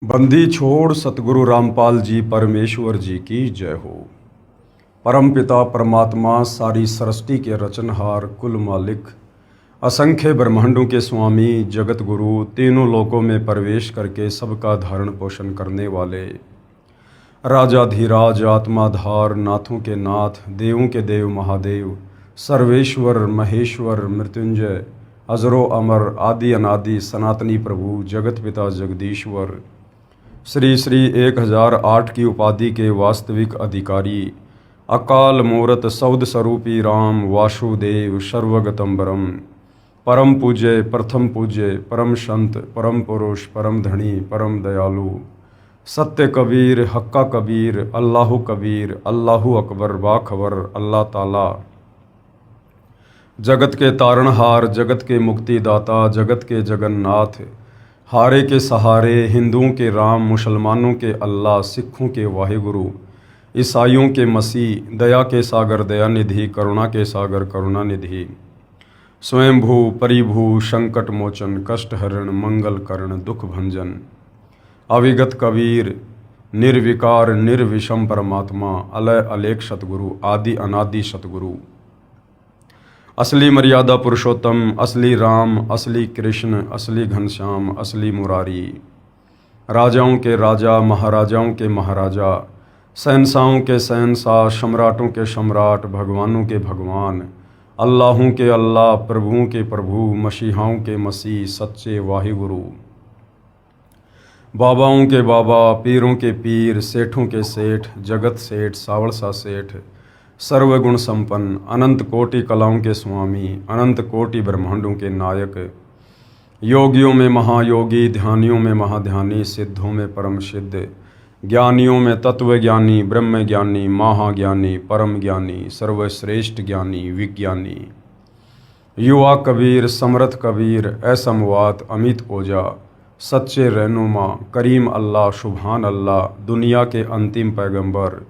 बंदी छोड़ सतगुरु रामपाल जी परमेश्वर जी की जय हो। परम पिता परमात्मा सारी सृष्टि के रचनहार कुल मालिक असंख्य ब्रह्मांडों के स्वामी जगत गुरु तीनों लोकों में प्रवेश करके सबका धारण पोषण करने वाले राजाधिराज आत्माधार नाथों के नाथ देवों के देव महादेव सर्वेश्वर महेश्वर मृत्युंजय अजरो अमर आदि अनादि सनातनी प्रभु जगत पिता जगदीश्वर श्री श्री 1008 की उपाधि के वास्तविक अधिकारी अकाल मूरत सौद स्वरूपी राम वासुदेव सर्वगतम्बरम परम पूज्य प्रथम पूज्य परम संत परम पुरुष परम धनी परम दयालु सत्य कबीर हक्का कबीर अल्लाहु कबीर अल्लाहु अकबर बाखबर अल्लाह ताला जगत के तारणहार जगत के मुक्तिदाता जगत के जगन्नाथ हारे के सहारे हिंदुओं के राम मुसलमानों के अल्लाह सिखों के वाहिगुरु ईसाइयों के मसीह दया के सागर दयानिधि करुणा के सागर करुणानिधि स्वयंभू परिभू संकट मोचन कष्ट हरण मंगल करण दुख भंजन अविगत कबीर निर्विकार निर्विषम परमात्मा अलय अलेख सतगुरु आदि अनादि सतगुरु असली मर्यादा पुरुषोत्तम असली राम असली कृष्ण असली घनश्याम असली मुरारी राजाओं के राजा महाराजाओं के महाराजा शहंशाहों के शहंशाह सम्राटों के सम्राट भगवानों के भगवान अल्लाहों के अल्लाह प्रभुओं के प्रभु मसीहाओं के मसीह सच्चे वाहिगुरु बाबाओं के बाबा पीरों के पीर सेठों के सेठ जगत सेठ सावड़सा सेठ सर्वगुण संपन्न अनंत कोटि कलाओं के स्वामी अनंत कोटि ब्रह्मांडों के नायक योगियों में महायोगी ध्यानियों में महाध्यानी सिद्धों में परम सिद्ध ज्ञानियों में तत्वज्ञानी ब्रह्म ज्ञानी महाज्ञानी परम ज्ञानी सर्वश्रेष्ठ ज्ञानी विज्ञानी युवा कबीर समर्थ कबीर असमवात अमित ओजा सच्चे रहनुमा करीम अल्लाह सुभान अल्लाह दुनिया के अंतिम पैगंबर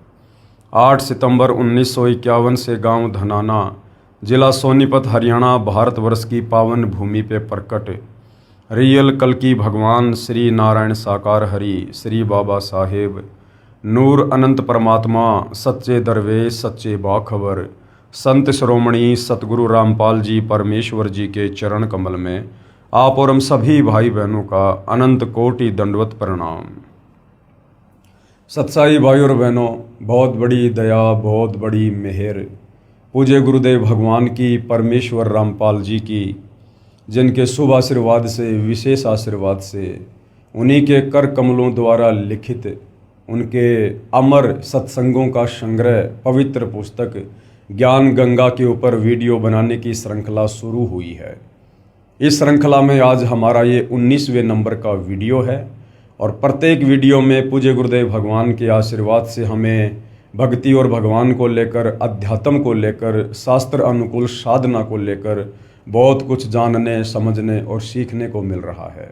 8 सितंबर 1951 से गांव धनाना जिला सोनीपत हरियाणा भारतवर्ष की पावन भूमि पे प्रकट रियल कल्कि भगवान श्री नारायण साकार हरि श्री बाबा साहेब नूर अनंत परमात्मा सच्चे दरवेश सच्चे बाखबर संत श्रोमणी सतगुरु रामपाल जी परमेश्वर जी के चरण कमल में आप और हम सभी भाई बहनों का अनंत कोटि दंडवत प्रणाम। सत्साई भाई और बहनों, बहुत बड़ी दया बहुत बड़ी मेहर पूज्य गुरुदेव भगवान की परमेश्वर रामपाल जी की जिनके शुभ आशीर्वाद से विशेष आशीर्वाद से उन्हीं के कर कमलों द्वारा लिखित उनके अमर सत्संगों का संग्रह पवित्र पुस्तक ज्ञान गंगा के ऊपर वीडियो बनाने की श्रृंखला शुरू हुई है। इस श्रृंखला में आज हमारा ये 19वें नंबर का वीडियो है और प्रत्येक वीडियो में पूज्य गुरुदेव भगवान के आशीर्वाद से हमें भक्ति और भगवान को लेकर अध्यात्म को लेकर शास्त्र अनुकूल साधना को लेकर बहुत कुछ जानने समझने और सीखने को मिल रहा है।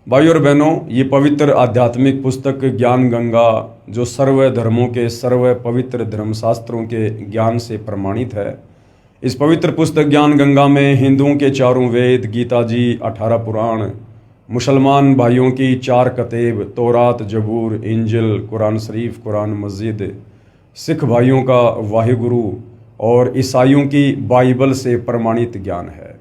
भाई और बहनों, ये पवित्र आध्यात्मिक पुस्तक ज्ञान गंगा जो सर्व धर्मों के सर्व पवित्र धर्मशास्त्रों के ज्ञान से प्रमाणित है, इस पवित्र पुस्तक ज्ञान गंगा में हिंदुओं के चारों वेद गीता जी 18 पुराण मुसलमान भाइयों की 4 कतेब तौरात जबूर इंजिल कुरान शरीफ कुरान मस्जिद सिख भाइयों का वाहिगुरु और ईसाइयों की बाइबल से प्रमाणित ज्ञान है।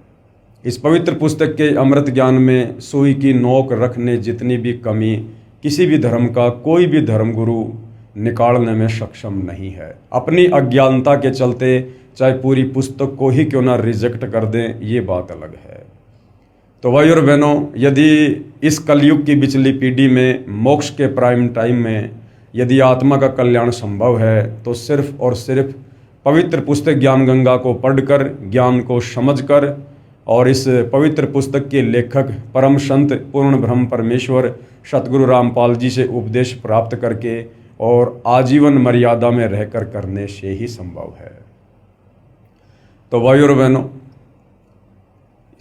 इस पवित्र पुस्तक के अमृत ज्ञान में सुई की नोक रखने जितनी भी कमी किसी भी धर्म का कोई भी धर्मगुरु निकालने में सक्षम नहीं है। अपनी अज्ञानता के चलते चाहे पूरी पुस्तक को ही क्यों ना रिजेक्ट कर दें, ये बात अलग है। तो भाई और बहनों, यदि इस कलयुग की बिचली पीढ़ी में मोक्ष के प्राइम टाइम में यदि आत्मा का कल्याण संभव है तो सिर्फ और सिर्फ पवित्र पुस्तक ज्ञान गंगा को पढ़कर ज्ञान को समझकर और इस पवित्र पुस्तक के लेखक परम संत पूर्ण ब्रह्म परमेश्वर सतगुरु रामपाल जी से उपदेश प्राप्त करके और आजीवन मर्यादा में रहकर करने से ही संभव है। तो भाई और बहनों,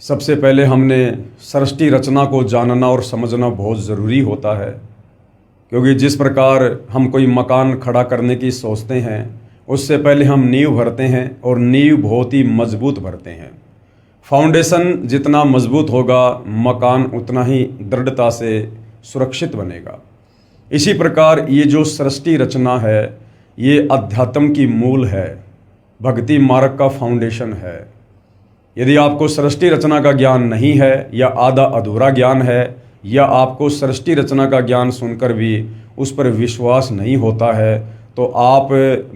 सबसे पहले हमने सृष्टि रचना को जानना और समझना बहुत ज़रूरी होता है, क्योंकि जिस प्रकार हम कोई मकान खड़ा करने की सोचते हैं उससे पहले हम नींव भरते हैं और नींव बहुत ही मजबूत भरते हैं। फाउंडेशन जितना मजबूत होगा मकान उतना ही दृढ़ता से सुरक्षित बनेगा। इसी प्रकार ये जो सृष्टि रचना है ये अध्यात्म की मूल है, भक्ति मार्ग का फाउंडेशन है। यदि आपको सृष्टि रचना का ज्ञान नहीं है या आधा अधूरा ज्ञान है या आपको सृष्टि रचना का ज्ञान सुनकर भी उस पर विश्वास नहीं होता है तो आप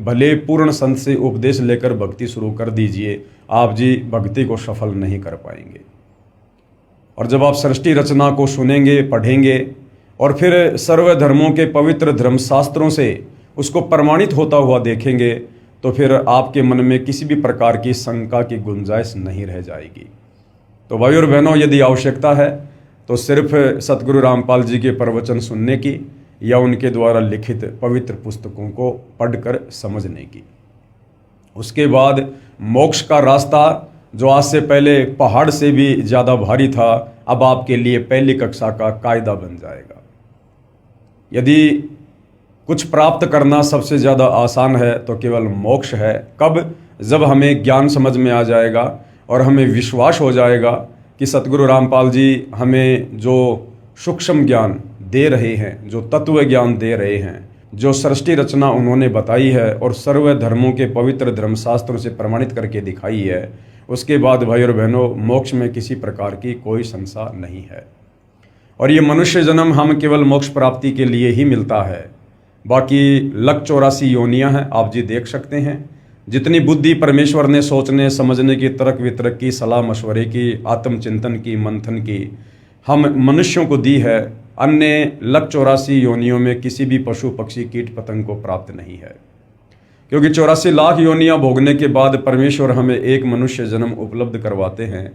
भले पूर्ण संत से उपदेश लेकर भक्ति शुरू कर दीजिए, आप जी भक्ति को सफल नहीं कर पाएंगे। और जब आप सृष्टि रचना को सुनेंगे, पढ़ेंगे और फिर सर्व धर्मों के पवित्र धर्मशास्त्रों से उसको प्रमाणित होता हुआ देखेंगे तो फिर आपके मन में किसी भी प्रकार की शंका की गुंजाइश नहीं रह जाएगी। तो भाई और बहनों, यदि आवश्यकता है तो सिर्फ सतगुरु रामपाल जी के प्रवचन सुनने की या उनके द्वारा लिखित पवित्र पुस्तकों को पढ़कर समझने की। उसके बाद मोक्ष का रास्ता जो आज से पहले पहाड़ से भी ज़्यादा भारी था, अब आपके लिए पहली कक्षा का कायदा बन जाएगा। यदि कुछ प्राप्त करना सबसे ज़्यादा आसान है तो केवल मोक्ष है। कब? जब हमें ज्ञान समझ में आ जाएगा और हमें विश्वास हो जाएगा कि सतगुरु रामपाल जी हमें जो सूक्ष्म ज्ञान दे रहे हैं, जो तत्व ज्ञान दे रहे हैं, जो सृष्टि रचना उन्होंने बताई है और सर्व धर्मों के पवित्र धर्मशास्त्रों से प्रमाणित करके दिखाई है, उसके बाद भाई और बहनों मोक्ष में किसी प्रकार की कोई संशय नहीं है। और ये मनुष्य जन्म हम केवल मोक्ष प्राप्ति के लिए ही मिलता है। बाकी 184 योनियां हैं, आप जी देख सकते हैं। जितनी बुद्धि परमेश्वर ने सोचने समझने की, तर्क वितर्क की, सलाह मशवरे की, आत्मचिंतन की, मंथन की हम मनुष्यों को दी है, अन्य 184 योनियों में किसी भी पशु पक्षी कीट पतंग को प्राप्त नहीं है। क्योंकि 84 लाख योनियां भोगने के बाद परमेश्वर हमें एक मनुष्य जन्म उपलब्ध करवाते हैं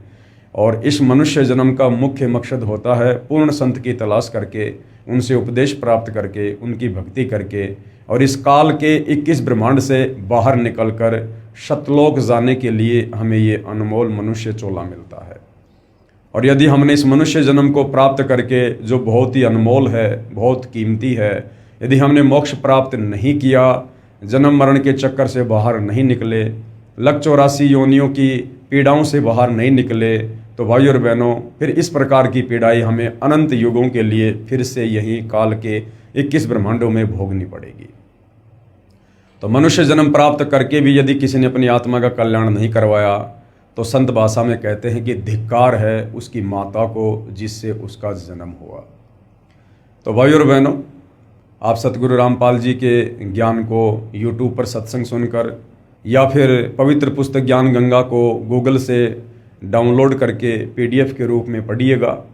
और इस मनुष्य जन्म का मुख्य मकसद होता है पूर्ण संत की तलाश करके, उनसे उपदेश प्राप्त करके, उनकी भक्ति करके और इस काल के 21 ब्रह्मांड से बाहर निकलकर शतलोक जाने के लिए हमें ये अनमोल मनुष्य चोला मिलता है। और यदि हमने इस मनुष्य जन्म को प्राप्त करके, जो बहुत ही अनमोल है, बहुत कीमती है, यदि हमने मोक्ष प्राप्त नहीं किया, जन्म मरण के चक्कर से बाहर नहीं निकले, 184 योनियों की पीड़ाओं से बाहर नहीं निकले, तो भाई और बहनों फिर इस प्रकार की पीड़ाई हमें अनंत युगों के लिए फिर से यही काल के 21 ब्रह्मांडों में भोगनी पड़ेगी। तो मनुष्य जन्म प्राप्त करके भी यदि किसी ने अपनी आत्मा का कल्याण नहीं करवाया तो संत भाषा में कहते हैं कि धिक्कार है उसकी माता को जिससे उसका जन्म हुआ। तो भाई और बहनों, आप सतगुरु रामपाल जी के ज्ञान को YouTube पर सत्संग सुनकर या फिर पवित्र पुस्तक ज्ञान गंगा को गूगल से डाउनलोड करके PDF के रूप में पढ़िएगा,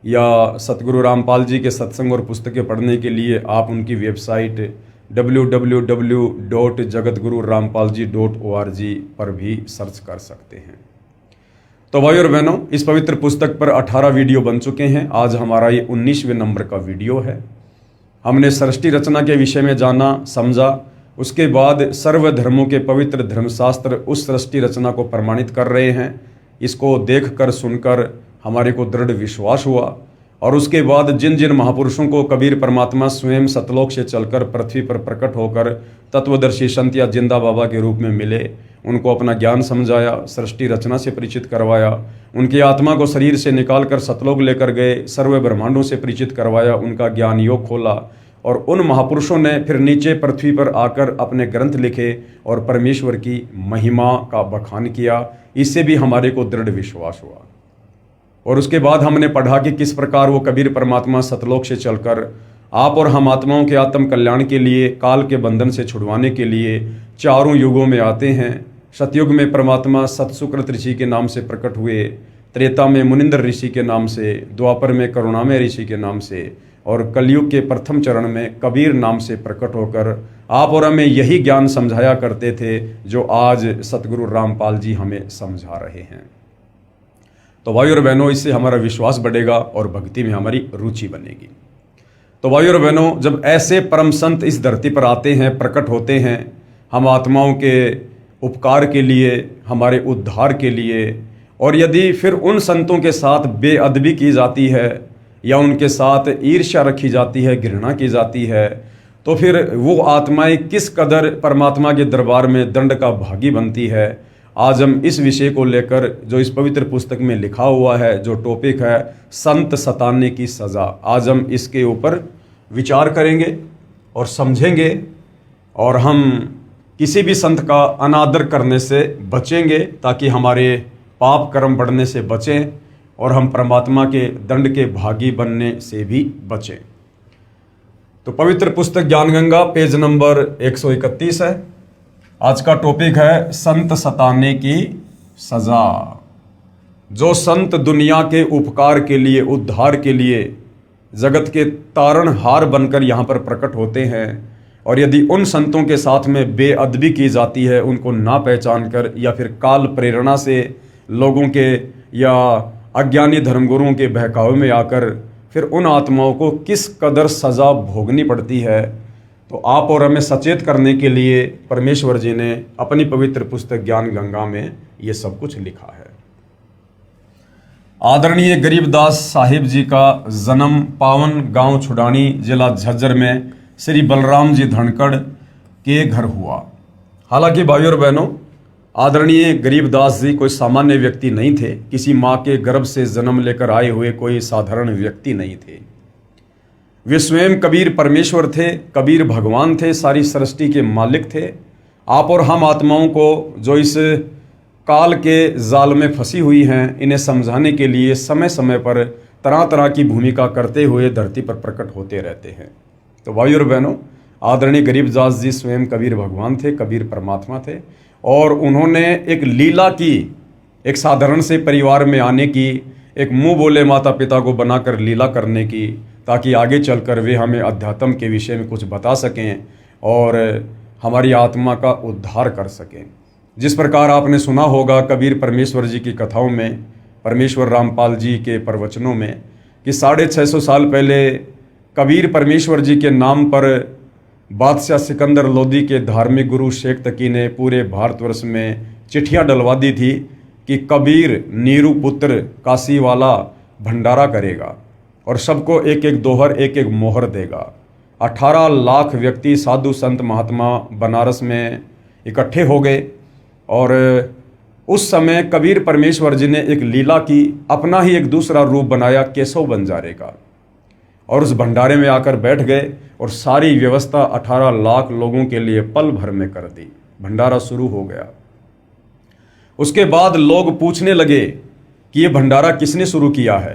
या सतगुरु रामपाल जी के सत्संग और पुस्तकें पढ़ने के लिए आप उनकी वेबसाइट www.jagatgururampalji.org पर भी सर्च कर सकते हैं। तो भाई और बहनों, इस पवित्र पुस्तक पर 18 वीडियो बन चुके हैं। आज हमारा ये 19वें नंबर का वीडियो है। हमने सृष्टि रचना के विषय में जाना, समझा। उसके बाद सर्व धर्मों के पवित्र धर्मशास्त्र उस सृष्टि रचना को प्रमाणित कर रहे हैं। इसको देखकर सुनकर हमारे को दृढ़ विश्वास हुआ। और उसके बाद जिन जिन महापुरुषों को कबीर परमात्मा स्वयं सतलोक से चलकर पृथ्वी पर प्रकट होकर तत्वदर्शी संत या जिंदा बाबा के रूप में मिले, उनको अपना ज्ञान समझाया, सृष्टि रचना से परिचित करवाया, उनकी आत्मा को शरीर से निकालकर सतलोक लेकर गए, सर्व ब्रह्मांडों से परिचित करवाया, उनका ज्ञान योग खोला। और उन महापुरुषों ने फिर नीचे पृथ्वी पर आकर अपने ग्रंथ लिखे और परमेश्वर की महिमा का बखान किया। इससे भी हमारे को दृढ़ विश्वास हुआ। और उसके बाद हमने पढ़ा कि किस प्रकार वो कबीर परमात्मा सतलोक से चलकर आप और हम आत्माओं के आत्म कल्याण के लिए, काल के बंधन से छुड़वाने के लिए चारों युगों में आते हैं। सतयुग में परमात्मा सतसुकृत ऋषि के नाम से प्रकट हुए, त्रेता में मुनिंद्र ऋषि के नाम से, द्वापर में करुणामय ऋषि के नाम से और कलयुग के प्रथम चरण में कबीर नाम से प्रकट होकर आप और हमें यही ज्ञान समझाया करते थे जो आज सतगुरु रामपाल जी हमें समझा रहे हैं। तो भाई और बहनों, इससे हमारा विश्वास बढ़ेगा और भक्ति में हमारी रुचि बनेगी। तो भाई और बहनों, जब ऐसे परम संत इस धरती पर आते हैं, प्रकट होते हैं, हम आत्माओं के उपकार के लिए, हमारे उद्धार के लिए, और यदि फिर उन संतों के साथ बेअदबी की जाती है या उनके साथ ईर्ष्या रखी जाती है, घृणा की जाती है, तो फिर वो आत्माएं किस कदर परमात्मा के दरबार में दंड का भागी बनती है। आज हम इस विषय को लेकर जो इस पवित्र पुस्तक में लिखा हुआ है, जो टॉपिक है संत सताने की सज़ा, आज हम इसके ऊपर विचार करेंगे और समझेंगे और हम किसी भी संत का अनादर करने से बचेंगे ताकि हमारे पाप कर्म बढ़ने से बचें और हम परमात्मा के दंड के भागी बनने से भी बचें। तो पवित्र पुस्तक ज्ञानगंगा पेज नंबर 131 है। आज का टॉपिक है संत सताने की सजा। जो संत दुनिया के उपकार के लिए, उद्धार के लिए जगत के तारणहार बनकर यहाँ पर प्रकट होते हैं, और यदि उन संतों के साथ में बेअदबी की जाती है, उनको ना पहचान कर या फिर काल प्रेरणा से लोगों के या अज्ञानी धर्मगुरुओं के बहकावे में आकर फिर उन आत्माओं को किस कदर सज़ा भोगनी पड़ती है, तो आप और हमें सचेत करने के लिए परमेश्वर जी ने अपनी पवित्र पुस्तक ज्ञान गंगा में ये सब कुछ लिखा है। आदरणीय गरीबदास साहिब जी का जन्म पावन गांव छुडानी, जिला झज्जर में श्री बलराम जी धनखड़ के घर हुआ। हालांकि भाइयों और बहनों, आदरणीय गरीबदास जी कोई सामान्य व्यक्ति नहीं थे, किसी माँ के गर्भ से जन्म लेकर आए हुए कोई साधारण व्यक्ति नहीं थे। वे स्वयं कबीर परमेश्वर थे, कबीर भगवान थे, सारी सृष्टि के मालिक थे। आप और हम आत्माओं को जो इस काल के जाल में फंसी हुई हैं, इन्हें समझाने के लिए समय समय पर तरह तरह की भूमिका करते हुए धरती पर प्रकट होते रहते हैं। तो भाइयों और बहनों, आदरणीय गरीबदास जी स्वयं कबीर भगवान थे, कबीर परमात्मा थे, और उन्होंने एक लीला की, एक साधारण से परिवार में आने की, एक मुंह बोले माता पिता को बनाकर लीला करने की, ताकि आगे चलकर वे हमें अध्यात्म के विषय में कुछ बता सकें और हमारी आत्मा का उद्धार कर सकें। जिस प्रकार आपने सुना होगा कबीर परमेश्वर जी की कथाओं में, परमेश्वर रामपाल जी के प्रवचनों में, कि 650 साल पहले कबीर परमेश्वर जी के नाम पर बादशाह सिकंदर लोदी के धार्मिक गुरु शेख तकी ने पूरे भारतवर्ष में चिट्ठियाँ डलवा दी थी कि कबीर नीरू पुत्र काशी वाला भंडारा करेगा और सबको एक एक दोहर, एक एक मोहर देगा। 18 लाख व्यक्ति, साधु संत महात्मा बनारस में इकट्ठे हो गए और उस समय कबीर परमेश्वर जी ने एक लीला की, अपना ही एक दूसरा रूप बनाया केशव बंजारे का, और उस भंडारे में आकर बैठ गए और सारी व्यवस्था 18 लाख लोगों के लिए पल भर में कर दी। भंडारा शुरू हो गया। उसके बाद लोग पूछने लगे कि ये भंडारा किसने शुरू किया है,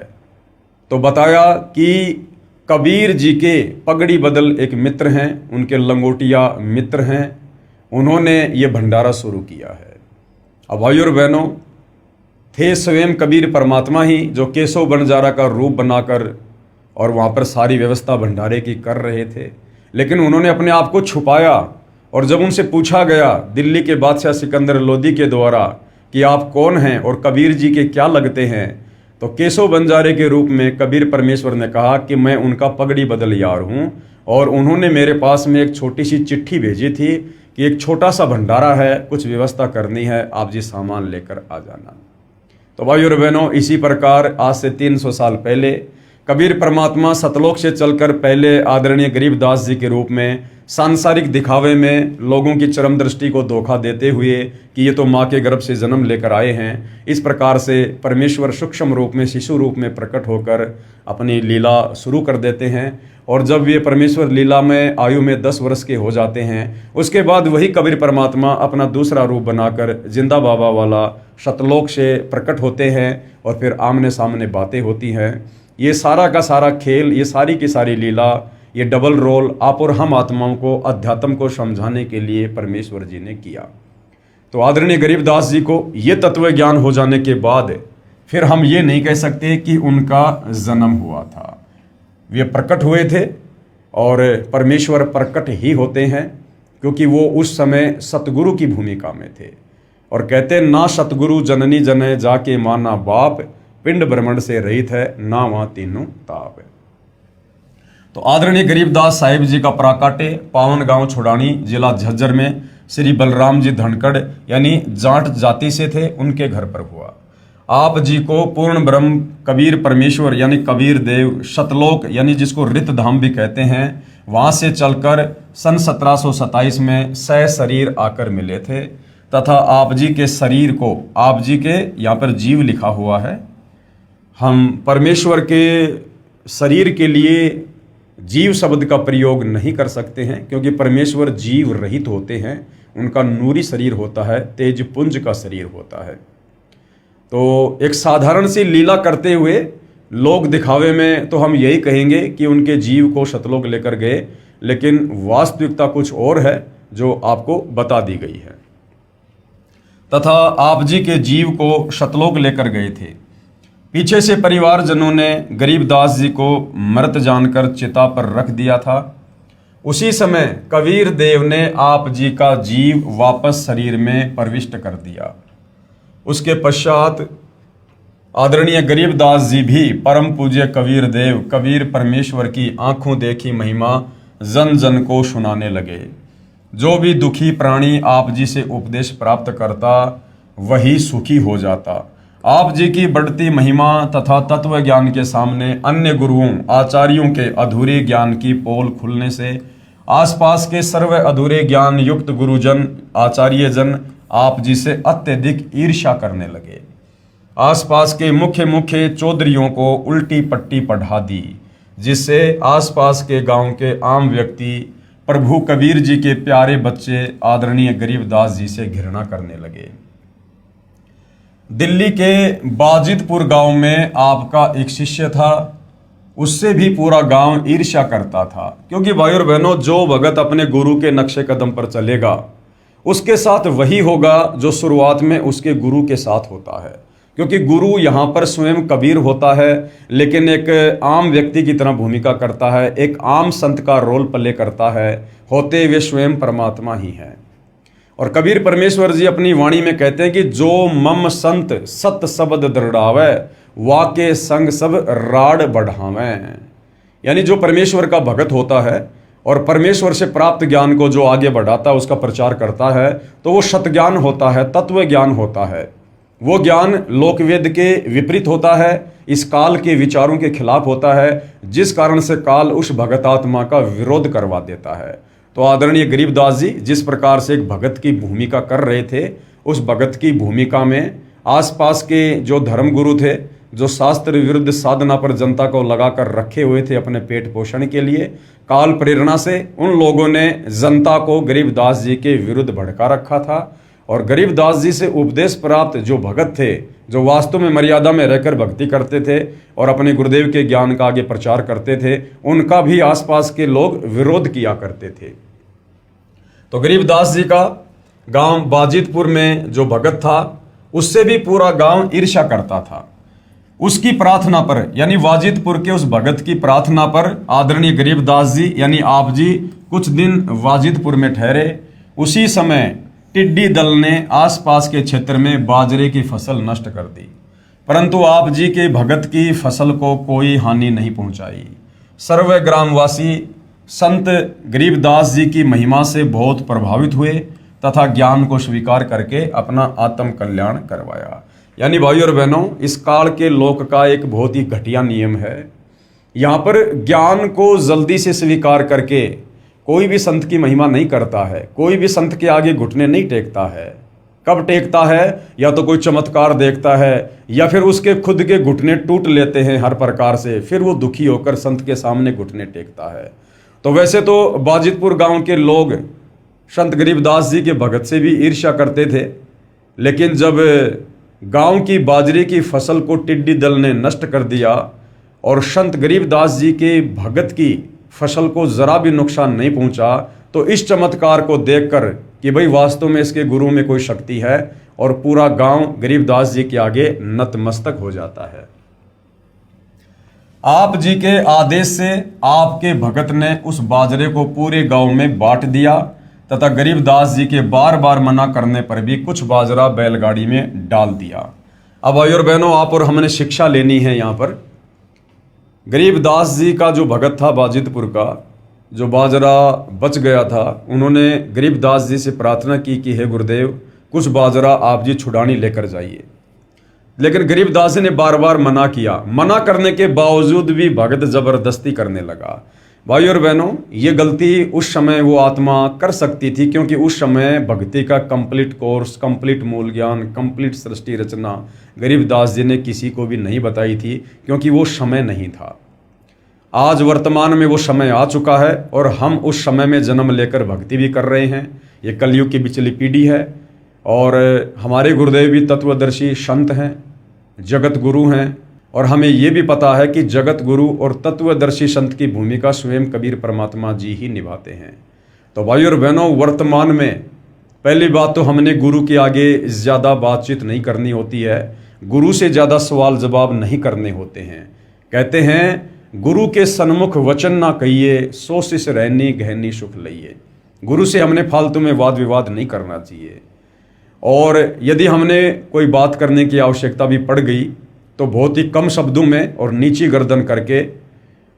तो बताया कि कबीर जी के पगड़ी बदल एक मित्र हैं, उनके लंगोटिया मित्र हैं, उन्होंने ये भंडारा शुरू किया है। अब भाइयों और बहनों, थे स्वयं कबीर परमात्मा ही जो केशव बंजारा का रूप बनाकर और वहाँ पर सारी व्यवस्था भंडारे की कर रहे थे, लेकिन उन्होंने अपने आप को छुपाया। और जब उनसे पूछा गया दिल्ली के बादशाह सिकंदर लोदी के द्वारा कि आप कौन हैं और कबीर जी के क्या लगते हैं, तो केशव बंजारे के रूप में कबीर परमेश्वर ने कहा कि मैं उनका पगड़ी बदल यार हूँ, और उन्होंने मेरे पास में एक छोटी सी चिट्ठी भेजी थी कि एक छोटा सा भंडारा है, कुछ व्यवस्था करनी है, आप जी सामान लेकर आ जाना। तो भाइयों और बहनों, इसी प्रकार आज से 300 साल पहले कबीर परमात्मा सतलोक से चलकर पहले आदरणीय गरीबदास जी के रूप में सांसारिक दिखावे में लोगों की चरम दृष्टि को धोखा देते हुए कि ये तो माँ के गर्भ से जन्म लेकर आए हैं, इस प्रकार से परमेश्वर सूक्ष्म रूप में, शिशु रूप में प्रकट होकर अपनी लीला शुरू कर देते हैं। और जब ये परमेश्वर लीला में आयु में 10 वर्ष के हो जाते हैं, उसके बाद वही कबीर परमात्मा अपना दूसरा रूप बनाकर जिंदा बाबा वाला सतलोक से प्रकट होते हैं और फिर आमने सामने बातें होती हैं। ये सारा का सारा खेल, ये सारी की सारी लीला, ये डबल रोल आप और हम आत्माओं को अध्यात्म को समझाने के लिए परमेश्वर जी ने किया। तो आदरणीय गरीबदास जी को ये तत्व ज्ञान हो जाने के बाद फिर हम ये नहीं कह सकते कि उनका जन्म हुआ था। वे प्रकट हुए थे और परमेश्वर प्रकट ही होते हैं, क्योंकि वो उस समय सतगुरु की भूमिका में थे। और कहते ना सतगुरु जननी जने जाके माना बाप, पिंड ब्रह्मंड से रहित है ना वहाँ तीनों ताप। तो आदरणीय गरीबदास साहिब जी का प्राकाटे पावन गांव छुडानी, जिला झज्जर में श्री बलराम जी धनखड़ यानी जाट जाति से थे, उनके घर पर हुआ। आप जी को पूर्ण ब्रह्म कबीर परमेश्वर यानी कबीर देव सतलोक यानी जिसको रित धाम भी कहते हैं, वहाँ से चलकर सन 1727 में सह शरीर आकर मिले थे। तथा आप जी के शरीर को, आप जी के यहाँ पर जीव लिखा हुआ है, हम परमेश्वर के शरीर के लिए जीव शब्द का प्रयोग नहीं कर सकते हैं, क्योंकि परमेश्वर जीव रहित होते हैं। उनका नूरी शरीर होता है, तेजपुंज का शरीर होता है। तो एक साधारण सी लीला करते हुए लोग दिखावे में तो हम यही कहेंगे कि उनके जीव को शतलोक लेकर गए, लेकिन वास्तविकता कुछ और है जो आपको बता दी गई है। तथा आप जी के जीव को शतलोक लेकर गए थे। पीछे से परिवारजनों ने गरीबदास जी को मृत जानकर चिता पर रख दिया था। उसी समय कबीर देव ने आप जी का जीव वापस शरीर में प्रविष्ट कर दिया। उसके पश्चात आदरणीय गरीबदास जी भी परम पूज्य कबीर देव, कबीर परमेश्वर की आंखों देखी महिमा जन जन को सुनाने लगे। जो भी दुखी प्राणी आप जी से उपदेश प्राप्त करता वही सुखी हो जाता। आप जी की बढ़ती महिमा तथा तत्व ज्ञान के सामने अन्य गुरुओं आचार्यों के अधूरे ज्ञान की पोल खुलने से आसपास के सर्व अधूरे ज्ञान युक्त गुरुजन आचार्य जन आप जी से अत्यधिक ईर्ष्या करने लगे। आसपास के मुख्य मुख्य चौधरियों को उल्टी पट्टी पढ़ा दी, जिससे आसपास के गांव के आम व्यक्ति प्रभु कबीर जी के प्यारे बच्चे आदरणीय गरीबदास जी से घृणा करने लगे। दिल्ली के बाजितपुर गांव में आपका एक शिष्य था, उससे भी पूरा गांव ईर्ष्या करता था, क्योंकि भाई और बहनों, जो भगत अपने गुरु के नक्शे कदम पर चलेगा उसके साथ वही होगा जो शुरुआत में उसके गुरु के साथ होता है। क्योंकि गुरु यहाँ पर स्वयं कबीर होता है, लेकिन एक आम व्यक्ति की तरह भूमिका करता है, एक आम संत का रोल प्ले करता है, होते वे स्वयं परमात्मा ही है। और कबीर परमेश्वर जी अपनी वाणी में कहते हैं कि जो मम संत सत शब्द दृढ़ावे वाके संग सब राड बढ़ावे। यानी जो परमेश्वर का भगत होता है और परमेश्वर से प्राप्त ज्ञान को जो आगे बढ़ाता है, उसका प्रचार करता है, तो वो सत ज्ञान होता है, तत्व ज्ञान होता है। वो ज्ञान लोकवेद के विपरीत होता है, इस काल के विचारों के खिलाफ होता है, जिस कारण से काल उस भगतात्मा का विरोध करवा देता है। तो आदरणीय गरीबदास जी जिस प्रकार से एक भगत की भूमिका कर रहे थे, उस भगत की भूमिका में आसपास के जो धर्मगुरु थे, जो शास्त्र विरुद्ध साधना पर जनता को लगाकर रखे हुए थे अपने पेट पोषण के लिए, काल प्रेरणा से उन लोगों ने जनता को गरीबदास जी के विरुद्ध भड़का रखा था। और गरीबदास जी से उपदेश प्राप्त जो भगत थे, जो वास्तव में मर्यादा में रहकर भक्ति करते थे और अपने गुरुदेव के ज्ञान का आगे प्रचार करते थे, उनका भी आसपास के लोग विरोध किया करते थे। तो गरीबदास जी का गांव बाजितपुर में जो भगत था, उससे भी पूरा गांव ईर्ष्या करता था। उसकी प्रार्थना पर, यानी वाजिदपुर के उस भगत की प्रार्थना पर आदरणीय गरीबदास जी यानी आप जी कुछ दिन वाजिदपुर में ठहरे। उसी समय टिड्डी दल ने आसपास के क्षेत्र में बाजरे की फसल नष्ट कर दी, परंतु आप जी के भगत की फसल को कोई हानि नहीं पहुंचाई। सर्व ग्रामवासी संत गरीबदास जी की महिमा से बहुत प्रभावित हुए तथा ज्ञान को स्वीकार करके अपना आत्म कल्याण करवाया। यानी भाई और बहनों, इस काल के लोक का एक बहुत ही घटिया नियम है। यहाँ पर ज्ञान को जल्दी से स्वीकार करके कोई भी संत की महिमा नहीं करता है, कोई भी संत के आगे घुटने नहीं टेकता है। कब टेकता है? या तो कोई चमत्कार देखता है, या फिर उसके खुद के घुटने टूट लेते हैं हर प्रकार से, फिर वो दुखी होकर संत के सामने घुटने टेकता है। तो वैसे तो बाजितपुर गांव के लोग संत गरीबदास जी के भगत से भी ईर्ष्या करते थे, लेकिन जब गांव की बाजरे की फसल को टिड्डी दल ने नष्ट कर दिया और संत गरीबदास जी के भगत की फसल को जरा भी नुकसान नहीं पहुंचा, तो इस चमत्कार को देखकर कि भाई वास्तव में इसके गुरु में कोई शक्ति है, और पूरा गांव गरीबदास जी के आगे नतमस्तक हो जाता है। आप जी के आदेश से आपके भगत ने उस बाजरे को पूरे गांव में बांट दिया तथा गरीबदास जी के बार बार मना करने पर भी कुछ बाजरा बैलगाड़ी में डाल दिया। अब भाई और बहनों, आप और हमने शिक्षा लेनी है यहाँ पर। गरीबदास जी का जो भगत था बाजितपुर का, जो बाजरा बच गया था, उन्होंने गरीबदास जी से प्रार्थना की कि हे गुरुदेव, कुछ बाजरा आप जी छुड़ानी लेकर जाइए। लेकिन गरीबदास जी ने बार बार मना किया। मना करने के बावजूद भी भगत जबरदस्ती करने लगा। भाई और बहनों, ये गलती उस समय वो आत्मा कर सकती थी, क्योंकि उस समय भक्ति का कंप्लीट कोर्स, कंप्लीट मूल ज्ञान, कंप्लीट सृष्टि रचना गरीबदास जी ने किसी को भी नहीं बताई थी, क्योंकि वो समय नहीं था। आज वर्तमान में वो समय आ चुका है और हम उस समय में जन्म लेकर भक्ति भी कर रहे हैं। ये कलयुग की बिचली पीढ़ी है और हमारे गुरुदेव भी तत्वदर्शी संत हैं, जगत गुरु हैं, और हमें ये भी पता है कि जगत गुरु और तत्वदर्शी संत की भूमिका स्वयं कबीर परमात्मा जी ही निभाते हैं। तो भाई और बहनों, वर्तमान में पहली बात तो हमने गुरु के आगे ज़्यादा बातचीत नहीं करनी होती है, गुरु से ज़्यादा सवाल जवाब नहीं करने होते हैं। कहते हैं गुरु के सन्मुख वचन ना कहिए, सो शिष रहनी गहनी सुख लइए। गुरु से हमने फालतू में वाद विवाद नहीं करना चाहिए, और यदि हमने कोई बात करने की आवश्यकता भी पड़ गई तो बहुत ही कम शब्दों में और नीची गर्दन करके,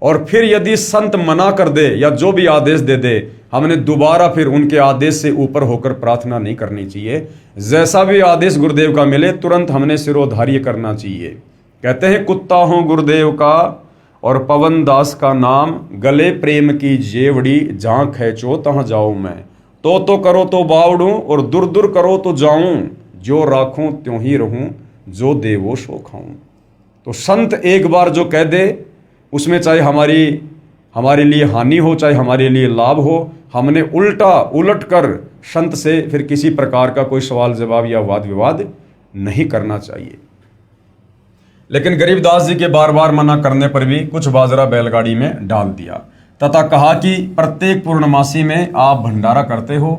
और फिर यदि संत मना कर दे या जो भी आदेश दे दे, हमने दोबारा फिर उनके आदेश से ऊपर होकर प्रार्थना नहीं करनी चाहिए। जैसा भी आदेश गुरुदेव का मिले तुरंत हमने सिरोधार्य करना चाहिए। कहते हैं कुत्ता हूँ गुरुदेव का और पवन दास का नाम, गले प्रेम की जेवड़ी, जहाँ खैचो तहाँ जाऊँ मैं, तो करो तो बावड़ूँ और दूर दूर करो तो जाऊँ, जो राखूँ त्यों ही रहूँ, जो देवो सो खाऊँ। तो संत एक बार जो कह दे उसमें चाहे हमारे लिए हानि हो चाहे हमारे लिए लाभ हो, हमने उलट कर संत से फिर किसी प्रकार का कोई सवाल जवाब या वाद विवाद नहीं करना चाहिए। लेकिन गरीबदास जी के बार बार मना करने पर भी कुछ बाजरा बैलगाड़ी में डाल दिया तथा कहा कि प्रत्येक पूर्णमासी में आप भंडारा करते हो,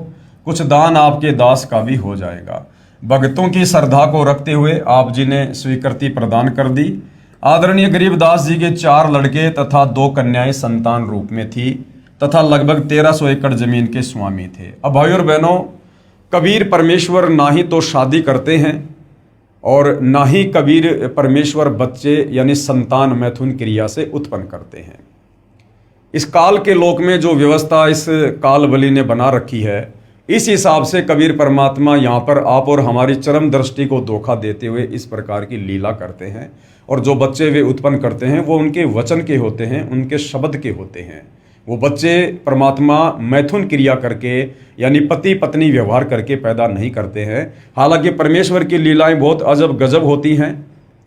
कुछ दान आपके दास का भी हो जाएगा। भक्तों की श्रद्धा को रखते हुए आप जी ने स्वीकृति प्रदान कर दी। आदरणीय गरीबदास जी के 4 लड़के तथा 2 कन्याएं संतान रूप में थी तथा लगभग 1300 एकड़ जमीन के स्वामी थे। अब भाई और बहनों, कबीर परमेश्वर ना ही तो शादी करते हैं और ना ही कबीर परमेश्वर बच्चे यानी संतान मैथुन क्रिया से उत्पन्न करते हैं। इस काल के लोक में जो व्यवस्था इस काल बलि ने बना रखी है, इस हिसाब से कबीर परमात्मा यहाँ पर आप और हमारी चरम दृष्टि को धोखा देते हुए इस प्रकार की लीला करते हैं। और जो बच्चे वे उत्पन्न करते हैं वो उनके वचन के होते हैं, उनके शब्द के होते हैं। वो बच्चे परमात्मा मैथुन क्रिया करके यानी पति पत्नी व्यवहार करके पैदा नहीं करते हैं। हालांकि परमेश्वर की लीलाएं बहुत अजब गजब होती हैं।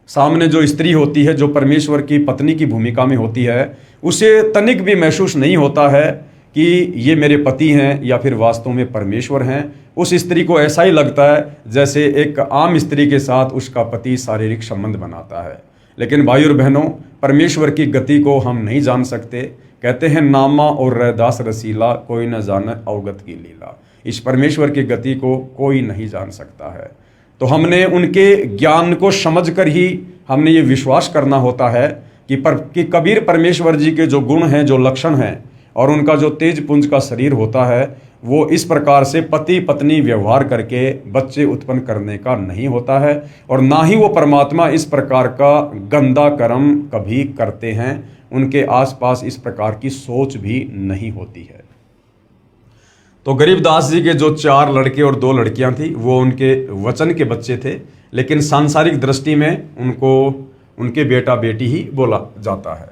सामने जो स्त्री होती है, जो परमेश्वर की पत्नी की भूमिका में होती है, उसे तनिक भी महसूस नहीं होता है कि ये मेरे पति हैं या फिर वास्तव में परमेश्वर हैं। उस स्त्री को ऐसा ही लगता है जैसे एक आम स्त्री के साथ उसका पति शारीरिक संबंध बनाता है। लेकिन भाई और बहनों, परमेश्वर की गति को हम नहीं जान सकते। कहते हैं नामा और रैदास रसीला, कोई न जाने अवगत की लीला। इस परमेश्वर की गति को कोई नहीं जान सकता है। तो हमने उनके ज्ञान को समझकर ही हमने ये विश्वास करना होता है कि कबीर परमेश्वर जी के जो गुण हैं, जो लक्षण हैं और उनका जो तेज पुंज का शरीर होता है, वो इस प्रकार से पति पत्नी व्यवहार करके बच्चे उत्पन्न करने का नहीं होता है। और ना ही वो परमात्मा इस प्रकार का गंदा कर्म कभी करते हैं। उनके आसपास इस प्रकार की सोच भी नहीं होती है। तो गरीबदास जी के जो 4 लड़के और 2 लड़कियां थी, वो उनके वचन के बच्चे थे, लेकिन सांसारिक दृष्टि में उनको उनके बेटा बेटी ही बोला जाता है।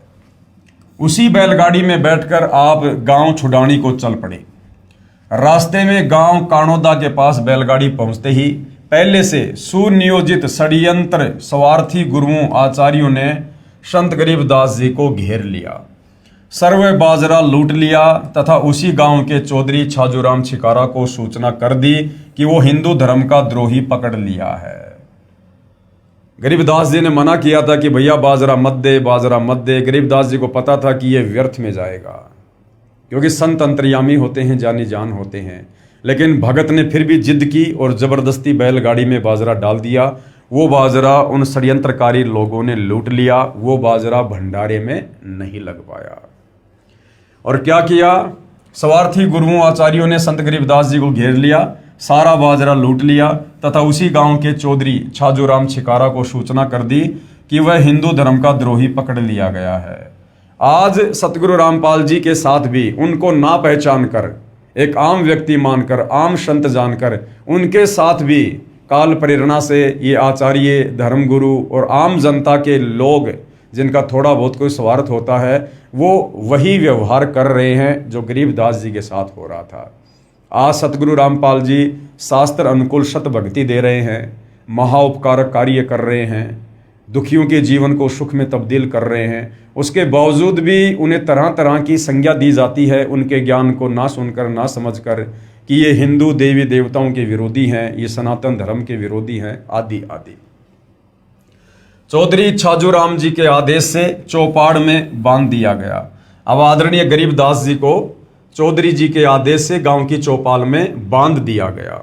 उसी बैलगाड़ी में बैठकर आप गांव छुडानी को चल पड़े। रास्ते में गांव काणोदा के पास बैलगाड़ी पहुंचते ही पहले से सुनियोजित षड्यंत्र स्वार्थी गुरुओं आचार्यों ने संत गरीबदास जी को घेर लिया, सर्व बाजरा लूट लिया तथा उसी गांव के चौधरी छाजूराम छिकारा को सूचना कर दी कि वो हिंदू धर्म का द्रोही पकड़ लिया है। गरीबदास जी ने मना किया था कि भैया बाजरा मत दे, बाजरा मत दे। गरीबदास जी को पता था कि ये व्यर्थ में जाएगा, क्योंकि संत अंतर्यामी होते हैं, जानी जान होते हैं। लेकिन भगत ने फिर भी जिद की और जबरदस्ती बैलगाड़ी में बाजरा डाल दिया। वो बाजरा उन षड्यंत्रकारी लोगों ने लूट लिया। वो बाजरा भंडारे में नहीं लग पाया। और क्या किया? स्वार्थी गुरुओं आचार्यों ने संत गरीबदास जी को घेर लिया, सारा बाजरा लूट लिया तथा उसी गांव के चौधरी छाजूराम छिकारा को सूचना कर दी कि वह हिंदू धर्म का द्रोही पकड़ लिया गया है। आज सतगुरु रामपाल जी के साथ भी उनको ना पहचान कर, एक आम व्यक्ति मानकर, आम संत जानकर, उनके साथ भी काल प्रेरणा से ये आचार्य, धर्मगुरु और आम जनता के लोग जिनका थोड़ा बहुत कोई स्वार्थ होता है, वो वही व्यवहार कर रहे हैं जो गरीबदास जी के साथ हो रहा था। आज सतगुरु रामपाल जी शास्त्र अनुकूल शत भक्ति दे रहे हैं, महाउपकारक कार्य कर रहे हैं, दुखियों के जीवन को सुख में तब्दील कर रहे हैं। उसके बावजूद भी उन्हें तरह तरह की संज्ञा दी जाती है, उनके ज्ञान को ना सुनकर, ना समझकर, कि ये हिंदू देवी देवताओं के विरोधी हैं, ये सनातन धर्म के विरोधी हैं, आदि आदि। चौधरी छाजूराम जी के आदेश से चौपाड़ में बांध दिया गया। अब आदरणीय गरीबदास जी को चौधरी जी के आदेश से गांव की चौपाल में बांध दिया गया।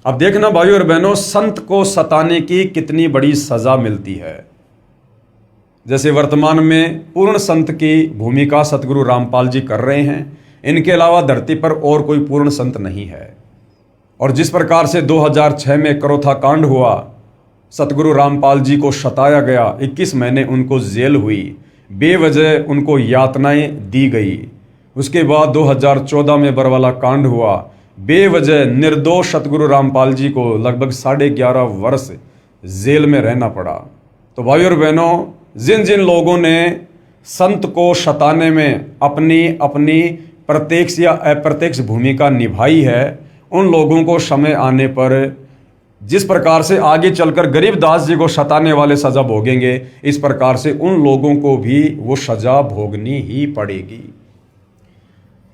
अब देखना भाइयों और बहनों, संत को सताने की कितनी बड़ी सजा मिलती है। जैसे वर्तमान में पूर्ण संत की भूमिका सतगुरु रामपाल जी कर रहे हैं, इनके अलावा धरती पर और कोई पूर्ण संत नहीं है। और जिस प्रकार से 2006 में करोथा कांड हुआ, सतगुरु रामपाल जी को सताया गया, 21 महीने उनको जेल हुई, बेवजह उनको यातनाएं दी गई। उसके बाद 2014 में बरवाला कांड हुआ, बेवजह निर्दोष सतगुरु रामपाल जी को लगभग 11.5 वर्ष जेल में रहना पड़ा। तो भाइयों और बहनों, जिन जिन लोगों ने संत को सताने में अपनी अपनी प्रत्यक्ष या अप्रत्यक्ष भूमिका निभाई है, उन लोगों को समय आने पर जिस प्रकार से आगे चलकर गरीबदास जी को सताने वाले सजा भोगेंगे, इस प्रकार से उन लोगों को भी वो सजा भोगनी ही पड़ेगी।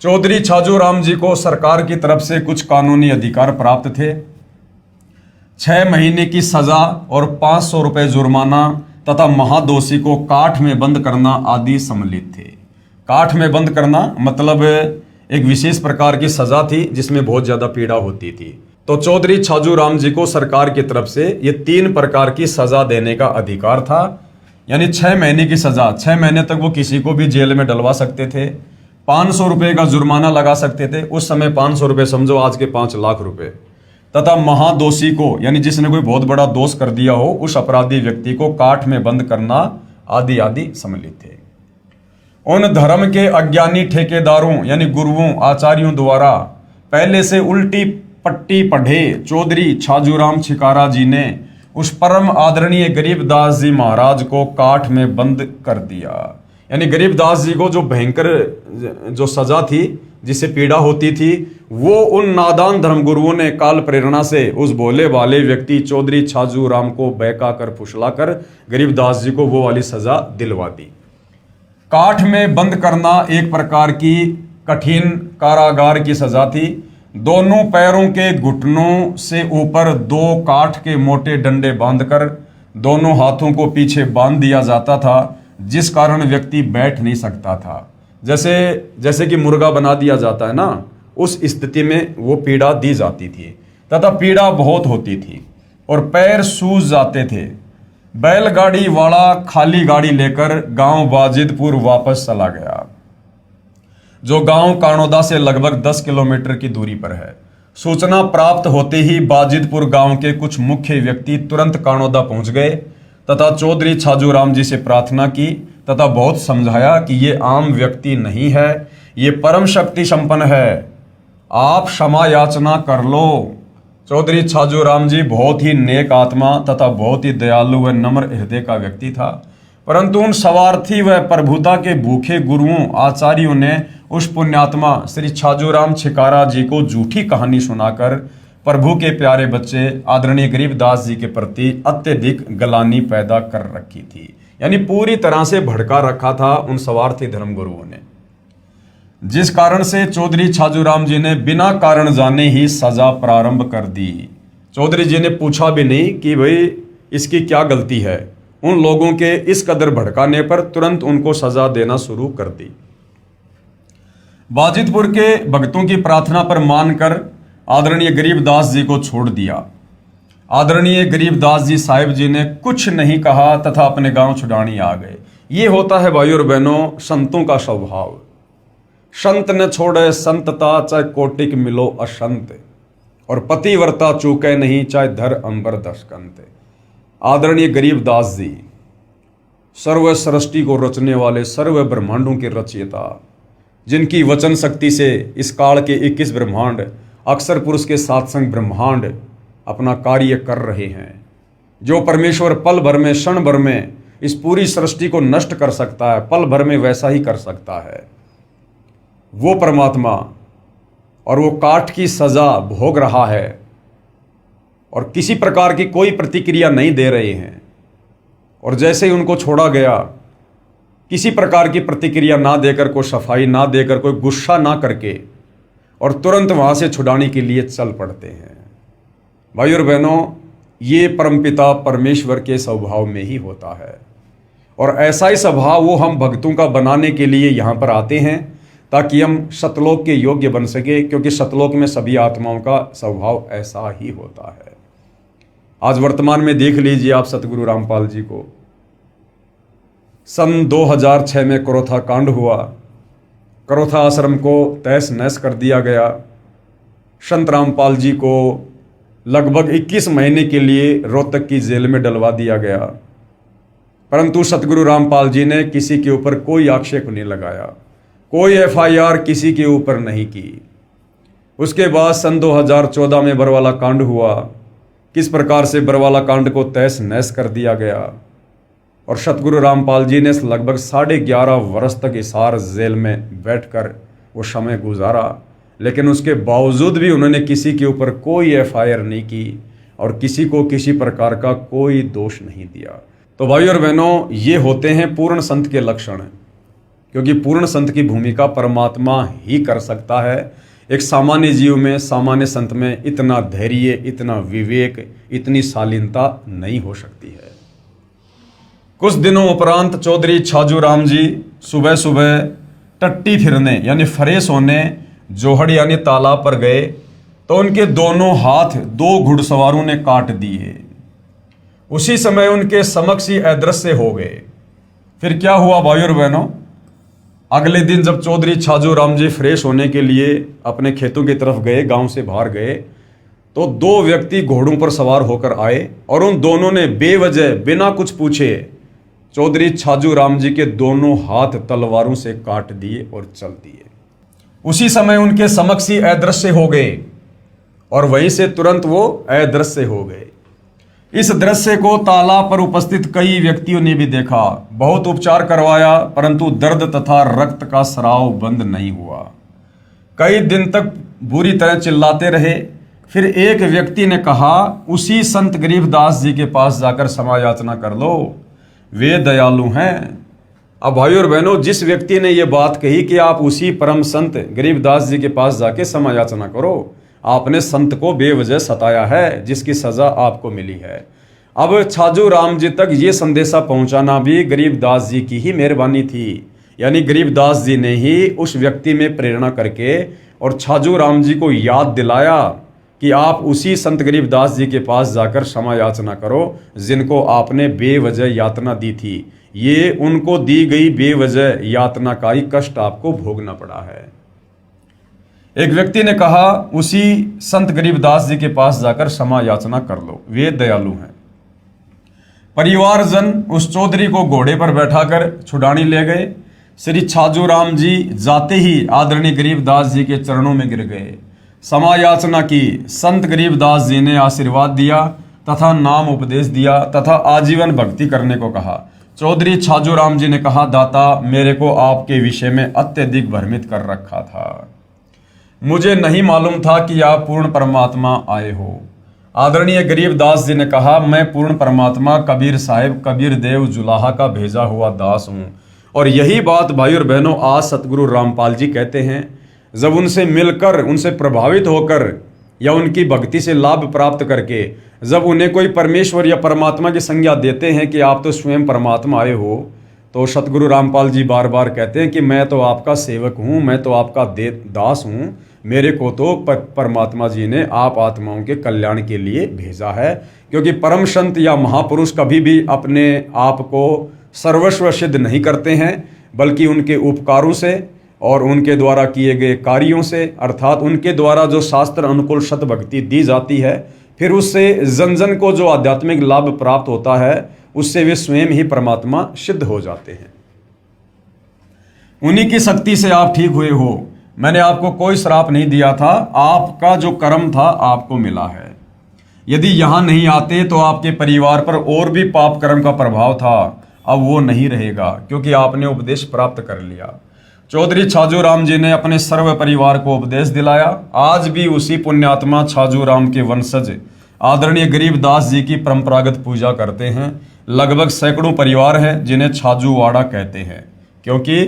चौधरी छाजूराम जी को सरकार की तरफ से कुछ कानूनी अधिकार प्राप्त थे। 6 महीने की सजा और 500 रुपये जुर्माना तथा महादोषी को काठ में बंद करना आदि सम्मिलित थे। काठ में बंद करना मतलब एक विशेष प्रकार की सजा थी जिसमें बहुत ज्यादा पीड़ा होती थी। तो चौधरी छाजूराम जी को सरकार की तरफ से ये 3 प्रकार की सजा देने का अधिकार था। यानी 6 महीने की सजा, 6 महीने तक वो किसी को भी जेल में डलवा सकते थे। 500 रुपये का जुर्माना लगा सकते थे, उस समय 500 रुपये समझो आज के 5 लाख रुपए। तथा महादोषी को, यानी जिसने कोई बहुत बड़ा दोष कर दिया हो, उस अपराधी व्यक्ति को काठ में बंद करना आदि आदि सम्मिलित थे। उन धर्म के अज्ञानी ठेकेदारों यानी गुरुओं आचार्यों द्वारा पहले से उल्टी पट्टी पढ़े चौधरी छाजूराम छिकारा जी ने उस परम आदरणीय गरीबदास जी महाराज को काठ में बंद कर दिया। यानी गरीबदास जी को जो भयंकर जो सजा थी, जिससे पीड़ा होती थी, वो उन नादान धर्मगुरुओं ने काल प्रेरणा से उस भोले वाले व्यक्ति चौधरी छाजूराम को बहका कर फुसला कर गरीबदास जी को वो वाली सजा दिलवा दी। काठ में बंद करना एक प्रकार की कठिन कारागार की सजा थी। दोनों पैरों के घुटनों से ऊपर 2 काठ के मोटे डंडे बांधकर दोनों हाथों को पीछे बांध दिया जाता था, जिस कारण व्यक्ति बैठ नहीं सकता था। जैसे कि मुर्गा बना दिया जाता है ना, उस स्थिति में वो पीड़ा दी जाती थी तथा पीड़ा बहुत होती थी और पैर सूज जाते थे। बैलगाड़ी वाला खाली गाड़ी लेकर गांव बाजिदपुर वापस चला गया, जो गांव कानोदा से लगभग 10 किलोमीटर की दूरी पर है। सूचना प्राप्त होते ही बाजिदपुर गांव के कुछ मुख्य व्यक्ति तुरंत कानोदा पहुंच गए तथा चौधरी छाजूराम जी से प्रार्थना की तथा बहुत समझाया कि ये आम व्यक्ति नहीं है, ये परम शक्ति संपन्न है, आप क्षमा याचना कर लो। चौधरी छाजूराम जी बहुत ही नेक आत्मा तथा बहुत ही दयालु व नम्र हृदय का व्यक्ति था, परंतु उन स्वार्थी व प्रभुता के भूखे गुरुओं आचार्यों ने उस पुण्यात्मा श्री छाजूराम छिकारा जी को झूठी कहानी सुनाकर प्रभु के प्यारे बच्चे आदरणीय गरीबदास जी के प्रति अत्यधिक गलानी पैदा कर रखी थी। यानी पूरी तरह से भड़का रखा था उन स्वार्थी धर्मगुरुओं ने, जिस कारण से चौधरी छाजूराम जी ने बिना कारण जाने ही सजा प्रारंभ कर दी। चौधरी जी ने पूछा भी नहीं कि भाई इसकी क्या गलती है। उन लोगों के इस कदर भड़काने पर तुरंत उनको सजा देना शुरू कर दी। बाजिदपुर के भक्तों की प्रार्थना पर मानकर आदरणीय गरीबदास जी को छोड़ दिया। आदरणीय गरीबदास जी साहिब जी ने कुछ नहीं कहा तथा अपने गांव छुड़ानी आ गए। ये होता है भाइयों और बहनों संतों का स्वभाव। संत न छोड़े संतता, चाहे कोटिक मिलो असंत, और पतिव्रता चूके नहीं, चाहे धर अंबर दशकंत। आदरणीय गरीबदास जी सर्व सृष्टि को रचने वाले, सर्व ब्रह्मांडों के रचयिता, जिनकी वचन शक्ति से इस काल के 21 ब्रह्मांड, अक्षर पुरुष के साथ संग ब्रह्मांड अपना कार्य कर रहे हैं। जो परमेश्वर पल भर में, क्षण भर में इस पूरी सृष्टि को नष्ट कर सकता है, पल भर में वैसा ही कर सकता है। वो परमात्मा, और वो काठ की सज़ा भोग रहा है और किसी प्रकार की कोई प्रतिक्रिया नहीं दे रहे हैं। और जैसे ही उनको छोड़ा गया, किसी प्रकार की प्रतिक्रिया ना देकर, कोई सफाई ना देकर, कोई गुस्सा ना करके, और तुरंत वहाँ से छुड़ाने के लिए चल पड़ते हैं। भाई और बहनों, ये परमपिता परमेश्वर के स्वभाव में ही होता है, और ऐसा ही स्वभाव वो हम भक्तों का बनाने के लिए यहाँ पर आते हैं, ताकि हम सतलोक के योग्य बन सके, क्योंकि सतलोक में सभी आत्माओं का स्वभाव ऐसा ही होता है। आज वर्तमान में देख लीजिए आप सतगुरु रामपाल जी को। सन 2006 में करोथा कांड हुआ, करोथा आश्रम को तहस नहस कर दिया गया। संत रामपाल जी को लगभग 21 महीने के लिए रोहतक की जेल में डलवा दिया गया, परंतु सतगुरु रामपाल जी ने किसी के ऊपर कोई आक्षेप नहीं लगाया, कोई FIR किसी के ऊपर नहीं की। उसके बाद सन 2014 में बरवाला कांड हुआ। किस प्रकार से बरवाला कांड को तहस नहस कर दिया गया, और सतगुरु रामपाल जी ने लगभग 11.5 वर्ष तक हिसार जेल में बैठकर वो समय गुजारा, लेकिन उसके बावजूद भी उन्होंने किसी के ऊपर कोई FIR नहीं की और किसी को किसी प्रकार का कोई दोष नहीं दिया। तो भाई और बहनों, ये होते हैं पूर्ण संत के लक्षण, क्योंकि पूर्ण संत की भूमिका परमात्मा ही कर सकता है। एक सामान्य जीव में, सामान्य संत में इतना धैर्य, इतना विवेक, इतनी शालीनता नहीं हो सकती है। कुछ दिनों उपरांत चौधरी छाजू राम जी सुबह सुबह टट्टी फिरने यानी फ्रेश होने जोहड़ यानी तालाब पर गए, तो उनके दोनों हाथ 2 घुड़सवारों ने काट दिए। उसी समय उनके समक्ष ही अदृश्य हो गए। फिर क्या हुआ भाई और बहनों, अगले दिन जब चौधरी छाजू राम जी फ्रेश होने के लिए अपने खेतों की तरफ गए, गांव से बाहर गए, तो 2 व्यक्ति घोड़ों पर सवार होकर आए और उन दोनों ने बेवजह बिना कुछ पूछे चौधरी छाजू राम जी के दोनों हाथ तलवारों से काट दिए और चल दिए। उसी समय उनके समक्ष ही अदृश्य हो गए और वहीं से तुरंत वो अदृश्य हो गए। इस दृश्य को तालाब पर उपस्थित कई व्यक्तियों ने भी देखा। बहुत उपचार करवाया, परंतु दर्द तथा रक्त का स्राव बंद नहीं हुआ। कई दिन तक बुरी तरह चिल्लाते रहे। फिर एक व्यक्ति ने कहा, उसी संत गरीबदास जी के पास जाकर क्षमा याचना कर लो, वे दयालु हैं। अब भाई और बहनों, जिस व्यक्ति ने यह बात कही कि आप उसी परम संत गरीबदास जी के पास जाके क्षमा याचना करो, आपने संत को बेवजह सताया है, जिसकी सजा आपको मिली है। अब छाजू राम जी तक ये संदेशा पहुंचाना भी गरीबदास जी की ही मेहरबानी थी, यानी गरीबदास जी ने ही उस व्यक्ति में प्रेरणा करके और छाजू राम जी को याद दिलाया कि आप उसी संत गरीबदास जी के पास जाकर क्षमा याचना करो, जिनको आपने बेवजह यातना दी थी। ये उनको दी गई बेवजह यातना का ही कष्ट आपको भोगना पड़ा है। एक व्यक्ति ने कहा, उसी संत गरीबदास जी के पास जाकर क्षमा याचना कर लो, वे दयालु हैं। परिवारजन उस चौधरी को घोड़े पर बैठाकर छुड़ाने ले गए। श्री छाजू राम जी जाते ही आदरणीय गरीबदास जी के चरणों में गिर गए, क्षमा याचना की। संत गरीबदास जी ने आशीर्वाद दिया तथा नाम उपदेश दिया तथा आजीवन भक्ति करने को कहा। चौधरी छाजू राम जी ने कहा, दाता, मेरे को आपके विषय में अत्यधिक भ्रमित कर रखा था। मुझे नहीं मालूम था कि आप पूर्ण परमात्मा आए हो। आदरणीय गरीबदास जी ने कहा, मैं पूर्ण परमात्मा कबीर साहिब कबीर देव जुलाहा का भेजा हुआ दास हूँ। और यही बात भाई और बहनों आज सतगुरु रामपाल जी कहते हैं। जब उनसे मिलकर, उनसे प्रभावित होकर या उनकी भक्ति से लाभ प्राप्त करके जब उन्हें कोई परमेश्वर या परमात्मा की संज्ञा देते हैं कि आप तो स्वयं परमात्मा आए हो, तो सतगुरु रामपाल जी बार बार कहते हैं कि मैं तो आपका सेवक हूँ, मैं तो आपका दास हूँ। मेरे को तो परमात्मा जी ने आप आत्माओं के कल्याण के लिए भेजा है, क्योंकि परम संत या महापुरुष कभी भी अपने आप को सर्वस्व सिद्ध नहीं करते हैं, बल्कि उनके उपकारों से और उनके द्वारा किए गए कार्यों से, अर्थात उनके द्वारा जो शास्त्र अनुकूल सत भक्ति दी जाती है, फिर उससे जन जन को जो आध्यात्मिक लाभ प्राप्त होता है, उससे वे स्वयं ही परमात्मा सिद्ध हो जाते हैं। उन्हीं की शक्ति से आप ठीक हुए हो। मैंने आपको कोई श्राप नहीं दिया था, आपका जो कर्म था आपको मिला है। यदि यहाँ नहीं आते तो आपके परिवार पर और भी पाप कर्म का प्रभाव था। अब वो नहीं रहेगा, क्योंकि आपने उपदेश प्राप्त कर लिया। चौधरी छाजू राम जी ने अपने सर्व परिवार को उपदेश दिलाया। आज भी उसी पुण्यात्मा छाजू राम के वंशज आदरणीय गरीबदास जी की परंपरागत पूजा करते हैं। लगभग सैकड़ों परिवार हैं जिन्हें छाजूवाड़ा कहते हैं, क्योंकि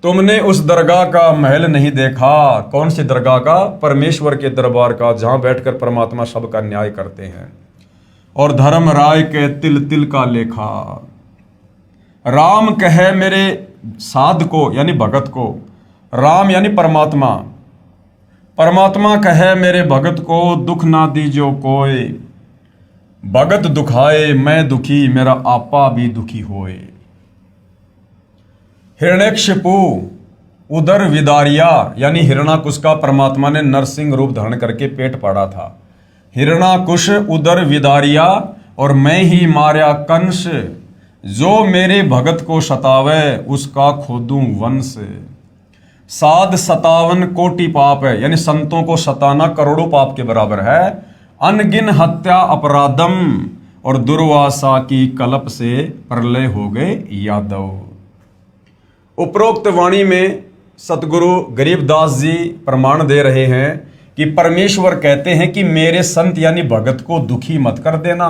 तुमने उस दरगाह का महल नहीं देखा। कौन सी दरगाह का? परमेश्वर के दरबार का, जहां बैठकर परमात्मा सबका न्याय करते हैं। और धर्म राय के तिल तिल का लेखा। राम कहे मेरे साध को, यानी भगत को, राम यानी परमात्मा, परमात्मा कहे मेरे भगत को, दुख ना दीजो कोय, भगत दुखाए मैं दुखी, मेरा आपा भी दुखी होए। हिरण्यकशिपु उदर विदारिया, यानी हिरणाकुश का परमात्मा ने नरसिंह रूप धारण करके पेट फाड़ा था। हिरणाकुश उदर विदारिया, और मैं ही मार्या कंस, जो मेरे भगत को सतावे उसका खोदूं वंश। साध 57 कोटि पाप है, यानी संतों को सताना करोड़ों पाप के बराबर है। अनगिन हत्या अपराधम, और दुर्वासा की कलप से प्रलय हो गए यादव। उपरोक्त वाणी में सतगुरु गरीबदास जी प्रमाण दे रहे हैं कि परमेश्वर कहते हैं कि मेरे संत यानी भगत को दुखी मत कर देना।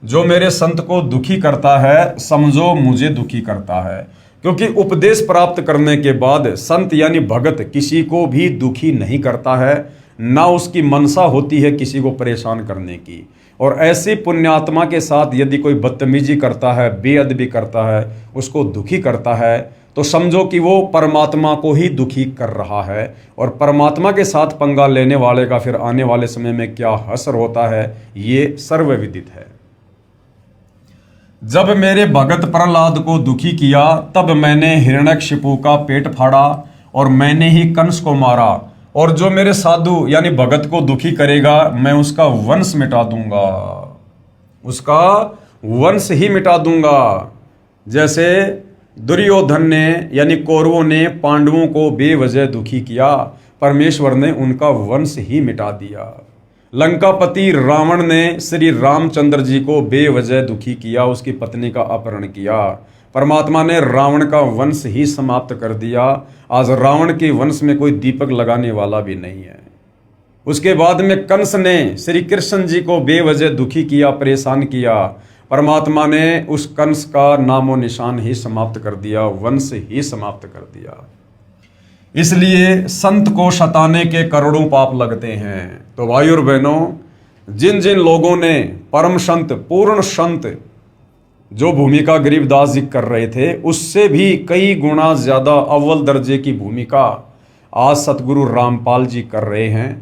जो मेरे संत को दुखी करता है समझो मुझे दुखी करता है, क्योंकि उपदेश प्राप्त करने के बाद संत यानी भगत किसी को भी दुखी नहीं करता है, ना उसकी मनसा होती है किसी को परेशान करने की। और ऐसी पुण्यात्मा के साथ यदि कोई बदतमीजी करता है, बेअदबी करता है, उसको दुखी करता है, तो समझो कि वो परमात्मा को ही दुखी कर रहा है। और परमात्मा के साथ पंगा लेने वाले का फिर आने वाले समय में क्या हश्र होता है, ये सर्वविदित है। जब मेरे भगत प्रहलाद को दुखी किया, तब मैंने हिरण्यकशिपु का पेट फाड़ा और मैंने ही कंस को मारा। और जो मेरे साधु यानी भगत को दुखी करेगा, मैं उसका वंश मिटा दूंगा, उसका वंश ही मिटा दूंगा। जैसे दुर्योधन ने यानी कौरवों ने पांडवों को बेवजह दुखी किया, परमेश्वर ने उनका वंश ही मिटा दिया। लंकापति रावण ने श्री रामचंद्र जी को बेवजह दुखी किया, उसकी पत्नी का अपहरण किया, परमात्मा ने रावण का वंश ही समाप्त कर दिया। आज रावण के वंश में कोई दीपक लगाने वाला भी नहीं है। उसके बाद में कंस ने श्री कृष्ण जी को बेवजह दुखी किया, परेशान किया, परमात्मा ने उस कंस का नामो निशान ही समाप्त कर दिया, वंश ही समाप्त कर दिया। इसलिए संत को सताने के करोड़ों पाप लगते हैं। तो भाइयों और बहनों, जिन जिन लोगों ने परम संत, पूर्ण संत जो भूमिका गरीबदास जी कर रहे थे, उससे भी कई गुना ज्यादा अव्वल दर्जे की भूमिका आज सतगुरु रामपाल जी कर रहे हैं।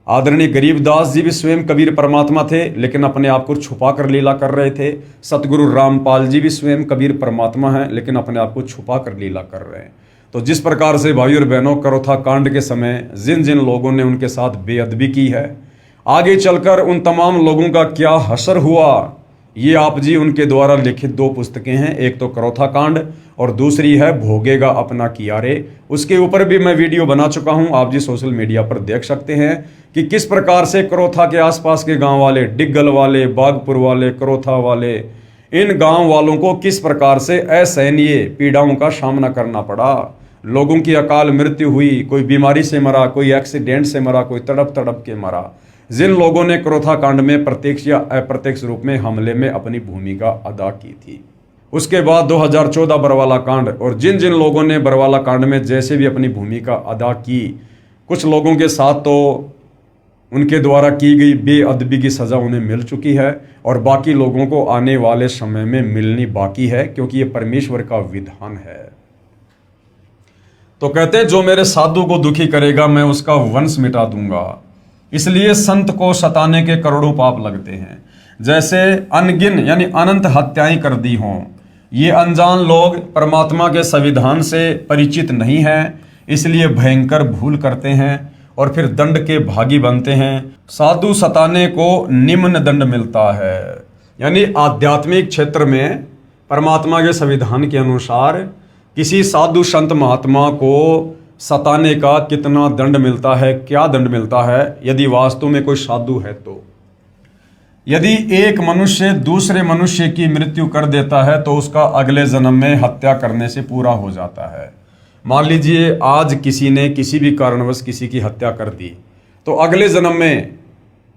आदरणीय गरीबदास जी भी स्वयं कबीर परमात्मा थे, लेकिन अपने आप को छुपा कर लीला कर रहे थे। सतगुरु रामपाल जी भी स्वयं कबीर परमात्मा हैं, लेकिन अपने आप को छुपा कर लीला कर रहे हैं। तो जिस प्रकार से भाइयों और बहनों, करोथा कांड के समय जिन जिन लोगों ने उनके साथ बेअदबी की है, आगे चलकर उन तमाम लोगों का क्या हश्र हुआ, ये आप जी उनके द्वारा लिखित 2 पुस्तकें हैं। एक तो करोथा कांड और दूसरी है भोगेगा अपना कियारे। उसके ऊपर भी मैं वीडियो बना चुका हूं, आप जी सोशल मीडिया पर देख सकते हैं कि किस प्रकार से करोथा के आसपास के गांव वाले, डिग्गल वाले, बागपुर वाले, करोथा वाले, इन गांव वालों को किस प्रकार से असहनीय पीड़ाओं का सामना करना पड़ा। लोगों की अकाल मृत्यु हुई, कोई बीमारी से मरा, कोई एक्सीडेंट से मरा, कोई तड़प तड़प के मरा। जिन लोगों ने करोथा कांड में प्रत्यक्ष या अप्रत्यक्ष रूप में हमले में अपनी भूमिका अदा की थी। उसके बाद 2014 बरवाला कांड, और जिन जिन लोगों ने बरवाला कांड में जैसे भी अपनी भूमिका अदा की, कुछ लोगों के साथ तो उनके द्वारा की गई बेअदबी की सजा उन्हें मिल चुकी है, और बाकी लोगों को आने वाले समय में मिलनी बाकी है, क्योंकि ये परमेश्वर का विधान है। तो कहते हैं जो मेरे साधु को दुखी करेगा मैं उसका वंश मिटा दूंगा। इसलिए संत को सताने के करोड़ों पाप लगते हैं। जैसे अनगिन यानी अनंत हत्याएं कर दी हों। ये अनजान लोग परमात्मा के संविधान से परिचित नहीं हैं, इसलिए भयंकर भूल करते हैं और फिर दंड के भागी बनते हैं। साधु सताने को निम्न दंड मिलता है, यानी आध्यात्मिक क्षेत्र में परमात्मा के संविधान के अनुसार किसी साधु संत महात्मा को सताने का कितना दंड मिलता है, क्या दंड मिलता है, यदि वास्तव में कोई साधु है तो। यदि एक मनुष्य दूसरे मनुष्य की मृत्यु कर देता है तो उसका अगले जन्म में हत्या करने से पूरा हो जाता है। मान लीजिए आज किसी ने किसी भी कारणवश किसी की हत्या कर दी, तो अगले जन्म में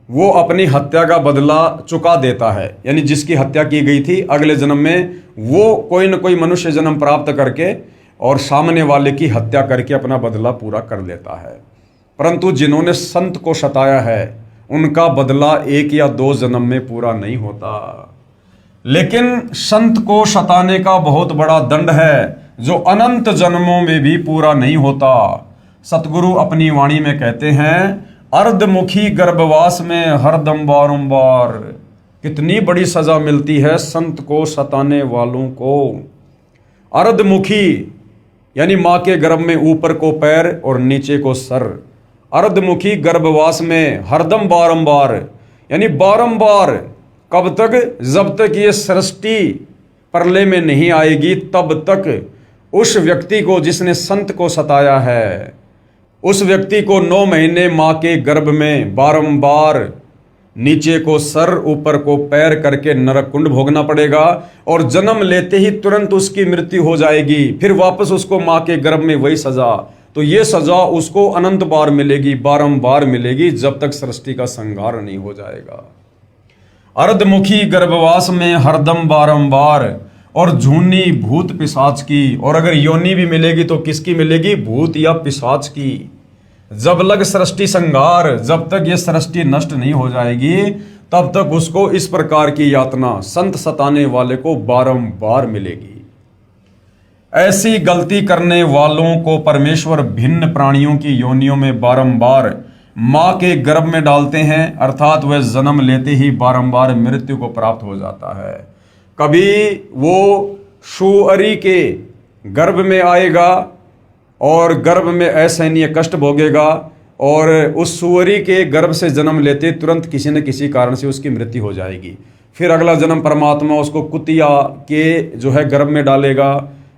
वो अपनी हत्या का बदला चुका देता है। यानी जिसकी हत्या की गई थी, अगले जन्म में वो कोई न कोई मनुष्य जन्म प्राप्त करके और सामने वाले की हत्या करके अपना बदला पूरा कर लेता है। परंतु जिन्होंने संत को सताया है, उनका बदला 1 या 2 जन्म में पूरा नहीं होता। लेकिन संत को सताने का बहुत बड़ा दंड है, जो अनंत जन्मों में भी पूरा नहीं होता। सतगुरु अपनी वाणी में कहते हैं, अर्धमुखी गर्भवास में हरदम बारंबार। कितनी बड़ी सजा मिलती है संत को सताने वालों को। अर्धमुखी यानी माँ के गर्भ में ऊपर को पैर और नीचे को सर। अर्धमुखी गर्भवास में हरदम बारंबार, यानी बारंबार। कब तक? जब तक ये सृष्टि प्रलय में नहीं आएगी, तब तक उस व्यक्ति को जिसने संत को सताया है, उस व्यक्ति को 9 महीने माँ के गर्भ में बारंबार नीचे को सर ऊपर को पैर करके नरक कुंड भोगना पड़ेगा, और जन्म लेते ही तुरंत उसकी मृत्यु हो जाएगी। फिर वापस उसको माँ के गर्भ में वही सजा। तो ये सजा उसको अनंत बार मिलेगी, बारंबार मिलेगी, जब तक सृष्टि का संहार नहीं हो जाएगा। अर्धमुखी गर्भवास में हरदम बारंबार, और झूनी भूत पिशाच की। और अगर योनि भी मिलेगी तो किसकी मिलेगी? भूत या पिशाच की। जब लग सृष्टि संहार, जब तक ये सृष्टि नष्ट नहीं हो जाएगी, तब तक उसको इस प्रकार की यातना संत सताने वाले को बारंबार मिलेगी। ऐसी गलती करने वालों को परमेश्वर भिन्न प्राणियों की योनियों में बारंबार माँ के गर्भ में डालते हैं, अर्थात वह जन्म लेते ही बारंबार मृत्यु को प्राप्त हो जाता है। कभी वो सुअरी के गर्भ में आएगा और गर्भ में असहनीय कष्ट भोगेगा, और उस सुअरी के गर्भ से जन्म लेते तुरंत किसी न किसी कारण से उसकी मृत्यु हो जाएगी। फिर अगला जन्म परमात्मा उसको कुतिया के जो है गर्भ में डालेगा,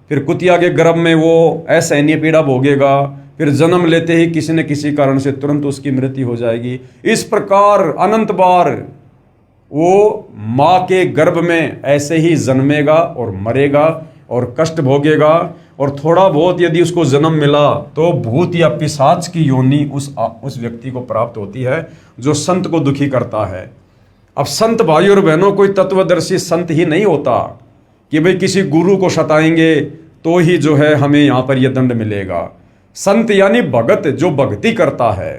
फिर कुतिया के गर्भ में वो असहनीय पीड़ा भोगेगा, फिर जन्म लेते ही किसी न किसी कारण से तुरंत उसकी मृत्यु हो जाएगी। इस प्रकार अनंत बार वो माँ के गर्भ में ऐसे ही जन्मेगा और मरेगा और कष्ट भोगेगा। और थोड़ा बहुत यदि उसको जन्म मिला तो भूत या पिशाच की योनि उस व्यक्ति को प्राप्त होती है, जो संत को दुखी करता है। अब संत भाई और बहनों, कोई तत्वदर्शी संत ही नहीं होता कि भाई किसी गुरु को सताएंगे तो ही जो है हमें यहाँ पर यह दंड मिलेगा। संत यानी भगत, जो भक्ति करता है।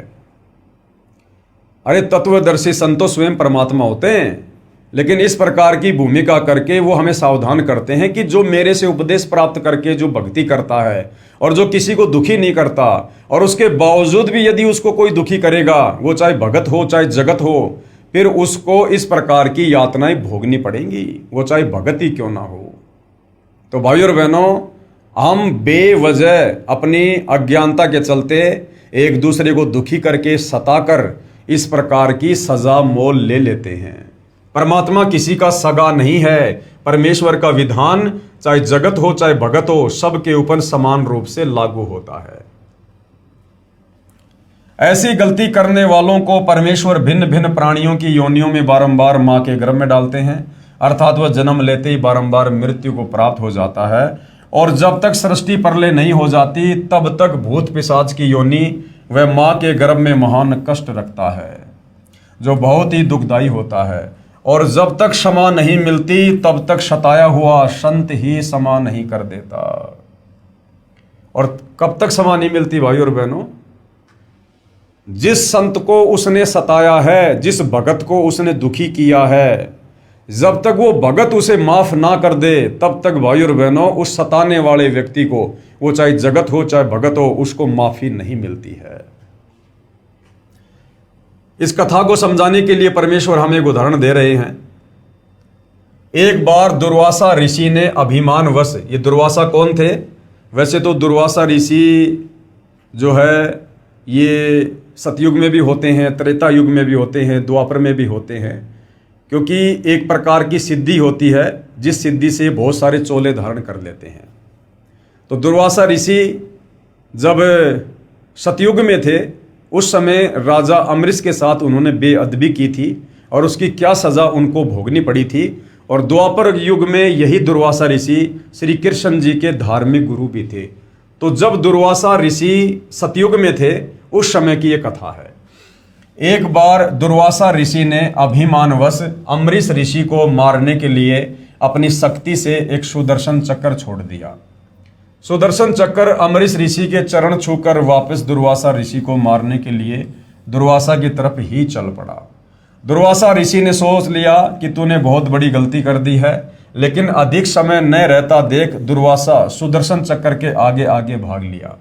अरे तत्वदर्शी संत तो स्वयं परमात्मा होते हैं, लेकिन इस प्रकार की भूमिका करके वो हमें सावधान करते हैं कि जो मेरे से उपदेश प्राप्त करके जो भक्ति करता है और जो किसी को दुखी नहीं करता, और उसके बावजूद भी यदि उसको कोई दुखी करेगा, वो चाहे भगत हो चाहे जगत हो, फिर उसको इस प्रकार की यातनाएं भोगनी पड़ेंगी, वो चाहे भगत ही क्यों ना हो। तो भाई और बहनों, हम बेवजह अपनी अज्ञानता के चलते एक दूसरे को दुखी करके सताकर इस प्रकार की सजा मोल ले लेते हैं। परमात्मा किसी का सगा नहीं है। परमेश्वर का विधान चाहे जगत हो चाहे भगत हो, सबके ऊपर समान रूप से लागू होता है। ऐसी गलती करने वालों को परमेश्वर भिन्न भिन्न प्राणियों की योनियों में बारंबार माँ के गर्भ में डालते हैं, अर्थात वह जन्म लेते ही बारंबार मृत्यु को प्राप्त हो जाता है। और जब तक सृष्टि प्रलय नहीं हो जाती, तब तक भूत पिशाच की योनि वह माँ के गर्भ में महान कष्ट रखता है, जो बहुत ही दुखदायी होता है। और जब तक क्षमा नहीं मिलती, तब तक सताया हुआ संत ही क्षमा नहीं कर देता। और कब तक क्षमा नहीं मिलती भाई और बहनों? जिस संत को उसने सताया है, जिस भगत को उसने दुखी किया है, जब तक वो भगत उसे माफ ना कर दे, तब तक भाई और बहनों उस सताने वाले व्यक्ति को, वो चाहे जगत हो चाहे भगत हो, उसको माफी नहीं मिलती है। इस कथा को समझाने के लिए परमेश्वर हमें एक उदाहरण दे रहे हैं। एक बार दुर्वासा ऋषि ने अभिमानवश, ये दुर्वासा कौन थे? वैसे तो दुर्वासा ऋषि जो है ये सतयुग में भी होते हैं, त्रेता युग में भी होते हैं, द्वापर में भी होते हैं, क्योंकि एक प्रकार की सिद्धि होती है जिस सिद्धि से बहुत सारे चोले धारण कर लेते हैं। तो दुर्वासा ऋषि जब सतयुग में थे, उस समय राजा अमरीश के साथ उन्होंने बेअदबी की थी और उसकी क्या सज़ा उनको भोगनी पड़ी थी। और द्वापर युग में यही दुर्वासा ऋषि श्री कृष्ण जी के धार्मिक गुरु भी थे। तो जब दुर्वासा ऋषि सतयुग में थे उस समय की ये कथा है। एक बार दुर्वासा ऋषि ने अभिमानवश अम्बरीश ऋषि को मारने के लिए अपनी शक्ति से एक सुदर्शन चक्र छोड़ दिया। सुदर्शन चक्र अम्बरीश ऋषि के चरण छूकर वापस दुर्वासा ऋषि को मारने के लिए दुर्वासा की तरफ ही चल पड़ा। दुर्वासा ऋषि ने सोच लिया कि तूने बहुत बड़ी गलती कर दी है, लेकिन अधिक समय न रहता देख दुर्वासा सुदर्शन चक्र के आगे आगे भाग लिया।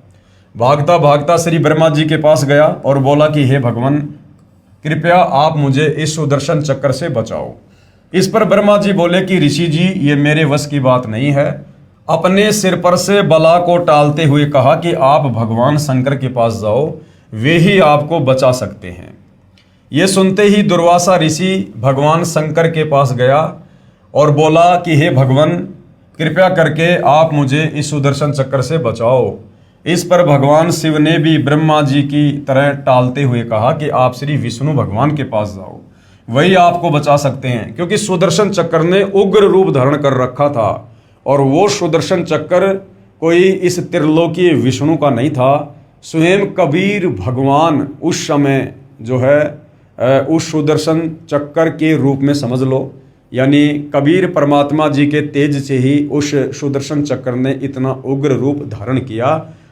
भागता भागता श्री ब्रह्मा जी के पास गया और बोला कि हे भगवान, कृपया आप मुझे इस सुदर्शन चक्र से बचाओ। इस पर ब्रह्मा जी बोले कि ऋषि जी, ये मेरे वश की बात नहीं है। अपने सिर पर से बला को टालते हुए कहा कि आप भगवान शंकर के पास जाओ, वे ही आपको बचा सकते हैं। ये सुनते ही दुर्वासा ऋषि भगवान शंकर के पास गया और बोला कि हे भगवान, कृपया करके आप मुझे इस सुदर्शन चक्र से बचाओ। इस पर भगवान शिव ने भी ब्रह्मा जी की तरह टालते हुए कहा कि आप श्री विष्णु भगवान के पास जाओ, वही आपको बचा सकते हैं। क्योंकि सुदर्शन चक्र ने उग्र रूप धारण कर रखा था और वो सुदर्शन चक्र कोई इस त्रिलोकीय विष्णु का नहीं था, स्वयं कबीर भगवान उस समय जो है उस सुदर्शन चक्र के रूप में समझ लो। यानी कबीर परमात्मा जी के तेज से ही उस सुदर्शन चक्र ने इतना उग्र रूप धारण किया,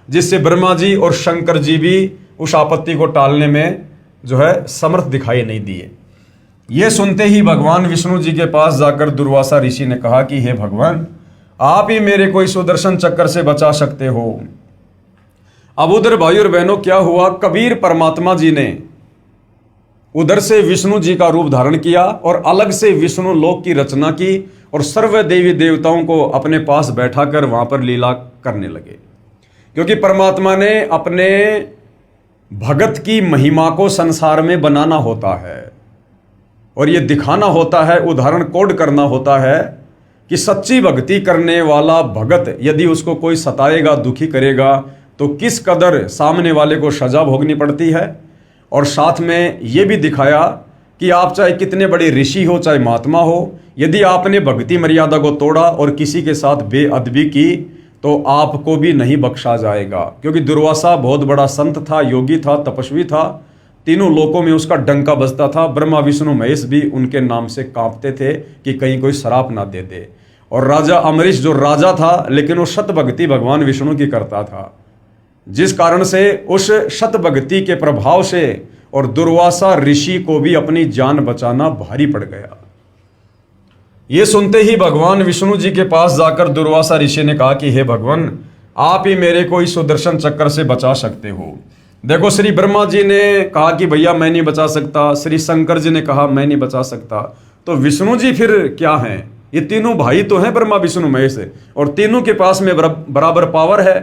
जिससे ब्रह्मा जी और शंकर जी भी उस आपत्ति को टालने में जो है समर्थ दिखाई नहीं दिए। ये सुनते ही भगवान विष्णु जी के पास जाकर दुर्वासा ऋषि ने कहा कि हे भगवान, आप ही मेरे को इस सुदर्शन चक्र से बचा सकते हो। अब उधर भाई और बहनों क्या हुआ, कबीर परमात्मा जी ने उधर से विष्णु जी का रूप धारण किया और अलग से विष्णु लोक की रचना की और सर्व देवी देवताओं को अपने पास बैठाकर वहां पर लीला करने लगे। क्योंकि परमात्मा ने अपने भगत की महिमा को संसार में बनाना होता है और ये दिखाना होता है, उदाहरण कोड करना होता है कि सच्ची भक्ति करने वाला भगत यदि उसको कोई सताएगा, दुखी करेगा, तो किस कदर सामने वाले को सजा भोगनी पड़ती है। और साथ में ये भी दिखाया कि आप चाहे कितने बड़े ऋषि हो, चाहे महात्मा हो, यदि आपने भक्ति मर्यादा को तोड़ा और किसी के साथ बेअदबी की तो आपको भी नहीं बख्शा जाएगा। क्योंकि दुर्वासा बहुत बड़ा संत था, योगी था, तपस्वी था, तीनों लोकों में उसका डंका बजता था। ब्रह्मा विष्णु महेश भी उनके नाम से कांपते थे कि कहीं कोई श्राप ना दे दे। और राजा अम्बरीश जो राजा था, लेकिन वो शत भक्ति भगवान विष्णु की करता था, जिस कारण से उस शत भक्ति के प्रभाव से और दुर्वासा ऋषि को भी अपनी जान बचाना भारी पड़ गया। ये सुनते ही भगवान विष्णु जी के पास जाकर दुर्वासा ऋषि ने कहा कि हे भगवान, आप ही मेरे को इस सुदर्शन चक्र से बचा सकते हो। देखो, श्री ब्रह्मा जी ने कहा कि भैया मैं नहीं बचा सकता, श्री शंकर जी ने कहा मैं नहीं बचा सकता, तो विष्णु जी फिर क्या हैं? ये तीनों भाई तो हैं, ब्रह्मा विष्णु महेश, और तीनों के पास में बराबर पावर है।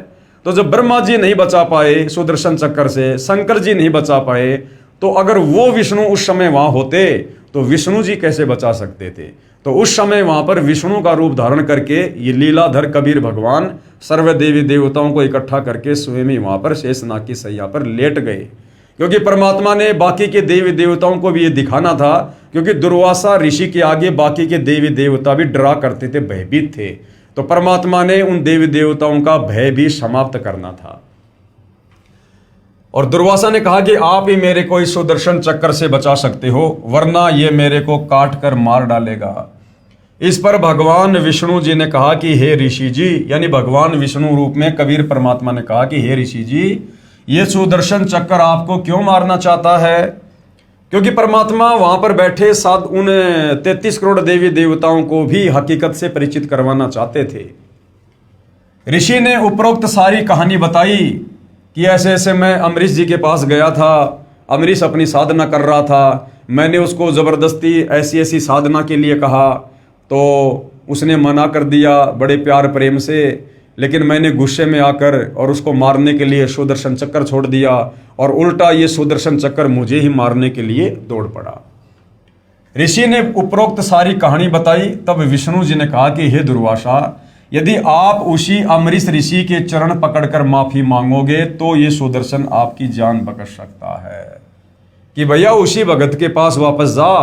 तो जब ब्रह्मा जी नहीं बचा पाए सुदर्शन चक्र से, शंकर जी नहीं बचा पाए, तो अगर वो विष्णु उस समय वहां होते तो विष्णु जी कैसे बचा सकते थे? तो उस समय वहां पर विष्णु का रूप धारण करके ये लीलाधर कबीर भगवान सर्व देवी देवताओं को इकट्ठा करके स्वयं ही वहां पर शेषनाग की सैया पर लेट गए। क्योंकि परमात्मा ने बाकी के देवी देवताओं को भी ये दिखाना था, क्योंकि दुर्वासा ऋषि के आगे बाकी के देवी देवता भी डरा करते थे, भयभीत थे। तो परमात्मा ने उन देवी देवताओं का भय भी समाप्त करना था। और दुर्वासा ने कहा कि आप ही मेरे को इस सुदर्शन चक्र से बचा सकते हो, वरना ये मेरे को काट कर मार डालेगा। इस पर भगवान विष्णु जी ने कहा कि हे ऋषि जी, यानी भगवान विष्णु रूप में कबीर परमात्मा ने कहा कि हे ऋषि जी, ये सुदर्शन चक्र आपको क्यों मारना चाहता है? क्योंकि परमात्मा वहां पर बैठे साथ उन 33 करोड़ देवी देवताओं को भी हकीकत से परिचित करवाना चाहते थे। ऋषि ने उपरोक्त सारी कहानी बताई कि ऐसे ऐसे मैं अम्बरीश जी के पास गया था, अम्बरीश अपनी साधना कर रहा था, मैंने उसको ज़बरदस्ती ऐसी ऐसी साधना के लिए कहा तो उसने मना कर दिया बड़े प्यार प्रेम से, लेकिन मैंने गुस्से में आकर और उसको मारने के लिए सुदर्शन चक्र छोड़ दिया और उल्टा ये सुदर्शन चक्र मुझे ही मारने के लिए दौड़ पड़ा। ऋषि ने उपरोक्त सारी कहानी बताई। तब विष्णु जी ने कहा कि हे दुर्वासा, यदि आप उसी अम्बरीश ऋषि के चरण पकड़कर माफी मांगोगे तो ये सुदर्शन आपकी जान बख्श सकता है। कि भैया उसी भगत के पास वापस जा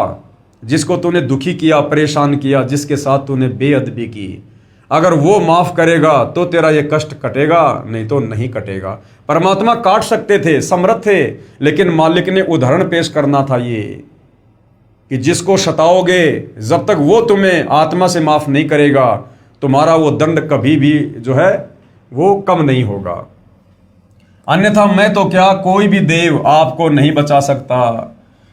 जिसको तूने दुखी किया, परेशान किया, जिसके साथ तूने बेअदबी की, अगर वो माफ करेगा तो तेरा ये कष्ट कटेगा, नहीं तो नहीं कटेगा। परमात्मा काट सकते थे, समर्थ थे, लेकिन मालिक ने उदाहरण पेश करना था ये कि जिसको सताओगे, जब तक वो तुम्हें आत्मा से माफ नहीं करेगा, तुम्हारा वो दंड कभी भी जो है वो कम नहीं होगा। अन्यथा मैं तो क्या, कोई भी देव आपको नहीं बचा सकता,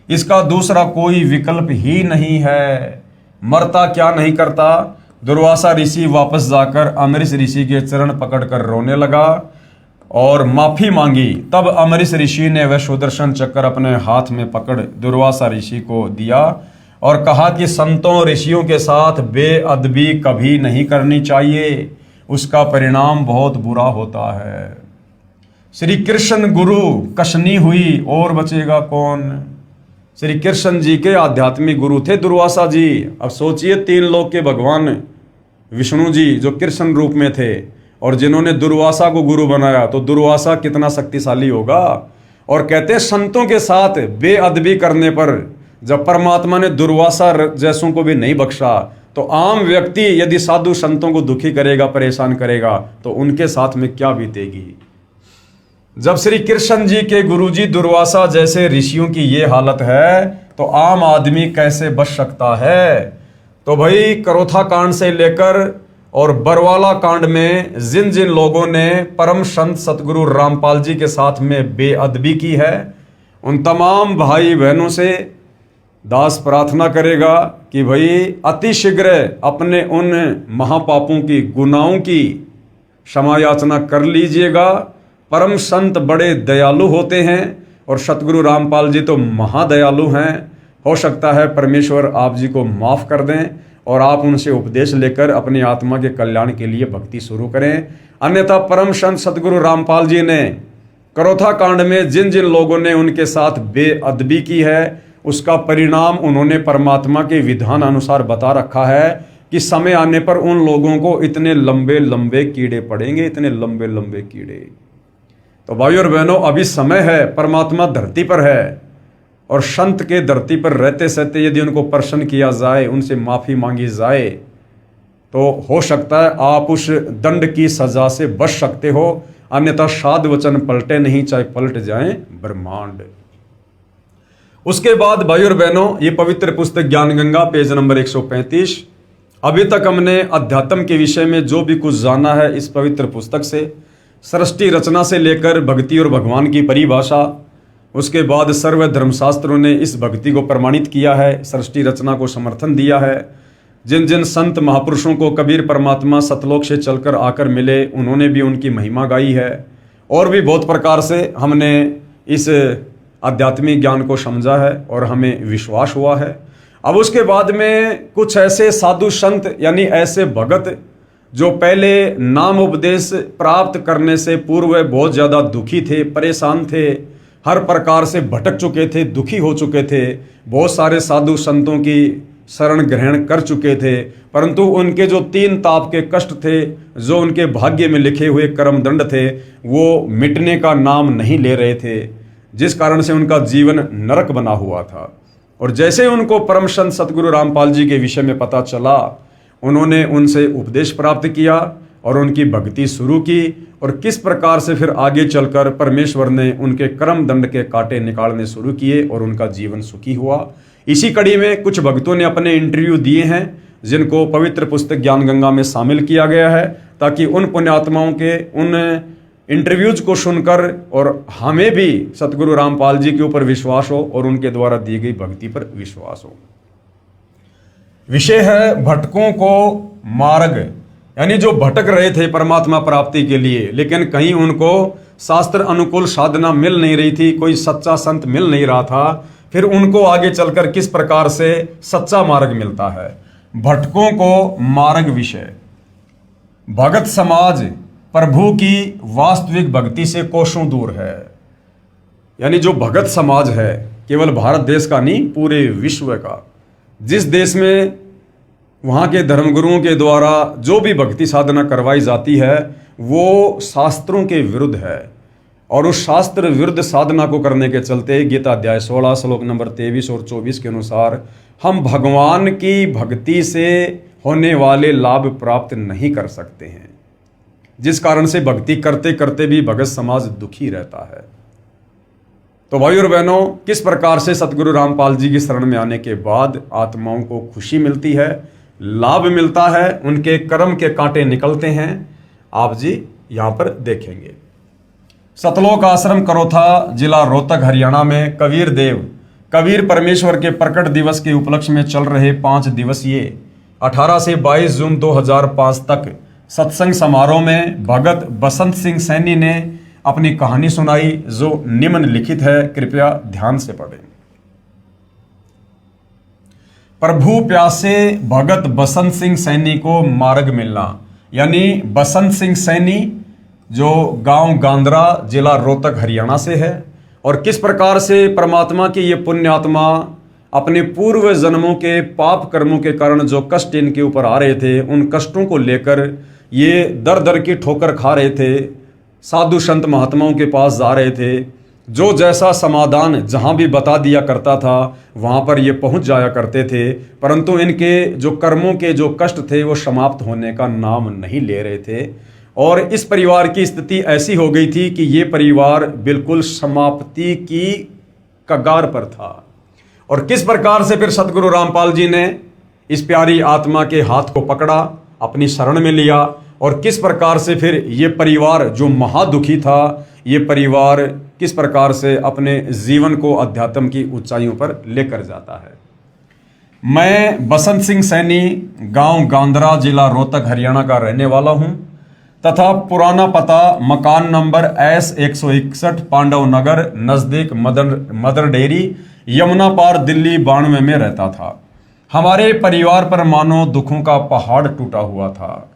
इसका दूसरा कोई विकल्प ही नहीं है। मरता क्या नहीं करता। दुर्वासा ऋषि वापस जाकर अमरीश ऋषि के चरण पकड़कर रोने लगा और माफी मांगी। तब अमरीश ऋषि ने वह सुदर्शन चक्र अपने हाथ में पकड़ दुर्वासा ऋषि को दिया और कहा कि संतों ऋषियों के साथ बेअदबी कभी नहीं करनी चाहिए, उसका परिणाम बहुत बुरा होता है। श्री कृष्ण गुरु कशनी हुई और बचेगा कौन। श्री कृष्ण जी के आध्यात्मिक गुरु थे दुर्वासा जी। अब सोचिए, 3 लोक के भगवान विष्णु जी जो कृष्ण रूप में थे और जिन्होंने दुर्वासा को गुरु बनाया, तो दुर्वासा कितना शक्तिशाली होगा। और कहते हैं संतों के साथ बेअदबी करने पर जब परमात्मा ने दुर्वासा जैसों को भी नहीं बख्शा, तो आम व्यक्ति यदि साधु संतों को दुखी करेगा, परेशान करेगा, तो उनके साथ में क्या बीतेगी। जब श्री कृष्ण जी के गुरुजी दुर्वासा जैसे ऋषियों की ये हालत है, तो आम आदमी कैसे बच सकता है। तो भाई करोथा कांड से लेकर और बरवाला कांड में जिन जिन लोगों ने परम संत सतगुरु रामपाल जी के साथ में बेअदबी की है, उन तमाम भाई बहनों से दास प्रार्थना करेगा कि भाई अति शीघ्र अपने उन महापापों की, गुनाहों की क्षमा याचना कर लीजिएगा। परम संत बड़े दयालु होते हैं और सतगुरु रामपाल जी तो महादयालु हैं। हो सकता है परमेश्वर आप जी को माफ़ कर दें और आप उनसे उपदेश लेकर अपनी आत्मा के कल्याण के लिए भक्ति शुरू करें। अन्यथा परम संत सतगुरु रामपाल जी ने करोथा कांड में जिन जिन लोगों ने उनके साथ बेअदबी की है, उसका परिणाम उन्होंने परमात्मा के विधान अनुसार बता रखा है कि समय आने पर उन लोगों को इतने लंबे लंबे कीड़े पड़ेंगे, इतने लंबे लंबे कीड़े। तो भाई और बहनों, अभी समय है, परमात्मा धरती पर है और संत के धरती पर रहते सहते यदि उनको प्रसन्न किया जाए, उनसे माफ़ी मांगी जाए, तो हो सकता है आप उस दंड की सजा से बच सकते हो। अन्यथा साध वचन पलटे नहीं, चाहे पलट जाएं ब्रह्मांड। उसके बाद भाई और बहनों, ये पवित्र पुस्तक ज्ञान गंगा पेज नंबर 135। अभी तक हमने अध्यात्म के विषय में जो भी कुछ जाना है इस पवित्र पुस्तक से, सृष्टि रचना से लेकर भक्ति और भगवान की परिभाषा, उसके बाद सर्व धर्मशास्त्रों ने इस भक्ति को प्रमाणित किया है, सृष्टि रचना को समर्थन दिया है। जिन जिन संत महापुरुषों को कबीर परमात्मा सतलोक से चलकर आकर मिले, उन्होंने भी उनकी महिमा गाई है। और भी बहुत प्रकार से हमने इस आध्यात्मिक ज्ञान को समझा है और हमें विश्वास हुआ है। अब उसके बाद में कुछ ऐसे साधु संत यानी ऐसे भगत जो पहले नाम उपदेश प्राप्त करने से पूर्व बहुत ज़्यादा दुखी थे, परेशान थे, हर प्रकार से भटक चुके थे, दुखी हो चुके थे, बहुत सारे साधु संतों की शरण ग्रहण कर चुके थे, परंतु उनके जो 3 ताप के कष्ट थे, जो उनके भाग्य में लिखे हुए कर्म दंड थे, वो मिटने का नाम नहीं ले रहे थे, जिस कारण से उनका जीवन नरक बना हुआ था। और जैसे उनको परम संत सतगुरु रामपाल जी के विषय में पता चला, उन्होंने उनसे उपदेश प्राप्त किया और उनकी भक्ति शुरू की, और किस प्रकार से फिर आगे चलकर परमेश्वर ने उनके कर्म दंड के कांटे निकालने शुरू किए और उनका जीवन सुखी हुआ। इसी कड़ी में कुछ भक्तों ने अपने इंटरव्यू दिए हैं, जिनको पवित्र पुस्तक ज्ञान गंगा में शामिल किया गया है, ताकि उन पुण्यात्माओं के उन इंटरव्यूज को सुनकर और हमें भी सतगुरु रामपाल जी के ऊपर विश्वास हो और उनके द्वारा दी गई भक्ति पर विश्वास हो। विषय है भटकों को मार्ग, यानी जो भटक रहे थे परमात्मा प्राप्ति के लिए, लेकिन कहीं उनको शास्त्र अनुकूल साधना मिल नहीं रही थी, कोई सच्चा संत मिल नहीं रहा था, फिर उनको आगे चलकर किस प्रकार से सच्चा मार्ग मिलता है। भटकों को मार्ग विषय। भगत समाज प्रभु की वास्तविक भक्ति से कोसों दूर है। यानी जो भगत समाज है, केवल भारत देश का नहीं, पूरे विश्व का, जिस देश में वहाँ के धर्मगुरुओं के द्वारा जो भी भक्ति साधना करवाई जाती है, वो शास्त्रों के विरुद्ध है और उस शास्त्र विरुद्ध साधना को करने के चलते गीता अध्याय 16 श्लोक नंबर 23 और 24 के अनुसार हम भगवान की भक्ति से होने वाले लाभ प्राप्त नहीं कर सकते हैं, जिस कारण से भक्ति करते करते भी भगत समाज दुखी रहता है। तो भाई और बहनों, किस प्रकार से सतगुरु रामपाल जी की शरण में आने के बाद आत्माओं को खुशी मिलती है, लाभ मिलता है, उनके कर्म के कांटे निकलते हैं, आप जी यहां पर देखेंगे। सतलोक आश्रम करोथा, जिला रोहतक, हरियाणा में कबीर परमेश्वर के प्रकट दिवस के उपलक्ष्य में चल रहे 5 दिवसीय 18 से 22 जून 2005 तक सत्संग समारोह में भगत बसंत सिंह सैनी ने अपनी कहानी सुनाई, जो निम्नलिखित है, कृपया ध्यान से पढ़ें। प्रभु प्यासे भगत बसंत सिंह सैनी को मार्ग मिलना, यानी बसंत सिंह सैनी जो गांव गांद्रा, जिला रोहतक, हरियाणा से है, और किस प्रकार से परमात्मा की ये पुण्यात्मा अपने पूर्व जन्मों के पाप कर्मों के कारण जो कष्ट इनके ऊपर आ रहे थे, उन कष्टों को लेकर ये दर दर की ठोकर खा रहे थे, साधु संत महात्माओं के पास जा रहे थे, जो जैसा समाधान जहां भी बता दिया करता था वहां पर ये पहुंच जाया करते थे, परंतु इनके जो कर्मों के जो कष्ट थे वो समाप्त होने का नाम नहीं ले रहे थे। और इस परिवार की स्थिति ऐसी हो गई थी कि ये परिवार बिल्कुल समाप्ति की कगार पर था। और किस प्रकार से फिर सतगुरु रामपाल जी ने इस प्यारी आत्मा के हाथ को पकड़ा, अपनी शरण में लिया, और किस प्रकार से फिर ये परिवार जो महादुखी था, ये परिवार किस प्रकार से अपने जीवन को अध्यात्म की ऊंचाइयों पर लेकर जाता है। मैं बसंत सिंह सैनी गांव गांद्रा, जिला रोहतक, हरियाणा का रहने वाला हूं तथा पुराना पता मकान नंबर S161 पांडव नगर नजदीक मदर डेयरी, यमुना पार, दिल्ली 92 में रहता था। हमारे परिवार पर मानो दुखों का पहाड़ टूटा हुआ था,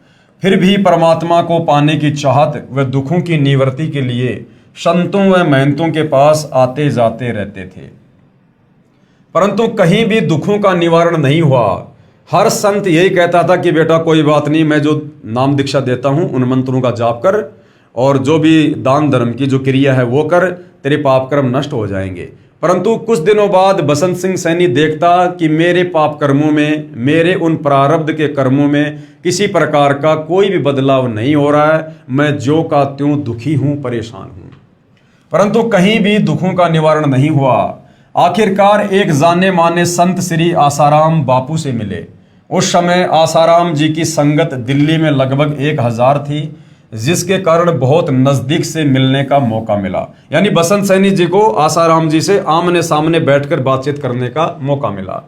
फिर भी परमात्मा को पाने की चाहत व दुखों की निवृत्ति के लिए संतों व महंतों के पास आते जाते रहते थे, परंतु कहीं भी दुखों का निवारण नहीं हुआ। हर संत यही कहता था कि बेटा कोई बात नहीं, मैं जो नाम दीक्षा देता हूं उन मंत्रों का जाप कर और जो भी दान धर्म की जो क्रिया है वो कर, तेरे पाप कर्म नष्ट हो जाएंगे। परंतु कुछ दिनों बाद बसंत सिंह सैनी देखता कि मेरे पाप कर्मों में, मेरे उन प्रारब्ध के कर्मों में किसी प्रकार का कोई भी बदलाव नहीं हो रहा है, मैं ज्यों का त्यों दुखी हूं, परेशान हूं, परंतु कहीं भी दुखों का निवारण नहीं हुआ। आखिरकार एक जाने माने संत श्री आसाराम बापू से मिले। उस समय आसाराम जी की संगत दिल्ली में लगभग 1000 थी, जिसके कारण बहुत नजदीक से मिलने का मौका मिला। यानी बसंत सैनी जी को आसाराम जी से आमने सामने बैठकर बातचीत करने का मौका मिला।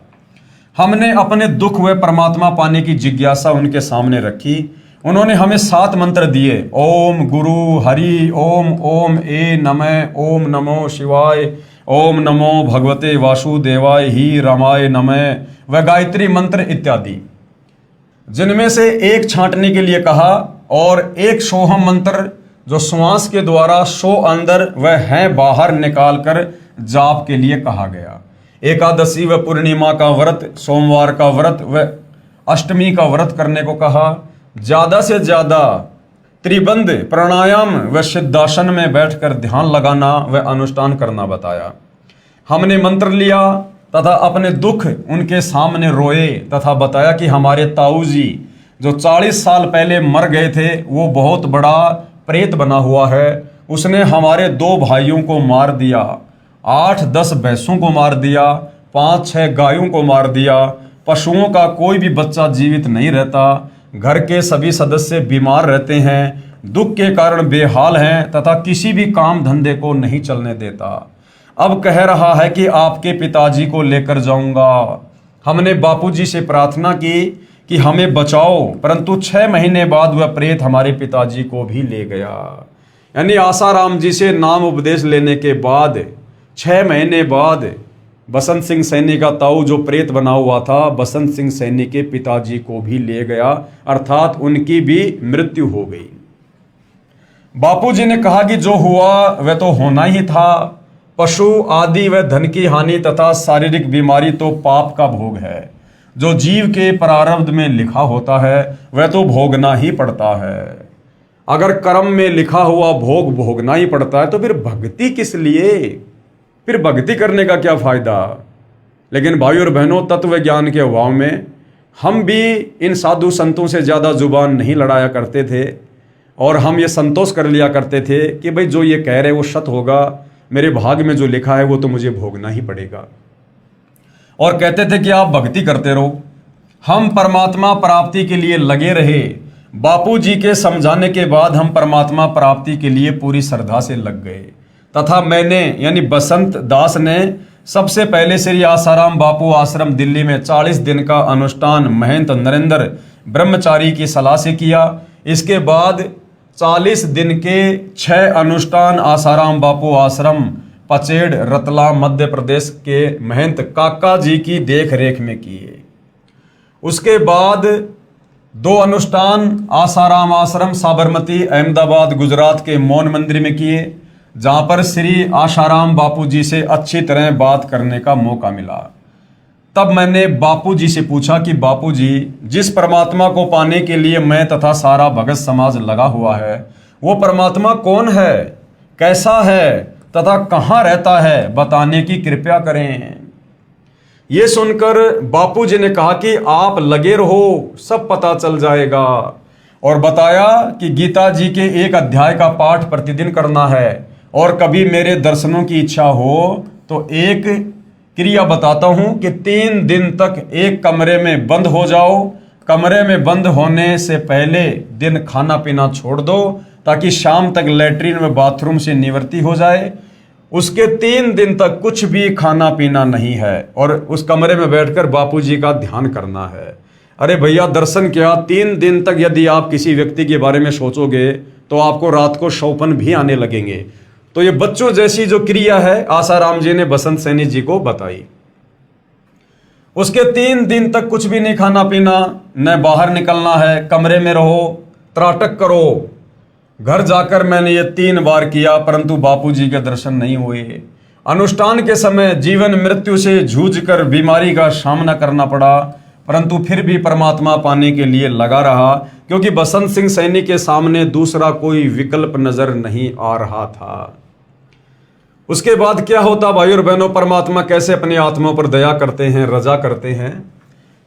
हमने अपने दुख व परमात्मा पाने की जिज्ञासा उनके सामने रखी। उन्होंने हमें 7 मंत्र दिए, ओम गुरु हरि ओम, ओम ए नमः, ओम नमो शिवाय, ओम नमो भगवते वासुदेवाय ही रामाय नमः व गायत्री मंत्र इत्यादि, जिनमें से एक छांटने के लिए कहा और एक सोहम मंत्र जो श्वास के द्वारा सो अंदर व है बाहर निकालकर जाप के लिए कहा गया। एकादशी व पूर्णिमा का व्रत, सोमवार का व्रत व अष्टमी का व्रत करने को कहा। ज्यादा से ज्यादा त्रिबंध प्राणायाम व सिद्धासन में बैठकर ध्यान लगाना व अनुष्ठान करना बताया। हमने मंत्र लिया तथा अपने दुख उनके सामने रोए तथा बताया कि हमारे ताऊ जी जो 40 साल पहले मर गए थे वो बहुत बड़ा प्रेत बना हुआ है। उसने हमारे 2 भाइयों को मार दिया, 8-10 भैंसों को मार दिया, 5-6 गायों को मार दिया। पशुओं का कोई भी बच्चा जीवित नहीं रहता। घर के सभी सदस्य बीमार रहते हैं, दुख के कारण बेहाल हैं तथा किसी भी काम धंधे को नहीं चलने देता। अब कह रहा है कि आपके पिताजी को लेकर जाऊंगा। हमने बापूजी से प्रार्थना की कि हमें बचाओ, परंतु 6 महीने बाद वह प्रेत हमारे पिताजी को भी ले गया। यानी आसाराम जी से नाम उपदेश लेने के बाद 6 महीने बाद बसंत सिंह सैनी का ताऊ जो प्रेत बना हुआ था, बसंत सिंह सैनी के पिताजी को भी ले गया, अर्थात उनकी भी मृत्यु हो गई। बापूजी ने कहा कि जो हुआ वह तो होना ही था। पशु आदि व धन की हानि तथा शारीरिक बीमारी तो पाप का भोग है। जो जीव के प्रारब्ध में लिखा होता है वह तो भोगना ही पड़ता है। अगर कर्म में लिखा हुआ भोग भोगना ही पड़ता है तो फिर भक्ति किस लिए, फिर भक्ति करने का क्या फायदा। लेकिन भाई और बहनों, तत्व ज्ञान के अभाव में हम भी इन साधु संतों से ज़्यादा जुबान नहीं लड़ाया करते थे और हम ये संतोष कर लिया करते थे कि भाई जो ये कह रहे वो सत्य होगा, मेरे भाग में जो लिखा है वो तो मुझे भोगना ही पड़ेगा। और कहते थे कि आप भक्ति करते रहो, हम परमात्मा प्राप्ति के लिए लगे रहे। बापू जी के समझाने के बाद हम परमात्मा प्राप्ति के लिए पूरी श्रद्धा से लग गए तथा मैंने यानी बसंत दास ने सबसे पहले श्री आसाराम बापू आश्रम दिल्ली में 40 दिन का अनुष्ठान महंत नरेंद्र ब्रह्मचारी की सलाह से किया। इसके बाद 40 दिन के 6 अनुष्ठान आसाराम बापू आश्रम पचेड़ रतलाम मध्य प्रदेश के महंत काका जी की देख रेख में किए। उसके बाद 2 अनुष्ठान आसाराम आश्रम साबरमती अहमदाबाद गुजरात के मौन मंदिर में किए, जहाँ पर श्री आसाराम बापू जी से अच्छी तरह बात करने का मौका मिला। तब मैंने बापू जी से पूछा कि बापू जी, जिस परमात्मा को पाने के लिए मैं तथा सारा भगत समाज लगा हुआ है वो परमात्मा कौन है, कैसा है तथा कहाँ रहता है, बताने की कृपया करें। ये सुनकर बापू जी ने कहा कि आप लगे रहो, सब पता चल जाएगा। और बताया कि गीता जी के 1 अध्याय का पाठ प्रतिदिन करना है और कभी मेरे दर्शनों की इच्छा हो तो एक क्रिया बताता हूं कि 3 दिन तक एक कमरे में बंद हो जाओ। कमरे में बंद होने से पहले दिन खाना पीना छोड़ दो ताकि शाम तक लैट्रिन व बाथरूम से निवृत्ति हो जाए। उसके 3 दिन तक कुछ भी खाना पीना नहीं है और उस कमरे में बैठकर बापूजी का ध्यान करना है। अरे भैया, दर्शन क्या, 3 दिन तक यदि आप किसी व्यक्ति के बारे में सोचोगे तो आपको रात को शौपन भी आने लगेंगे। तो ये बच्चों जैसी जो क्रिया है आसाराम जी ने बसंत सैनी जी को बताई। उसके 3 दिन तक कुछ भी नहीं खाना पीना, न बाहर निकलना है, कमरे में रहो, त्राटक करो। घर जाकर मैंने ये 3 बार किया परंतु बापूजी के दर्शन नहीं हुए। अनुष्ठान के समय जीवन मृत्यु से जूझकर बीमारी का सामना करना पड़ा परंतु फिर भी परमात्मा पाने के लिए लगा रहा क्योंकि बसंत सिंह सैनी के सामने दूसरा कोई विकल्प नजर नहीं आ रहा था। उसके बाद क्या होता भाई और बहनों, परमात्मा कैसे अपनी आत्मा पर दया करते हैं, रजा करते हैं।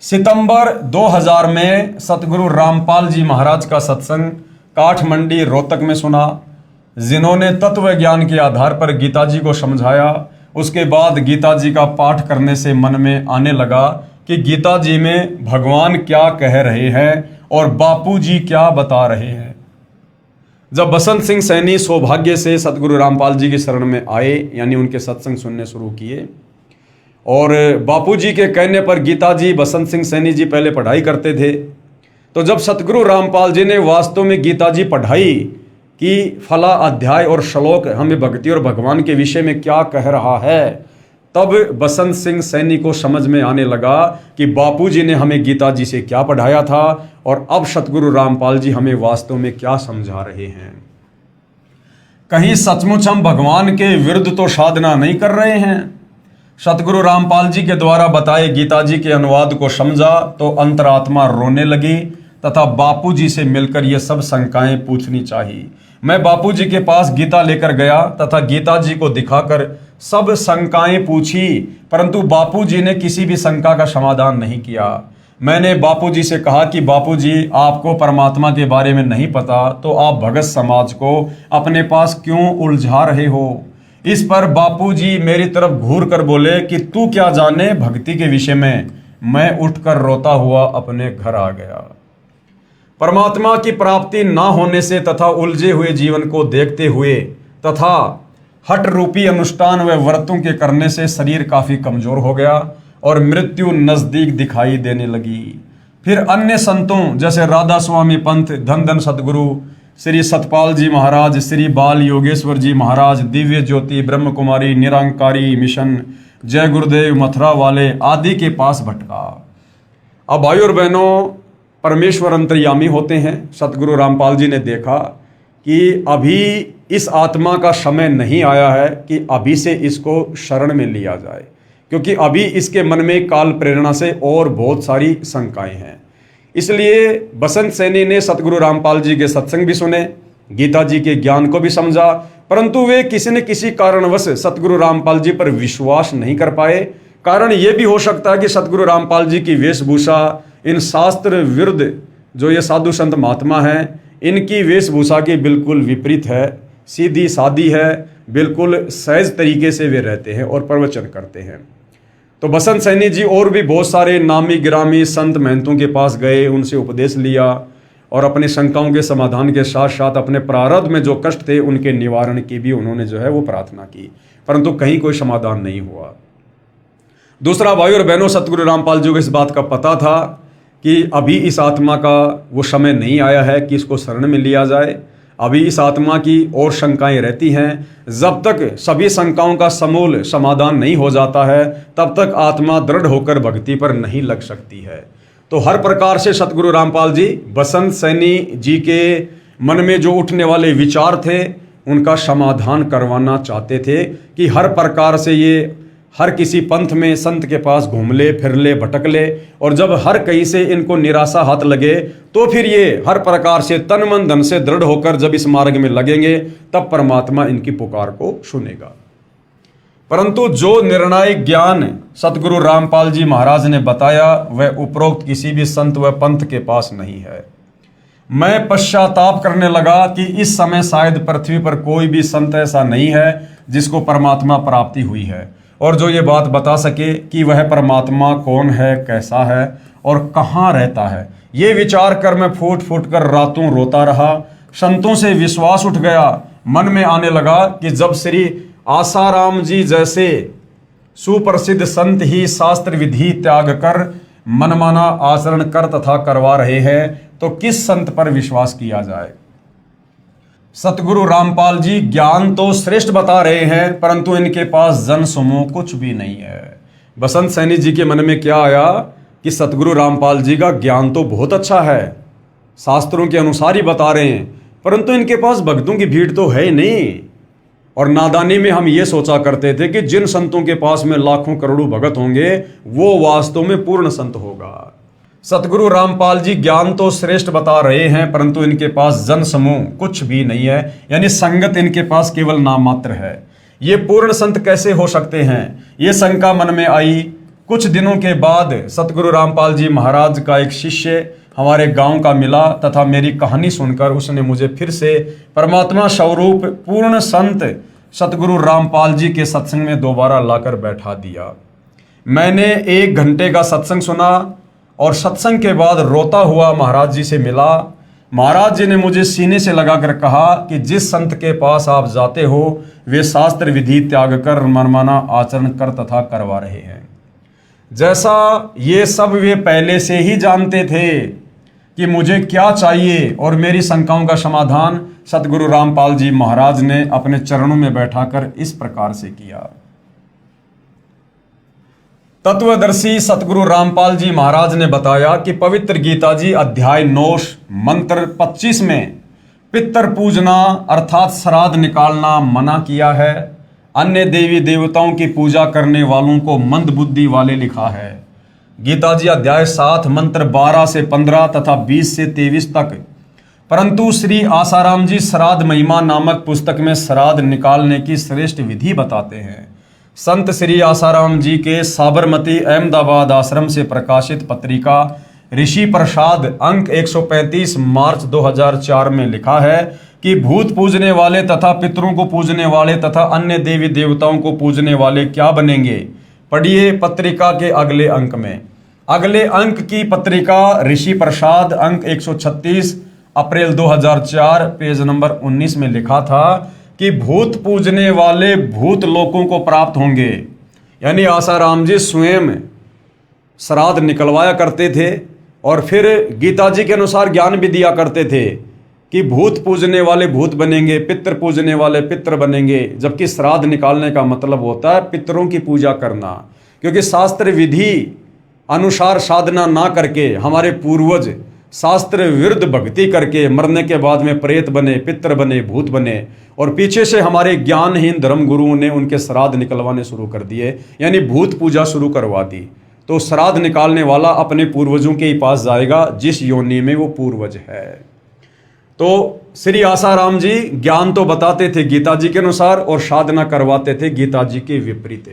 सितंबर 2000 में सतगुरु रामपाल जी महाराज का सत्संग काठमंडी रोहतक में सुना, जिन्होंने तत्व ज्ञान के आधार पर गीता जी को समझाया। उसके बाद गीता जी का पाठ करने से मन में आने लगा कि गीता जी में भगवान क्या कह रहे हैं और बापू जी क्या बता रहे हैं। जब बसंत सिंह सैनी सौभाग्य से सतगुरु रामपाल जी की शरण में आए, यानी उनके सत्संग सुनने शुरू किए, और बापू जी के कहने पर गीता जी बसंत सिंह सैनी जी पहले पढ़ाई करते थे, तो जब सतगुरु रामपाल जी ने वास्तव में गीता जी पढ़ाई कि फला अध्याय और श्लोक हमें भक्ति और भगवान के विषय में क्या कह रहा है, तब बसंत सिंह सैनी को समझ में आने लगा कि बापूजी ने हमें गीता जी से क्या पढ़ाया था और अब सतगुरु रामपाल जी हमें वास्तव में क्या समझा रहे हैं। कहीं सचमुच हम भगवान के विरुद्ध तो साधना नहीं कर रहे हैं। सतगुरु रामपाल जी के द्वारा बताए गीता जी के अनुवाद को समझा तो अंतरात्मा रोने लगी तथा बापू जी से मिलकर ये सब शंकाएं पूछनी चाहिए। मैं बापू जी के पास गीता लेकर गया तथा गीता जी को दिखाकर सब शंकाएं पूछी परंतु बापू जी ने किसी भी शंका का समाधान नहीं किया। मैंने बापू जी से कहा कि बापू जी, आपको परमात्मा के बारे में नहीं पता तो आप भगत समाज को अपने पास क्यों उलझा रहे हो। इस पर बापू जी मेरी तरफ घूर कर बोले कि तू क्या जाने भक्ति के विषय में। मैं उठकर रोता हुआ अपने घर आ गया। परमात्मा की प्राप्ति ना होने से तथा उलझे हुए जीवन को देखते हुए तथा हट रूपी अनुष्ठान व व्रतों के करने से शरीर काफी कमजोर हो गया और मृत्यु नजदीक दिखाई देने लगी। फिर अन्य संतों जैसे राधा स्वामी पंथ, धन धन सतगुरु श्री सतपाल जी महाराज, श्री बाल योगेश्वर जी महाराज, दिव्य ज्योति ब्रह्म कुमारी, निरंकारी मिशन, जय गुरुदेव मथुरा वाले आदि के पास भटका। अब भाई और बहनों, परमेश्वर अंतर्यामी होते हैं। सतगुरु रामपाल जी ने देखा कि अभी इस आत्मा का समय नहीं आया है कि अभी से इसको शरण में लिया जाए, क्योंकि अभी इसके मन में काल प्रेरणा से और बहुत सारी शंकाएं हैं। इसलिए बसंत सैनी ने सतगुरु रामपाल जी के सत्संग भी सुने गीता जी के ज्ञान को भी समझा, परंतु वे किसी न किसी कारणवश सतगुरु रामपाल जी पर विश्वास नहीं कर पाए। कारण ये भी हो सकता है कि सतगुरु रामपाल जी की वेशभूषा इन शास्त्र विरुद्ध जो ये साधु संत महात्मा हैं, इनकी वेशभूषा के बिल्कुल विपरीत है, सीधी सादी है, बिल्कुल सहज तरीके से वे रहते हैं और प्रवचन करते हैं। तो बसंत सैनी जी और भी बहुत सारे नामी गिरामी संत महंतों के पास गए, उनसे उपदेश लिया और अपने शंकाओं के समाधान के साथ साथ अपने प्रारब्ध में जो कष्ट थे उनके निवारण की भी उन्होंने जो है वो प्रार्थना की, परंतु कहीं कोई समाधान नहीं हुआ। दूसरा, भाई और बहनों, सतगुरु रामपाल जी को इस बात का पता था कि अभी इस आत्मा का वो समय नहीं आया है कि इसको शरण में लिया जाए। अभी इस आत्मा की और शंकाएं रहती हैं। जब तक सभी शंकाओं का समूल समाधान नहीं हो जाता है तब तक आत्मा दृढ़ होकर भक्ति पर नहीं लग सकती है। तो हर प्रकार से सतगुरु रामपाल जी बसंत सैनी जी के मन में जो उठने वाले विचार थे उनका समाधान करवाना चाहते थे कि हर प्रकार से ये हर किसी पंथ में संत के पास घूम ले, फिर ले, भटक ले, और जब हर कहीं से इनको निराशा हाथ लगे तो फिर ये हर प्रकार से तन मन धन से दृढ़ होकर जब इस मार्ग में लगेंगे तब परमात्मा इनकी पुकार को सुनेगा। परंतु जो निर्णायक ज्ञान सतगुरु रामपाल जी महाराज ने बताया वह उपरोक्त किसी भी संत व पंथ के पास नहीं है। मैं पश्चाताप करने लगा कि इस समय शायद पृथ्वी पर कोई भी संत ऐसा नहीं है जिसको परमात्मा प्राप्ति हुई है और जो ये बात बता सके कि वह परमात्मा कौन है, कैसा है और कहाँ रहता है। ये विचार कर मैं फूट फूट कर रातों रोता रहा। संतों से विश्वास उठ गया। मन में आने लगा कि जब श्री आसाराम जी जैसे सुप्रसिद्ध संत ही शास्त्र विधि त्याग कर मनमाना आचरण कर तथा करवा रहे हैं तो किस संत पर विश्वास किया जाए। सतगुरु रामपाल जी ज्ञान तो श्रेष्ठ बता रहे हैं परंतु इनके पास जन समूह कुछ भी नहीं है। बसंत सैनी जी के मन में क्या आया कि सतगुरु रामपाल जी का ज्ञान तो बहुत अच्छा है, शास्त्रों के अनुसार ही बता रहे हैं, परंतु इनके पास भक्तों की भीड़ तो है नहीं। और नादानी में हम ये सोचा करते थे कि जिन संतों के पास में लाखों करोड़ों भगत होंगे वो वास्तव में पूर्ण संत होगा। सतगुरु रामपाल जी ज्ञान तो श्रेष्ठ बता रहे हैं परंतु इनके पास जन समूह कुछ भी नहीं है, यानी संगत इनके पास केवल नाम मात्र है। ये पूर्ण संत कैसे हो सकते हैं, ये शंका मन में आई। कुछ दिनों के बाद सतगुरु रामपाल जी महाराज का एक शिष्य हमारे गांव का मिला तथा मेरी कहानी सुनकर उसने मुझे फिर से परमात्मा स्वरूप पूर्ण संत सतगुरु रामपाल जी के सत्संग में दोबारा लाकर बैठा दिया। मैंने 1 घंटे का सत्संग सुना और सत्संग के बाद रोता हुआ महाराज जी से मिला। महाराज जी ने मुझे सीने से लगाकर कहा कि जिस संत के पास आप जाते हो वे शास्त्र विधि त्याग कर मनमाना आचरण कर तथा करवा रहे हैं। जैसा ये सब वे पहले से ही जानते थे कि मुझे क्या चाहिए और मेरी शंकाओं का समाधान सतगुरु रामपाल जी महाराज ने अपने चरणों में बैठाकर इस प्रकार से किया। तत्वदर्शी सतगुरु रामपाल जी महाराज ने बताया कि पवित्र गीता जी अध्याय 9 मंत्र 25 में पितर पूजना अर्थात श्राद्ध निकालना मना किया है। अन्य देवी देवताओं की पूजा करने वालों को मंद बुद्धि वाले लिखा है। गीता जी अध्याय 7 मंत्र 12 से 15 तथा 20 से 23 तक। परंतु श्री आसाराम जी श्राद्ध महिमा नामक पुस्तक में श्राद्ध निकालने की श्रेष्ठ विधि बताते हैं। संत श्री आसाराम जी के साबरमती अहमदाबाद आश्रम से प्रकाशित पत्रिका ऋषि प्रसाद अंक 135 मार्च 2004 में लिखा है कि भूत पूजने वाले तथा पितरों को पूजने वाले तथा अन्य देवी देवताओं को पूजने वाले क्या बनेंगे। पढ़िए पत्रिका के अगले अंक में। अगले अंक की पत्रिका ऋषि प्रसाद अंक 136 अप्रैल 2004 पेज नंबर 19 में लिखा था कि भूत पूजने वाले भूत लोकों को प्राप्त होंगे। यानी आसाराम जी स्वयं श्राद्ध निकलवाया करते थे और फिर गीता जी के अनुसार ज्ञान भी दिया करते थे कि भूत पूजने वाले भूत बनेंगे, पितृ पूजने वाले पितृ बनेंगे, जबकि श्राद्ध निकालने का मतलब होता है पितरों की पूजा करना। क्योंकि शास्त्र विधि अनुसार साधना ना करके हमारे पूर्वज शास्त्र विरुद्ध भक्ति करके मरने के बाद में प्रेत बने, पितृ बने, भूत बने और पीछे से हमारे ज्ञानहीन धर्म गुरुओं ने उनके श्राद्ध निकलवाने शुरू कर दिए, यानी भूत पूजा शुरू करवा दी। तो श्राद्ध निकालने वाला अपने पूर्वजों के ही पास जाएगा जिस योनि में वो पूर्वज है। तो श्री आसाराम जी ज्ञान तो बताते थे गीता जी के अनुसार और साधना करवाते थे गीता जी के विपरीत,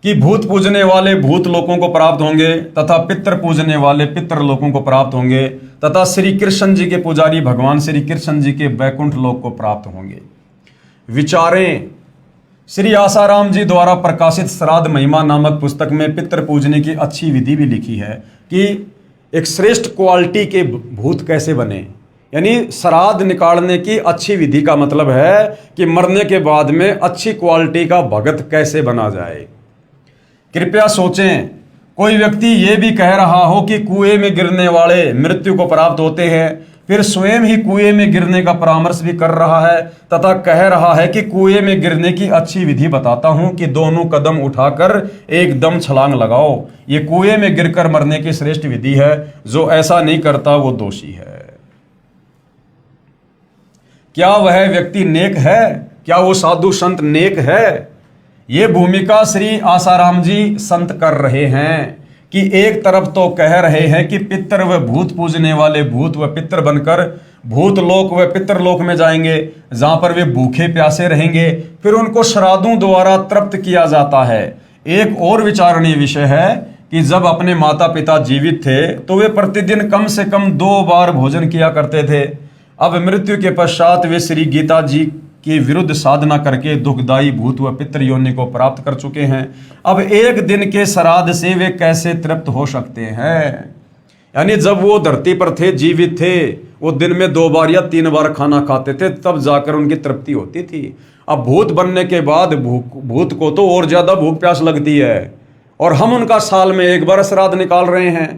कि भूत पूजने वाले भूत लोगों को प्राप्त होंगे तथा पितर पूजने वाले पितर लोगों को प्राप्त होंगे तथा श्री कृष्ण जी के पुजारी भगवान श्री कृष्ण जी के बैकुंठ लोक को प्राप्त होंगे। विचारें, श्री आसाराम जी द्वारा प्रकाशित श्राद्ध महिमा नामक पुस्तक में पितर पूजने की अच्छी विधि भी लिखी है कि एक श्रेष्ठ क्वालिटी के भूत कैसे बने। यानी श्राद्ध निकालने की अच्छी विधि का मतलब है कि मरने के बाद में अच्छी क्वालिटी का भगत कैसे बना जाए। कृपया सोचें, कोई व्यक्ति ये भी कह रहा हो कि कुएं में गिरने वाले मृत्यु को प्राप्त होते हैं, फिर स्वयं ही कुएं में गिरने का परामर्श भी कर रहा है तथा कह रहा है कि कुएं में गिरने की अच्छी विधि बताता हूं कि दोनों कदम उठाकर एकदम छलांग लगाओ। ये कुएं में गिरकर मरने की श्रेष्ठ विधि है। जो ऐसा नहीं करता वो दोषी है। क्या वह व्यक्ति नेक है? क्या वो साधु संत नेक है? ये भूमिका श्री आसाराम जी संत कर रहे हैं कि एक तरफ तो कह रहे हैं कि पितर व भूत पूजने वाले भूत व पितर बनकर भूत लोक व पितर लोक में जाएंगे जहां पर वे भूखे प्यासे रहेंगे, फिर उनको श्राद्धों द्वारा तृप्त किया जाता है। एक और विचारणीय विषय है कि जब अपने माता पिता जीवित थे तो वे प्रतिदिन कम से कम 2 बार भोजन किया करते थे। अब मृत्यु के पश्चात वे श्री गीता जी के विरुद्ध साधना करके दुखदायी भूत व पितर योनि को प्राप्त कर चुके हैं। अब एक दिन के श्राद्ध से वे कैसे तृप्त हो सकते हैं? यानी जब वो धरती पर थे, जीवित थे, वो दिन में 2 बार या 3 बार खाना खाते थे, तब जाकर उनकी तृप्ति होती थी। अब भूत बनने के बाद भूत को तो और ज्यादा भूख प्यास लगती है और हम उनका साल में 1 बार श्राद्ध निकाल रहे हैं।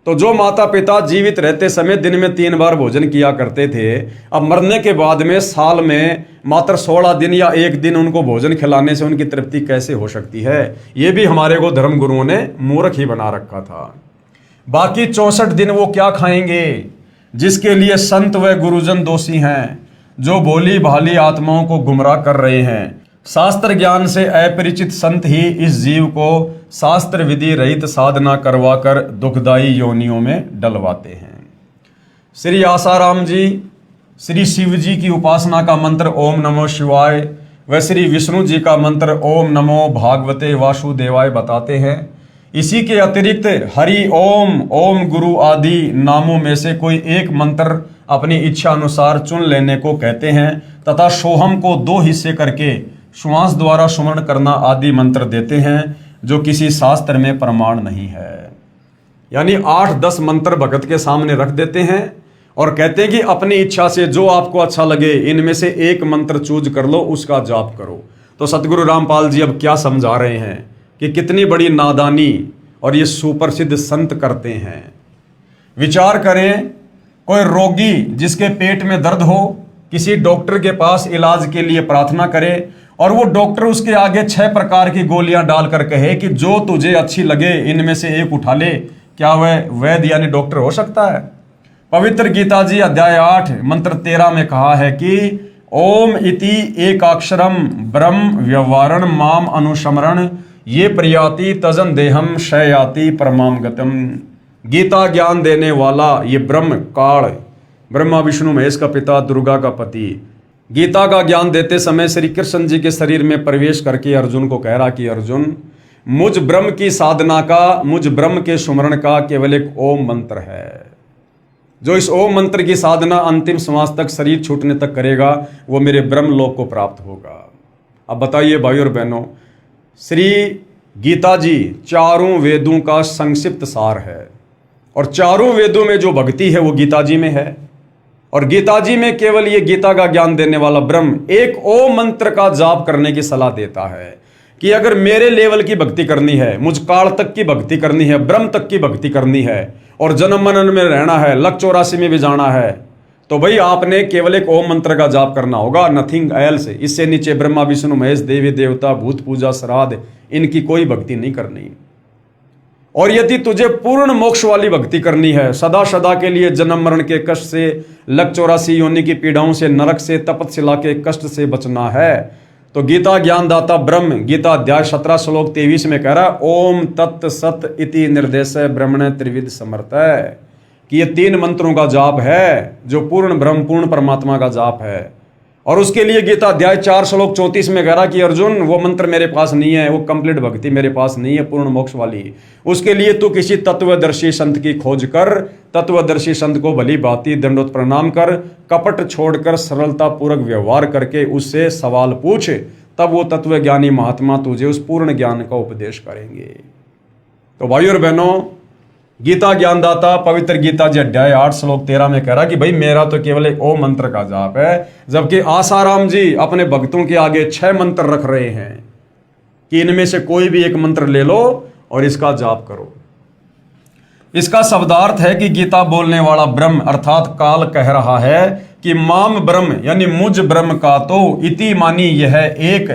तो जो माता पिता जीवित रहते समय दिन में 3 बार भोजन किया करते थे, अब मरने के बाद में साल में मात्र 16 दिन या 1 दिन उनको भोजन खिलाने से उनकी तृप्ति कैसे हो सकती है? ये भी हमारे को धर्म गुरुओं ने मूर्ख ही बना रखा था। बाकी 64 दिन वो क्या खाएंगे जिसके लिए संत व गुरुजन दोषी हैं, जो भोली भाली आत्माओं को गुमराह कर रहे हैं। शास्त्र ज्ञान से अपरिचित संत ही इस जीव को शास्त्र विधि रहित साधना करवाकर दुखदायी योनियों में डलवाते हैं। श्री आसाराम जी श्री शिव जी की उपासना का मंत्र ओम नमो शिवाय व श्री विष्णु जी का मंत्र ओम नमो भागवते वासुदेवाय बताते हैं। इसी के अतिरिक्त हरि ओम, ओम गुरु आदि नामों में से कोई एक मंत्र अपनी इच्छा अनुसार चुन लेने को कहते हैं तथा सोहम को 2 हिस्से करके श्वास द्वारा सुमरण करना आदि मंत्र देते हैं, जो किसी शास्त्र में प्रमाण नहीं है। यानी 8-10 मंत्र भगत के सामने रख देते हैं और कहते हैं कि अपनी इच्छा से जो आपको अच्छा लगे इनमें से एक मंत्र चूज कर लो, उसका जाप करो। तो सतगुरु रामपाल जी अब क्या समझा रहे हैं कि कितनी बड़ी नादानी और ये सुप्रसिद्ध संत करते हैं। विचार करें, कोई रोगी जिसके पेट में दर्द हो किसी डॉक्टर के पास इलाज के लिए प्रार्थना करे और वो डॉक्टर उसके आगे 6 प्रकार की गोलियां डालकर कहे कि जो तुझे अच्छी लगे इनमें से एक उठा ले, क्या वह वैद्य यानी डॉक्टर हो सकता है? पवित्र गीता जी अध्याय 8 मंत्र 13 में कहा है कि ओम इति एकाक्षरम ब्रह्म व्यवहारण माम अनुस्मरण ये प्रयाति तजन देहम शयाति परमाम गतम। गीता ज्ञान देने वाला ये ब्रह्म काल, ब्रह्मा विष्णु महेश का पिता, दुर्गा का पति, गीता का ज्ञान देते समय श्री कृष्ण जी के शरीर में प्रवेश करके अर्जुन को कह रहा कि अर्जुन, मुझ ब्रह्म की साधना का, मुझ ब्रह्म के सुमरण का केवल एक ओम मंत्र है। जो इस ओम मंत्र की साधना अंतिम श्वास तक, शरीर छूटने तक करेगा, वो मेरे ब्रह्म लोक को प्राप्त होगा। अब बताइए भाई और बहनों, श्री गीता जी 4 वेदों का संक्षिप्त सार है और 4 वेदों में जो भक्ति है वो गीता जी में है। और गीता जी में केवल ये गीता का ज्ञान देने वाला ब्रह्म एक ओम मंत्र का जाप करने की सलाह देता है कि अगर मेरे लेवल की भक्ति करनी है, मुझ काल तक की भक्ति करनी है, ब्रह्म तक की भक्ति करनी है और जन्म मनन में रहना है, लक 84 में भी जाना है, तो भाई आपने केवल एक ओम मंत्र का जाप करना होगा, नथिंग एल्स। इससे नीचे ब्रह्मा विष्णु महेश, देवी देवता, भूत पूजा, श्राद्ध, इनकी कोई भक्ति नहीं करनी। और यदि तुझे पूर्ण मोक्ष वाली भक्ति करनी है, सदा सदा के लिए जन्म मरण के कष्ट से, लक 84 योनि की पीड़ाओं से, नरक से, तपस्या के कष्ट से बचना है, तो गीता ज्ञानदाता ब्रह्म गीता अध्याय 17 श्लोक 23 में कह रहा ओम तत् सत इति निर्देश ब्रह्मण त्रिविध समर्थ है। कि ये 3 मंत्रों का जाप है जो पूर्ण ब्रह्म पूर्ण परमात्मा का जाप है। और उसके लिए गीता अध्याय 4 श्लोक 34 में कह रहा कि अर्जुन वो मंत्र मेरे पास नहीं है, वो कंप्लीट भक्ति मेरे पास नहीं है पूर्ण मोक्ष वाली। उसके लिए तू किसी तत्वदर्शी संत की खोज कर, तत्वदर्शी संत को भली भांति दंडोत प्रणाम कर, कपट छोड़कर सरलता पूर्वक व्यवहार करके उससे सवाल पूछ, तब वो तत्वज्ञानी महात्मा तुझे उस पूर्ण ज्ञान का उपदेश करेंगे। तो भाइयों और बहनों, गीता ज्ञानदाता पवित्र गीता जी अध्याय 8 श्लोक 13 में कह रहा कि भाई मेरा तो केवल एक ओम मंत्र का जाप है, जबकि आसाराम जी अपने भक्तों के आगे 6 मंत्र रख रहे हैं कि इनमें से कोई भी एक मंत्र ले लो और इसका जाप करो। इसका शब्दार्थ है कि गीता बोलने वाला ब्रह्म अर्थात काल कह रहा है कि माम ब्रह्म यानी मुझ ब्रह्म का तो इति मानी यह एक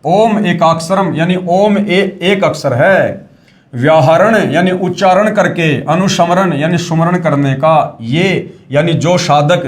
ओम एकाक्षरम यानी ओम एक अक्षर है, व्याहरण यानी उच्चारण करके, अनुस्मरण यानी सुमरण करने का, ये यानी जो साधक,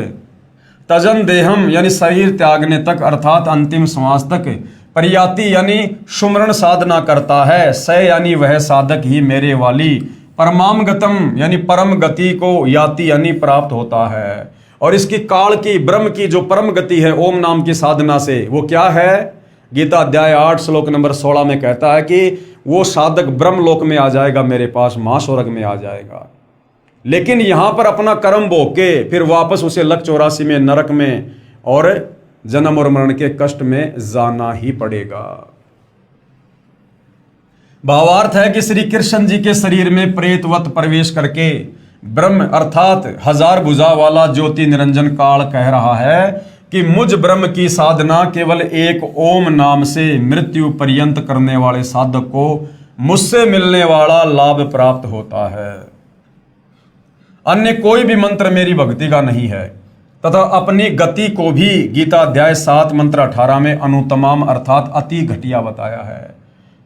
तजन देहम यानी शरीर त्यागने तक अर्थात अंतिम श्वास तक, परियाति यानी सुमरण साधना करता है, स यानी वह साधक ही मेरे वाली, परमाम गतम यानी परम गति को याति यानी प्राप्त होता है। और इसकी काल की ब्रह्म की जो परम गति है ओम नाम की साधना से, वो क्या है? गीता अध्याय 8 श्लोक नंबर 16 में कहता है कि वो साधक ब्रह्मलोक में आ जाएगा, मेरे पास महास्वर्ग में आ जाएगा। लेकिन यहां पर अपना कर्म भोग के फिर वापस उसे लक 84 में नरक में और जन्म और मरण के कष्ट में जाना ही पड़ेगा। भावार्थ है कि श्री कृष्ण जी के शरीर में प्रेतवत प्रवेश करके ब्रह्म अर्थात 1000 भुजा वाला ज्योति निरंजन काल कह रहा है कि मुझ ब्रह्म की साधना केवल एक ओम नाम से मृत्यु पर्यंत करने वाले साधक को मुझसे मिलने वाला लाभ प्राप्त होता है। अन्य कोई भी मंत्र मेरी भक्ति का नहीं है तथा अपनी गति को भी गीता अध्याय 7 मंत्र 18 में अनुत्तमाम अर्थात अति घटिया बताया है।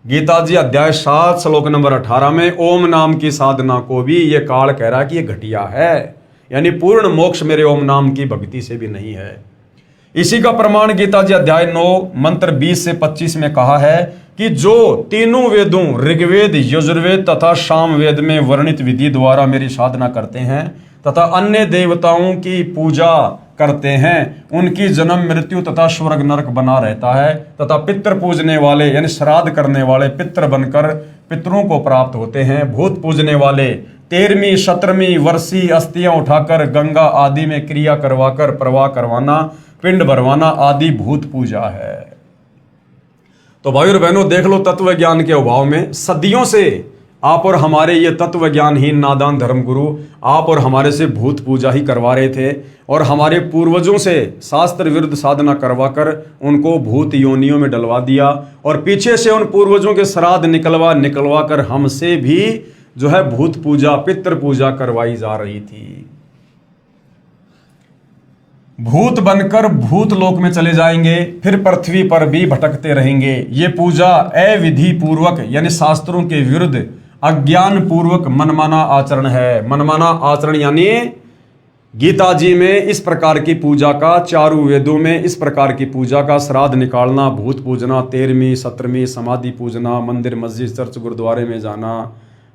गीता जी अध्याय 7 श्लोक नंबर 18 में ओम नाम की साधना को भी ये काल कह रहा है कि ये घटिया है, यानी पूर्ण मोक्ष मेरे ओम नाम की भक्ति से भी नहीं है। इसी का प्रमाण गीता जी अध्याय 9 मंत्र 20 से 25 में कहा है कि जो तीनों वेदों ऋग्वेद, यजुर्वेद तथा सामवेद में वर्णित विधि द्वारा मेरी साधना करते हैं तथा अन्य देवताओं की पूजा करते हैं, उनकी जन्म मृत्यु तथा स्वर्ग नरक बना रहता है तथा पितृ पूजने वाले यानी श्राद्ध करने वाले पितृ बनकर पितरों को प्राप्त होते हैं। भूत पूजने वाले 13वीं 17वीं वर्षीय अस्थियां उठाकर गंगा आदि में क्रिया करवाकर प्रवाह करवाना, पिंड भरवाना आदि भूत पूजा है। तो भाई और बहनों, देख लो तत्व ज्ञान के अभाव में सदियों से आप और हमारे ये तत्व ज्ञानहीन नादान धर्मगुरु आप और हमारे से भूत पूजा ही करवा रहे थे और हमारे पूर्वजों से शास्त्र विरुद्ध साधना करवाकर उनको भूत योनियों में डलवा दिया और पीछे से उन पूर्वजों के श्राद्ध निकलवा कर हमसे भी जो है भूत पूजा पितृ पूजा करवाई जा रही थी। भूत बनकर भूत लोक में चले जाएंगे, फिर पृथ्वी पर भी भटकते रहेंगे। ये पूजा अविधि पूर्वक यानी शास्त्रों के विरुद्ध अज्ञान पूर्वक मनमाना आचरण है। मनमाना आचरण यानी गीता जी में इस प्रकार की पूजा का, चारों वेदों में इस प्रकार की पूजा का, श्राद्ध निकालना, भूत पूजना, 13वीं 17वीं समाधि पूजना, मंदिर मस्जिद चर्च गुरुद्वारे में जाना,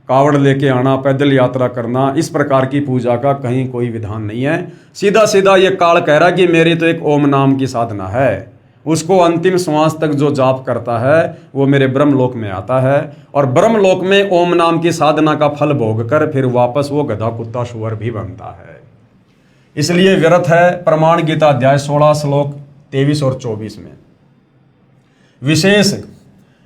कावड़ लेके आना, पैदल यात्रा करना, इस प्रकार की पूजा का कहीं कोई विधान नहीं है। सीधा सीधा ये काल कह रहा कि मेरी तो एक ओम नाम की साधना है, उसको अंतिम श्वास तक जो जाप करता है वो मेरे ब्रह्मलोक में आता है और ब्रह्मलोक में ओम नाम की साधना का फल भोग कर फिर वापस वो गधा कुत्ता सुअर भी बनता है। इसलिए व्यर्थ है प्रमाण गीता अध्याय 16 श्लोक 23 और 24 में। विशेष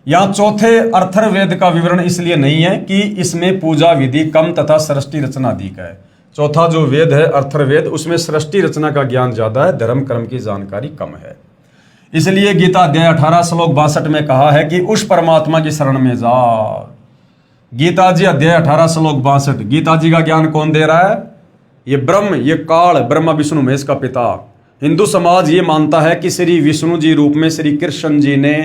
यहाँ चौथे अर्थर्वेद का विवरण इसलिए नहीं है कि इसमें पूजा विधि कम तथा सृष्टि रचना अधिक है। चौथा जो वेद है अर्थर्वेद, उसमें सृष्टि रचना का ज्ञान ज्यादा है, धर्म कर्म की जानकारी कम है। इसलिए गीता अध्याय 18 श्लोक 62 में कहा है कि उस परमात्मा की शरण में जाओ। गीता जी अध्याय 18 श्लोक 62। गीता जी का ज्ञान कौन दे रहा है? ये ब्रह्म, ये काल, ब्रह्मा विष्णु महेश का पिता। हिंदू समाज ये मानता है कि श्री विष्णु जी रूप में श्री कृष्ण जी ने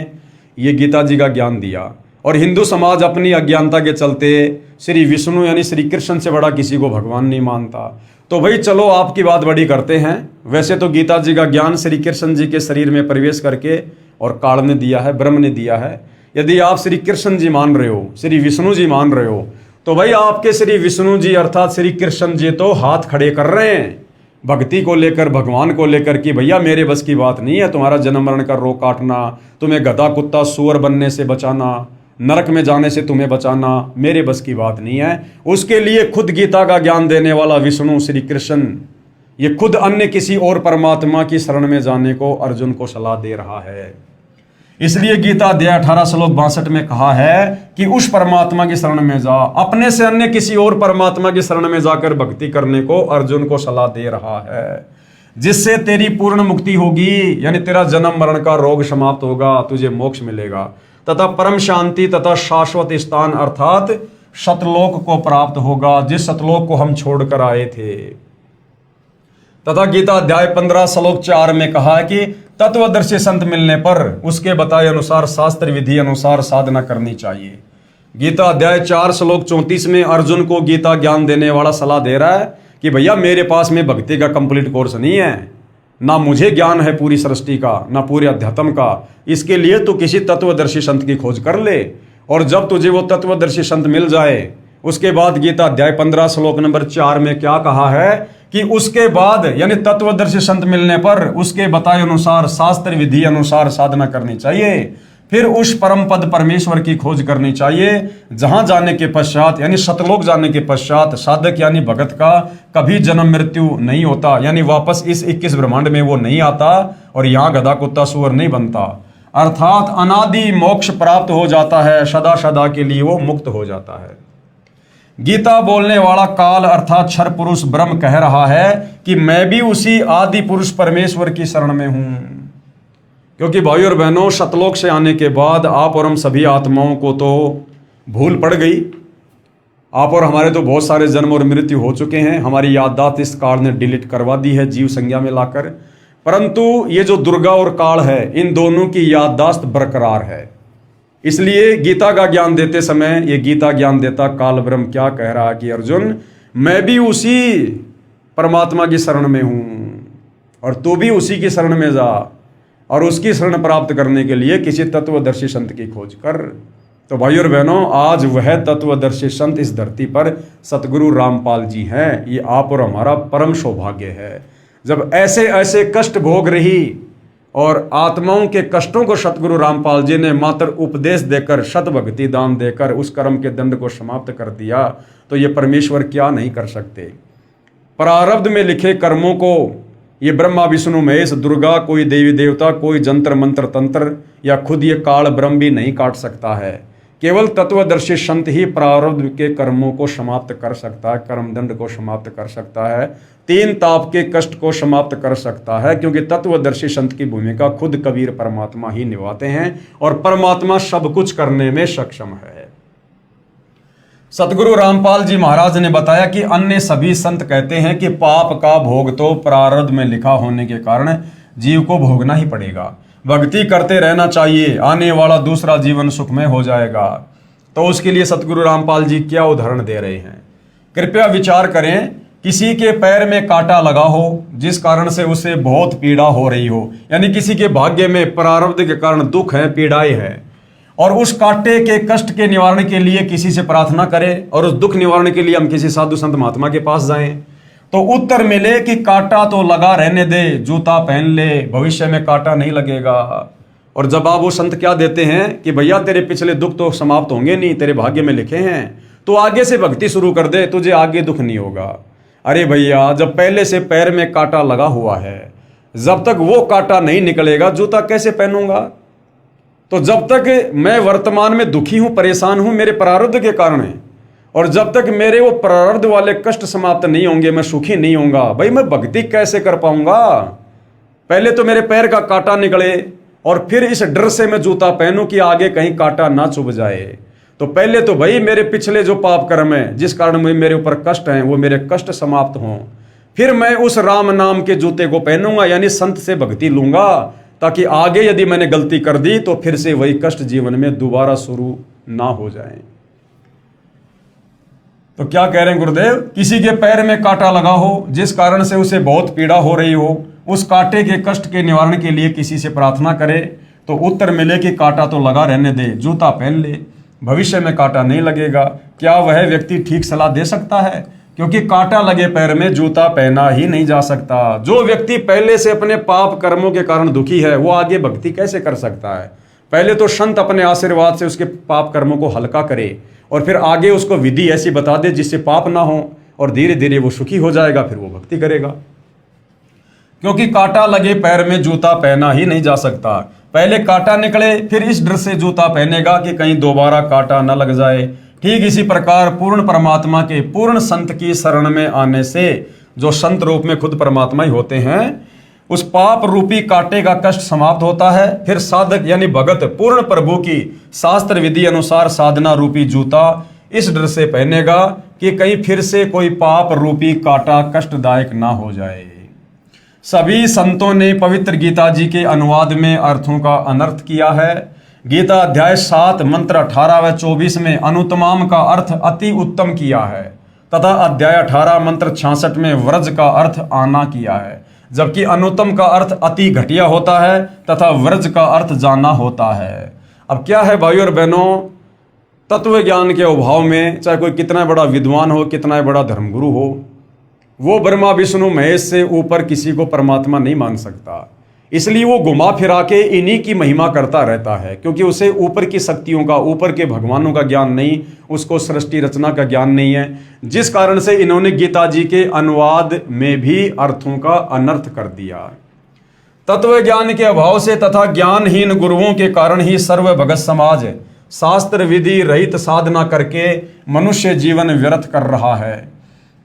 ये गीता जी का ज्ञान दिया और हिंदू समाज अपनी अज्ञानता के चलते श्री विष्णु यानी श्री कृष्ण से बड़ा किसी को भगवान नहीं मानता। तो भाई चलो आपकी बात बड़ी करते हैं। वैसे तो गीता जी का ज्ञान श्री कृष्ण जी के शरीर में प्रवेश करके और काल ने दिया है, ब्रह्म ने दिया है। यदि आप श्री कृष्ण जी मान रहे हो, श्री विष्णु जी मान रहे हो, तो भाई आपके श्री विष्णु जी अर्थात श्री कृष्ण जी तो हाथ खड़े कर रहे हैं भक्ति को लेकर, भगवान को लेकर कि भैया मेरे बस की बात नहीं है तुम्हारा जन्म मरण का रोग काटना, तुम्हें गधा कुत्ता सुअर बनने से बचाना, नरक में जाने से तुम्हें बचाना, मेरे बस की बात नहीं है। उसके लिए खुद गीता का ज्ञान देने वाला विष्णु श्री कृष्ण ये खुद अन्य किसी और परमात्मा की शरण में जाने को अर्जुन को सलाह दे रहा है। इसलिए गीता अध्याय 18 श्लोक 62 में कहा है कि उस परमात्मा की शरण में जा, अपने से अन्य किसी और परमात्मा की शरण में जाकर भक्ति करने को अर्जुन को सलाह दे रहा है, जिससे तेरी पूर्ण मुक्ति होगी, यानी तेरा जन्म मरण का रोग समाप्त होगा, तुझे मोक्ष मिलेगा तथा परम शांति तथा शाश्वत स्थान अर्थात सतलोक को प्राप्त होगा, जिस सतलोक को हम छोड़कर आए थे। तथा गीता अध्याय 15 श्लोक 4 में कहा है कि तत्वदर्शी संत मिलने पर उसके बताए अनुसार शास्त्र विधि अनुसार साधना करनी चाहिए। गीता अध्याय 4 श्लोक 34 में अर्जुन को गीता ज्ञान देने वाला सलाह दे रहा है कि भैया मेरे पास में भक्ति का कंप्लीट कोर्स नहीं है, ना मुझे ज्ञान है पूरी सृष्टि का, ना पूरे अध्यात्म का। इसके लिए तो किसी तत्वदर्शी संत की खोज कर ले, और जब तुझे वो तत्वदर्शी संत मिल जाए उसके बाद गीता अध्याय 15 श्लोक नंबर 4 में क्या कहा है कि उसके बाद यानी तत्वदर्शी संत मिलने पर उसके बताए अनुसार शास्त्र विधि अनुसार साधना करनी चाहिए, फिर उस परम पद परमेश्वर की खोज करनी चाहिए, जहां जाने के पश्चात यानी सतलोक जाने के पश्चात साधक यानी भगत का कभी जन्म मृत्यु नहीं होता, यानी वापस इस 21 ब्रह्मांड में वो नहीं आता और यहाँ गधा कुत्ता सुअर नहीं बनता, अर्थात अनादि मोक्ष प्राप्त हो जाता है, सदा सदा के लिए वो मुक्त हो जाता है। गीता बोलने वाला काल अर्थात क्षर पुरुष ब्रह्म कह रहा है कि मैं भी उसी आदि पुरुष परमेश्वर की शरण में हूं, क्योंकि भाई और बहनों सतलोक से आने के बाद आप और हम सभी आत्माओं को तो भूल पड़ गई। आप और हमारे तो बहुत सारे जन्म और मृत्यु हो चुके हैं, हमारी याददाश्त इस काल ने डिलीट करवा दी है जीव संज्ञा में लाकर, परंतु ये जो दुर्गा और काल है इन दोनों की याददाश्त बरकरार है। इसलिए गीता का ज्ञान देते समय ये गीता ज्ञान देता काल ब्रह्म क्या कह रहा है कि अर्जुन मैं भी उसी परमात्मा की शरण में हूं और तू भी उसी की शरण में जा, और उसकी शरण प्राप्त करने के लिए किसी तत्वदर्शी संत की खोज कर। तो भाई और बहनों आज वह तत्वदर्शी संत इस धरती पर सतगुरु रामपाल जी हैं। ये आप और हमारा परम सौभाग्य है। जब ऐसे ऐसे कष्ट भोग रही और आत्माओं के कष्टों को सतगुरु रामपाल जी ने मात्र उपदेश देकर शत भक्ति दान देकर उस कर्म के दंड को समाप्त कर दिया, तो ये परमेश्वर क्या नहीं कर सकते। प्रारब्ध में लिखे कर्मों को ये ब्रह्मा विष्णु महेश दुर्गा, कोई देवी देवता, कोई जंतर मंत्र तंत्र या खुद ये काल ब्रह्म भी नहीं काट सकता है। केवल तत्वदर्शी संत ही प्रारब्ध के कर्मों को समाप्त कर सकता है, कर्म दंड को समाप्त कर सकता है, तीन ताप के कष्ट को समाप्त कर सकता है, क्योंकि तत्वदर्शी संत की भूमिका खुद कबीर परमात्मा ही निभाते हैं और परमात्मा सब कुछ करने में सक्षम है। सतगुरु रामपाल जी महाराज ने बताया कि अन्य सभी संत कहते हैं कि पाप का भोग तो प्रारब्ध में लिखा होने के कारण जीव को भोगना ही पड़ेगा, भक्ति करते रहना चाहिए, आने वाला दूसरा जीवन सुखमय हो जाएगा। तो उसके लिए सतगुरु रामपाल जी क्या उदाहरण दे रहे हैं, कृपया विचार करें। किसी के पैर में कांटा लगा हो जिस कारण से उसे बहुत पीड़ा हो रही हो, यानी किसी के भाग्य में प्रारब्ध के कारण दुख है, पीड़ाएं है, और उस कांटे के कष्ट के निवारण के लिए किसी से प्रार्थना करें और उस दुख निवारण के लिए हम किसी साधु संत महात्मा के पास जाएं, तो उत्तर मिले कि कांटा तो लगा रहने दे, जूता पहन ले, भविष्य में कांटा नहीं लगेगा। और जवाब वो संत क्या देते हैं कि भैया तेरे पिछले दुख तो समाप्त होंगे नहीं, तेरे भाग्य में लिखे हैं, तो आगे से भक्ति शुरू कर दे, तुझे आगे दुख नहीं होगा। अरे भैया जब पहले से पैर में कांटा लगा हुआ है, जब तक वो कांटा नहीं निकलेगा जूता कैसे पहनूंगा। तो जब तक मैं वर्तमान में दुखी हूं, परेशान हूं मेरे प्रारब्ध के कारण है, और जब तक मेरे वो प्रारब्ध वाले कष्ट समाप्त नहीं होंगे, मैं सुखी नहीं होऊंगा, भाई मैं भक्ति कैसे कर पाऊंगा। पहले तो मेरे पैर का कांटा निकले और फिर इस डर से मैं जूता पहनूं कि आगे कहीं कांटा ना चुभ जाए। तो पहले तो भाई मेरे पिछले जो पाप कर्म है जिस कारण मेरे ऊपर कष्ट हैं वो मेरे कष्ट समाप्त हों, फिर मैं उस राम नाम के जूते को पहनूंगा, यानी संत से भक्ति लूंगा, ताकि आगे यदि मैंने गलती कर दी तो फिर से वही कष्ट जीवन में दोबारा शुरू ना हो जाए। तो क्या कह रहे हैं गुरुदेव, किसी के पैर में कांटा लगा हो जिस कारण से उसे बहुत पीड़ा हो रही हो, उस कांटे के कष्ट के निवारण के लिए किसी से प्रार्थना करे, तो उत्तर मिले कि कांटा तो लगा रहने दे, जूता पहन ले, भविष्य में कांटा नहीं लगेगा। क्या वह व्यक्ति ठीक सलाह दे सकता है? क्योंकि कांटा लगे पैर में जूता पहना ही नहीं जा सकता। जो व्यक्ति पहले से अपने पाप कर्मों के कारण दुखी है वो आगे भक्ति कैसे कर सकता है? पहले तो संत अपने आशीर्वाद से उसके पाप कर्मों को हल्का करे और फिर आगे उसको विधि ऐसी बता दे जिससे पाप ना हो, और धीरे धीरे वो सुखी हो जाएगा, फिर वो भक्ति करेगा। क्योंकि कांटा लगे पैर में जूता पहना ही नहीं जा सकता। पहले कांटा निकले फिर इस डर से जूता पहनेगा कि कहीं दोबारा कांटा न लग जाए। ठीक इसी प्रकार पूर्ण परमात्मा के पूर्ण संत की शरण में आने से, जो संत रूप में खुद परमात्मा ही होते हैं, उस पाप रूपी कांटे का कष्ट समाप्त होता है। फिर साधक यानी भगत पूर्ण प्रभु की शास्त्र विधि अनुसार साधना रूपी जूता इस डर से पहनेगा कि कहीं फिर से कोई पाप रूपी कांटा कष्टदायक ना हो जाए। सभी संतों ने पवित्र गीता जी के अनुवाद में अर्थों का अनर्थ किया है। गीता अध्याय 7 मंत्र 18 व 24 में अनुत्तमाम का अर्थ अति उत्तम किया है तथा अध्याय 18 मंत्र 66 में व्रज का अर्थ आना किया है, जबकि अनुत्तम का अर्थ अति घटिया होता है तथा व्रज का अर्थ जाना होता है। अब क्या है भाइयों और बहनों, तत्व ज्ञान के अभाव में चाहे कोई कितना बड़ा विद्वान हो, कितना बड़ा धर्मगुरु हो, वो ब्रह्मा विष्णु महेश से ऊपर किसी को परमात्मा नहीं मान सकता। इसलिए वो घुमा फिरा के इन्हीं की महिमा करता रहता है, क्योंकि उसे ऊपर की शक्तियों का, ऊपर के भगवानों का ज्ञान नहीं, उसको सृष्टि रचना का ज्ञान नहीं है। जिस कारण से इन्होंने गीता जी के अनुवाद में भी अर्थों का अनर्थ कर दिया। तत्व ज्ञान के अभाव से तथा ज्ञानहीन गुरुओं के कारण ही सर्व भगत समाज शास्त्र विधि रहित साधना करके मनुष्य जीवन व्यर्थ कर रहा है।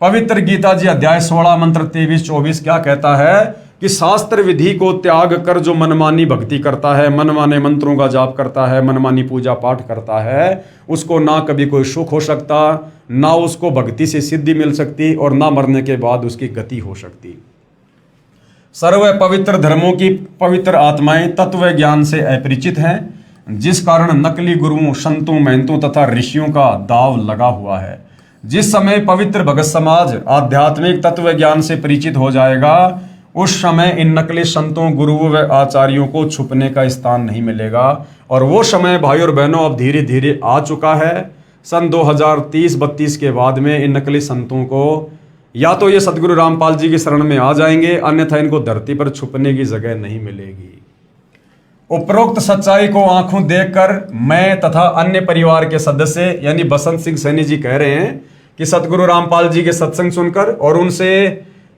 पवित्र गीता जी अध्याय 16 मंत्र 23-24 क्या कहता है कि शास्त्र विधि को त्याग कर जो मनमानी भक्ति करता है, मनमाने मंत्रों का जाप करता है, मनमानी पूजा पाठ करता है, उसको ना कभी कोई सुख हो सकता, ना उसको भक्ति से सिद्धि मिल सकती, और ना मरने के बाद उसकी गति हो सकती। सर्व पवित्र धर्मों की पवित्र आत्माएं तत्व ज्ञान से अपरिचित हैं, जिस कारण नकली गुरुओं, संतों, महंतों तथा ऋषियों का दाव लगा हुआ है। जिस समय पवित्र भगत समाज आध्यात्मिक तत्व ज्ञान से परिचित हो जाएगा, उस समय इन नकली संतों, गुरुओं व आचार्यों को छुपने का स्थान नहीं मिलेगा। और वो समय भाई और बहनों अब धीरे धीरे आ चुका है। सन 2030-32 के बाद में इन नकली संतों को या तो ये सतगुरु रामपाल जी की शरण में आ जाएंगे, अन्यथा इनको धरती पर छुपने की जगह नहीं मिलेगी। उपरोक्त सच्चाई को आंखों देखकर मैं तथा अन्य परिवार के सदस्य यानी बसंत सिंह सैनी जी कह रहे हैं कि सतगुरु रामपाल जी के सत्संग सुनकर और उनसे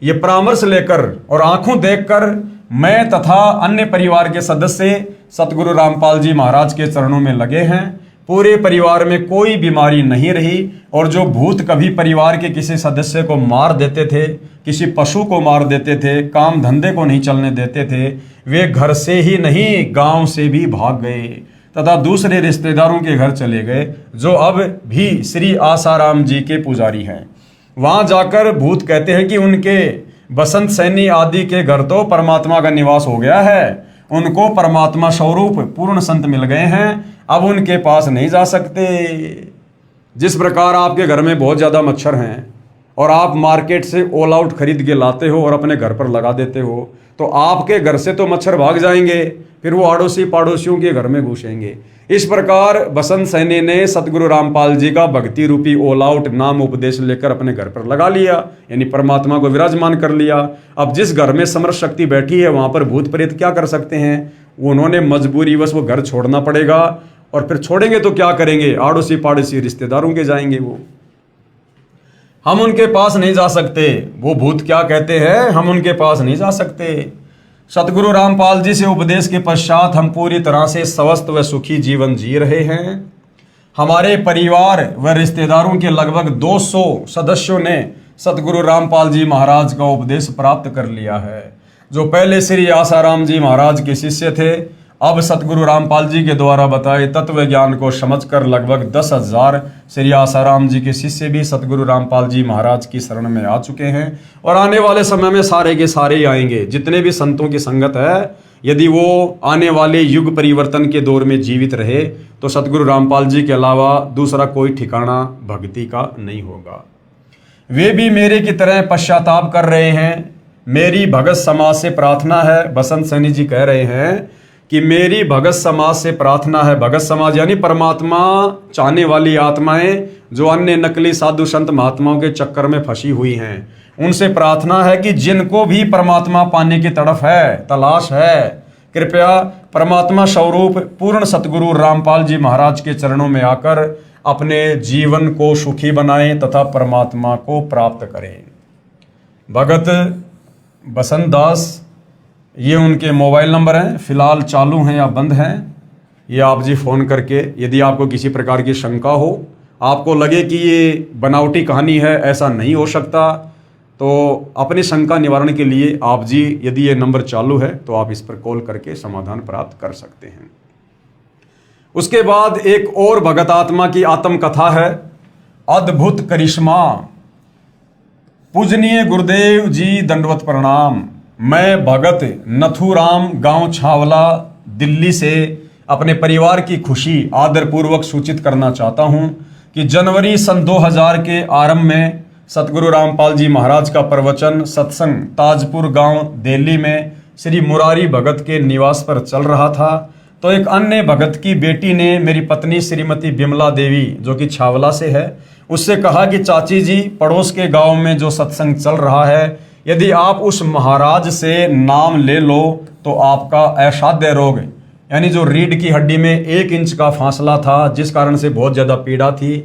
ये परामर्श लेकर और आंखों देखकर मैं तथा अन्य परिवार के सदस्य सतगुरु रामपाल जी महाराज के चरणों में लगे हैं। पूरे परिवार में कोई बीमारी नहीं रही, और जो भूत कभी परिवार के किसी सदस्य को मार देते थे, किसी पशु को मार देते थे, काम धंधे को नहीं चलने देते थे, वे घर से ही नहीं गांव से भी भाग गए तथा दूसरे रिश्तेदारों के घर चले गए, जो अब भी श्री आसाराम जी के पुजारी हैं। वहां जाकर भूत कहते हैं कि उनके बसंत सैनी आदि के घर तो परमात्मा का निवास हो गया है, उनको परमात्मा स्वरूप पूर्ण संत मिल गए हैं, अब उनके पास नहीं जा सकते। जिस प्रकार आपके घर में बहुत ज़्यादा मच्छर हैं और आप मार्केट से ऑल आउट खरीद के लाते हो और अपने घर पर लगा देते हो, तो आपके घर से तो मच्छर भाग जाएंगे, फिर वो आड़ोसी पड़ोसियों के घर में घुसेंगे। इस प्रकार बसंत सैनी ने सतगुरु रामपाल जी का भक्ति रूपी ऑल आउट नाम उपदेश लेकर अपने घर पर लगा लिया, यानी परमात्मा को विराजमान कर लिया। अब जिस घर में समर्थ शक्ति बैठी है वहां पर भूत प्रेत क्या कर सकते हैं? उन्होंने मजबूरीवश वो घर छोड़ना पड़ेगा, और फिर छोड़ेंगे तो क्या करेंगे? आड़ोसी पड़ोसी रिश्तेदारों के जाएंगे वो। हम उनके पास नहीं जा सकते। वो भूत क्या कहते हैं? हम उनके पास नहीं जा सकते। सतगुरु रामपाल जी से उपदेश के पश्चात हम पूरी तरह से स्वस्थ व सुखी जीवन जी रहे हैं। हमारे परिवार व रिश्तेदारों के लगभग 200 सदस्यों ने सतगुरु रामपाल जी महाराज का उपदेश प्राप्त कर लिया है। जो पहले श्री आसाराम जी महाराज के शिष्य थे, अब सतगुरु रामपाल जी के द्वारा बताए तत्व ज्ञान को समझकर लगभग 10,000 श्री आसाराम जी के शिष्य भी सतगुरु रामपाल जी महाराज की शरण में आ चुके हैं, और आने वाले समय में सारे के सारे ही आएंगे। जितने भी संतों की संगत है, यदि वो आने वाले युग परिवर्तन के दौर में जीवित रहे तो सतगुरु रामपाल जी के अलावा दूसरा कोई ठिकाना भक्ति का नहीं होगा। वे भी मेरे की तरह पश्चाताप कर रहे हैं। मेरी भगत समाज से प्रार्थना है, बसंत सैनी जी कह रहे हैं कि मेरी भगत समाज से प्रार्थना है। भगत समाज यानी परमात्मा चाहने वाली आत्माएं जो अन्य नकली साधु संत महात्माओं के चक्कर में फंसी हुई हैं, उनसे प्रार्थना है कि जिनको भी परमात्मा पाने की तड़फ है, तलाश है, कृपया परमात्मा स्वरूप पूर्ण सतगुरु रामपाल जी महाराज के चरणों में आकर अपने जीवन को सुखी बनाएं तथा परमात्मा को प्राप्त करें। भगत बसंत दास, ये उनके मोबाइल नंबर हैं, फिलहाल चालू हैं या बंद हैं। ये आप जी फ़ोन करके यदि आपको किसी प्रकार की शंका हो, आपको लगे कि ये बनावटी कहानी है, ऐसा नहीं हो सकता, तो अपनी शंका निवारण के लिए आप जी यदि ये नंबर चालू है तो आप इस पर कॉल करके समाधान प्राप्त कर सकते हैं। उसके बाद एक और भगत आत्मा की आत्मकथा है, अद्भुत करिश्मा। पूजनीय गुरुदेव जी दंडवत प्रणाम। मैं भगत नथुराम गांव छावला दिल्ली से अपने परिवार की खुशी आदरपूर्वक सूचित करना चाहता हूं कि जनवरी सन 2000 के आरंभ में सतगुरु रामपाल जी महाराज का प्रवचन सत्संग ताजपुर गांव दिल्ली में श्री मुरारी भगत के निवास पर चल रहा था। तो एक अन्य भगत की बेटी ने मेरी पत्नी श्रीमती बिमला देवी, जो कि छावला से है, उससे कहा कि चाची जी, पड़ोस के गांव में जो सत्संग चल रहा है, यदि आप उस महाराज से नाम ले लो तो आपका असाध्य रोग, यानी जो रीढ़ की हड्डी में 1 इंच का फासला था, जिस कारण से बहुत ज़्यादा पीड़ा थी,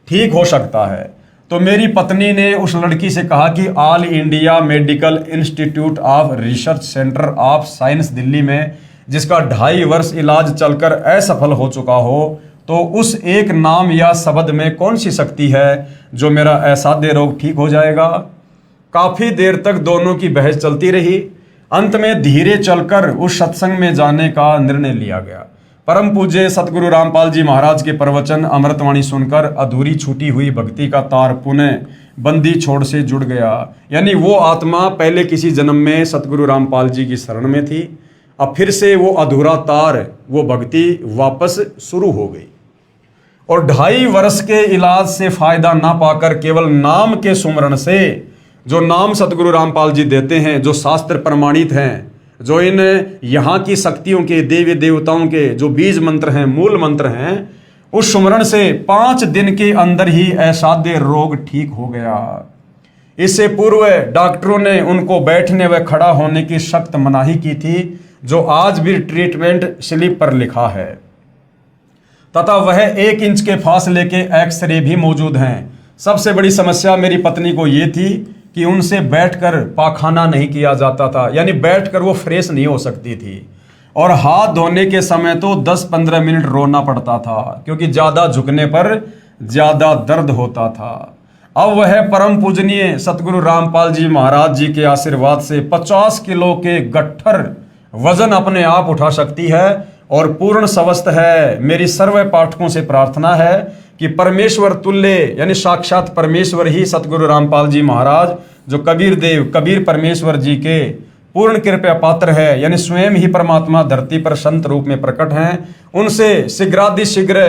ठीक हो सकता है। तो मेरी पत्नी ने उस लड़की से कहा कि all India medical institute of research centre of science Delhi में, जिसका 2.5 वर्ष इलाज चलकर असफल हो चुका हो, तो उस एक नाम या शब्द में कौन सी शक्ति है जो मेरा असाध्य रोग ठीक हो जाएगा। काफ़ी देर तक दोनों की बहस चलती रही। अंत में धीरे चलकर उस सत्संग में जाने का निर्णय लिया गया। परम पूज्य सतगुरु रामपाल जी महाराज के प्रवचन अमृतवाणी सुनकर अधूरी छूटी हुई भक्ति का तार पुनः बंदी छोड़ से जुड़ गया। यानी वो आत्मा पहले किसी जन्म में सतगुरु रामपाल जी की शरण में थी, अब फिर से वो अधूरा तार, वो भक्ति वापस शुरू हो गई। और 2.5 वर्ष के इलाज से फायदा ना पाकर केवल नाम के सुमरण से, जो नाम सतगुरु रामपाल जी देते हैं, जो शास्त्र प्रमाणित हैं, जो इन यहाँ की शक्तियों के, देवी देवताओं के जो बीज मंत्र हैं, मूल मंत्र हैं, उस सुमरण से 5 दिन के अंदर ही असाध्य रोग ठीक हो गया। इससे पूर्व डॉक्टरों ने उनको बैठने व खड़ा होने की सख्त मनाही की थी, जो आज भी ट्रीटमेंट स्लिप पर लिखा है, तथा वह 1 इंच के फासले के एक्सरे भी मौजूद हैं। सबसे बड़ी समस्या मेरी पत्नी को ये थी कि उनसे बैठकर पाखाना नहीं किया जाता था, यानी बैठकर वो फ्रेश नहीं हो सकती थी, और हाथ धोने के समय तो 10-15 मिनट रोना पड़ता था, क्योंकि ज़्यादा झुकने पर ज़्यादा दर्द होता था। अब वह परम पूजनीय सतगुरु रामपाल जी महाराज जी के आशीर्वाद से 50 किलो के गट्ठर वजन अपने आप उठा सकती है और पूर्ण स्वस्थ है। मेरी सर्व पाठकों से प्रार्थना है कि परमेश्वर तुल्य, यानी साक्षात परमेश्वर ही सतगुरु रामपाल जी महाराज, जो कबीर देव, कबीर परमेश्वर जी के पूर्ण कृपया पात्र है, यानी स्वयं ही परमात्मा धरती पर संत रूप में प्रकट हैं, उनसे शीघ्रातिशीघ्र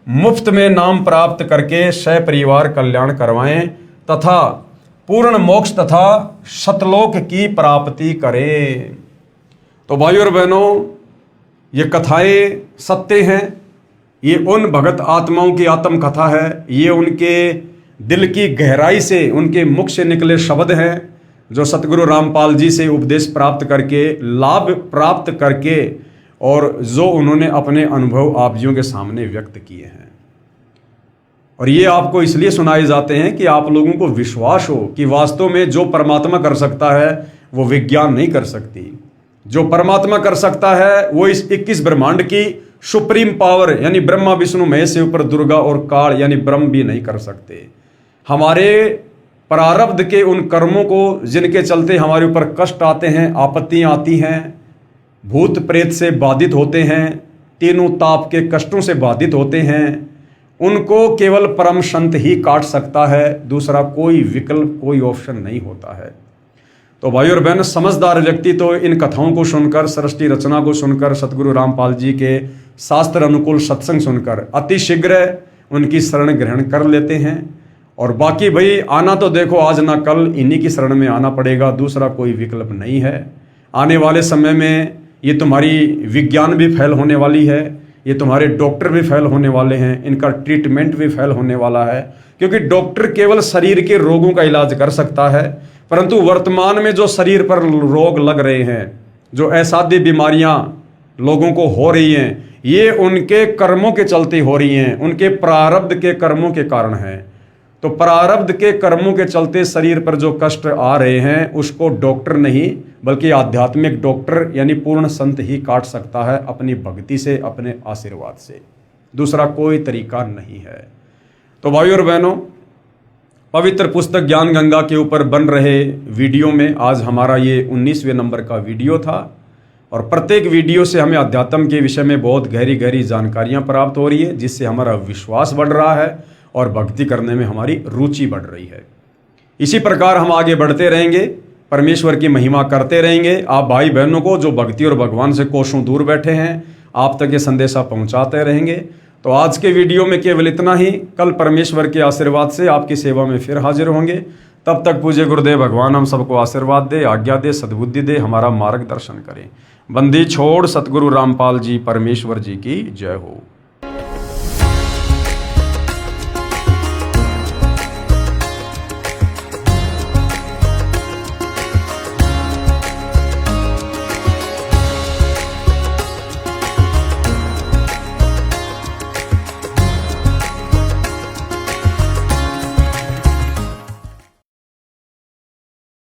मुफ्त में नाम प्राप्त करके सपरिवार कल्याण करवाएं तथा पूर्ण मोक्ष तथा सतलोक की प्राप्ति करें। तो भाइयों और बहनों, ये कथाएं सत्य हैं। ये उन भगत आत्माओं की आत्म कथा है। ये उनके दिल की गहराई से, उनके मुख से निकले शब्द हैं, जो सतगुरु रामपाल जी से उपदेश प्राप्त करके, लाभ प्राप्त करके, और जो उन्होंने अपने अनुभव आप जियों के सामने व्यक्त किए हैं। और ये आपको इसलिए सुनाए जाते हैं कि आप लोगों को विश्वास हो कि वास्तव में जो परमात्मा कर सकता है वो विज्ञान नहीं कर सकती। जो परमात्मा कर सकता है वो इस 21 ब्रह्मांड की सुप्रीम पावर, यानी ब्रह्मा विष्णु महेश से ऊपर दुर्गा और काल यानी ब्रह्म भी नहीं कर सकते। हमारे प्रारब्ध के उन कर्मों को, जिनके चलते हमारे ऊपर कष्ट आते हैं, आपत्तियां आती हैं, भूत प्रेत से बाधित होते हैं, तीनों ताप के कष्टों से बाधित होते हैं, उनको केवल परम संत ही काट सकता है। दूसरा कोई विकल्प, कोई ऑप्शन नहीं होता है। तो भाई और बहन, समझदार व्यक्ति तो इन कथाओं को सुनकर, सृष्टि रचना को सुनकर, सतगुरु रामपाल जी के शास्त्र अनुकूल सत्संग सुनकर अति शीघ्र उनकी शरण ग्रहण कर लेते हैं। और बाकी भाई आना तो देखो आज ना कल, इन्हीं की शरण में आना पड़ेगा, दूसरा कोई विकल्प नहीं है। आने वाले समय में ये तुम्हारी विज्ञान भी फेल होने वाली है, ये तुम्हारे डॉक्टर भी फेल होने वाले हैं, इनका ट्रीटमेंट भी फेल होने वाला है, क्योंकि डॉक्टर केवल शरीर के रोगों का इलाज कर सकता है, परंतु वर्तमान में जो शरीर पर रोग लग रहे हैं, जो असाध्य बीमारियां लोगों को हो रही हैं, ये उनके कर्मों के चलते हो रही हैं, उनके प्रारब्ध के कर्मों के कारण हैं। तो प्रारब्ध के कर्मों के चलते शरीर पर जो कष्ट आ रहे हैं उसको डॉक्टर नहीं बल्कि आध्यात्मिक डॉक्टर यानी पूर्ण संत ही काट सकता है, अपनी भक्ति से, अपने आशीर्वाद से। दूसरा कोई तरीका नहीं है। तो भाइयों और बहनों, पवित्र पुस्तक ज्ञान गंगा के ऊपर बन रहे वीडियो में आज हमारा ये 19वें नंबर का वीडियो था, और प्रत्येक वीडियो से हमें अध्यात्म के विषय में बहुत गहरी गहरी जानकारियां प्राप्त हो रही है, जिससे हमारा विश्वास बढ़ रहा है और भक्ति करने में हमारी रुचि बढ़ रही है। इसी प्रकार हम आगे बढ़ते रहेंगे, परमेश्वर की महिमा करते रहेंगे। आप भाई बहनों को जो भक्ति और भगवान से कोसों दूर बैठे हैं, आप तक ये संदेशा पहुंचाते रहेंगे। तो आज के वीडियो में केवल इतना ही। कल परमेश्वर के आशीर्वाद से आपकी सेवा में फिर हाजिर होंगे। तब तक पूज्य गुरुदेव भगवान हम सबको आशीर्वाद दे, आज्ञा दे, सद्बुद्धि दे, हमारा मार्गदर्शन करें। बंदी छोड़ सतगुरु रामपाल जी परमेश्वर जी की जय हो।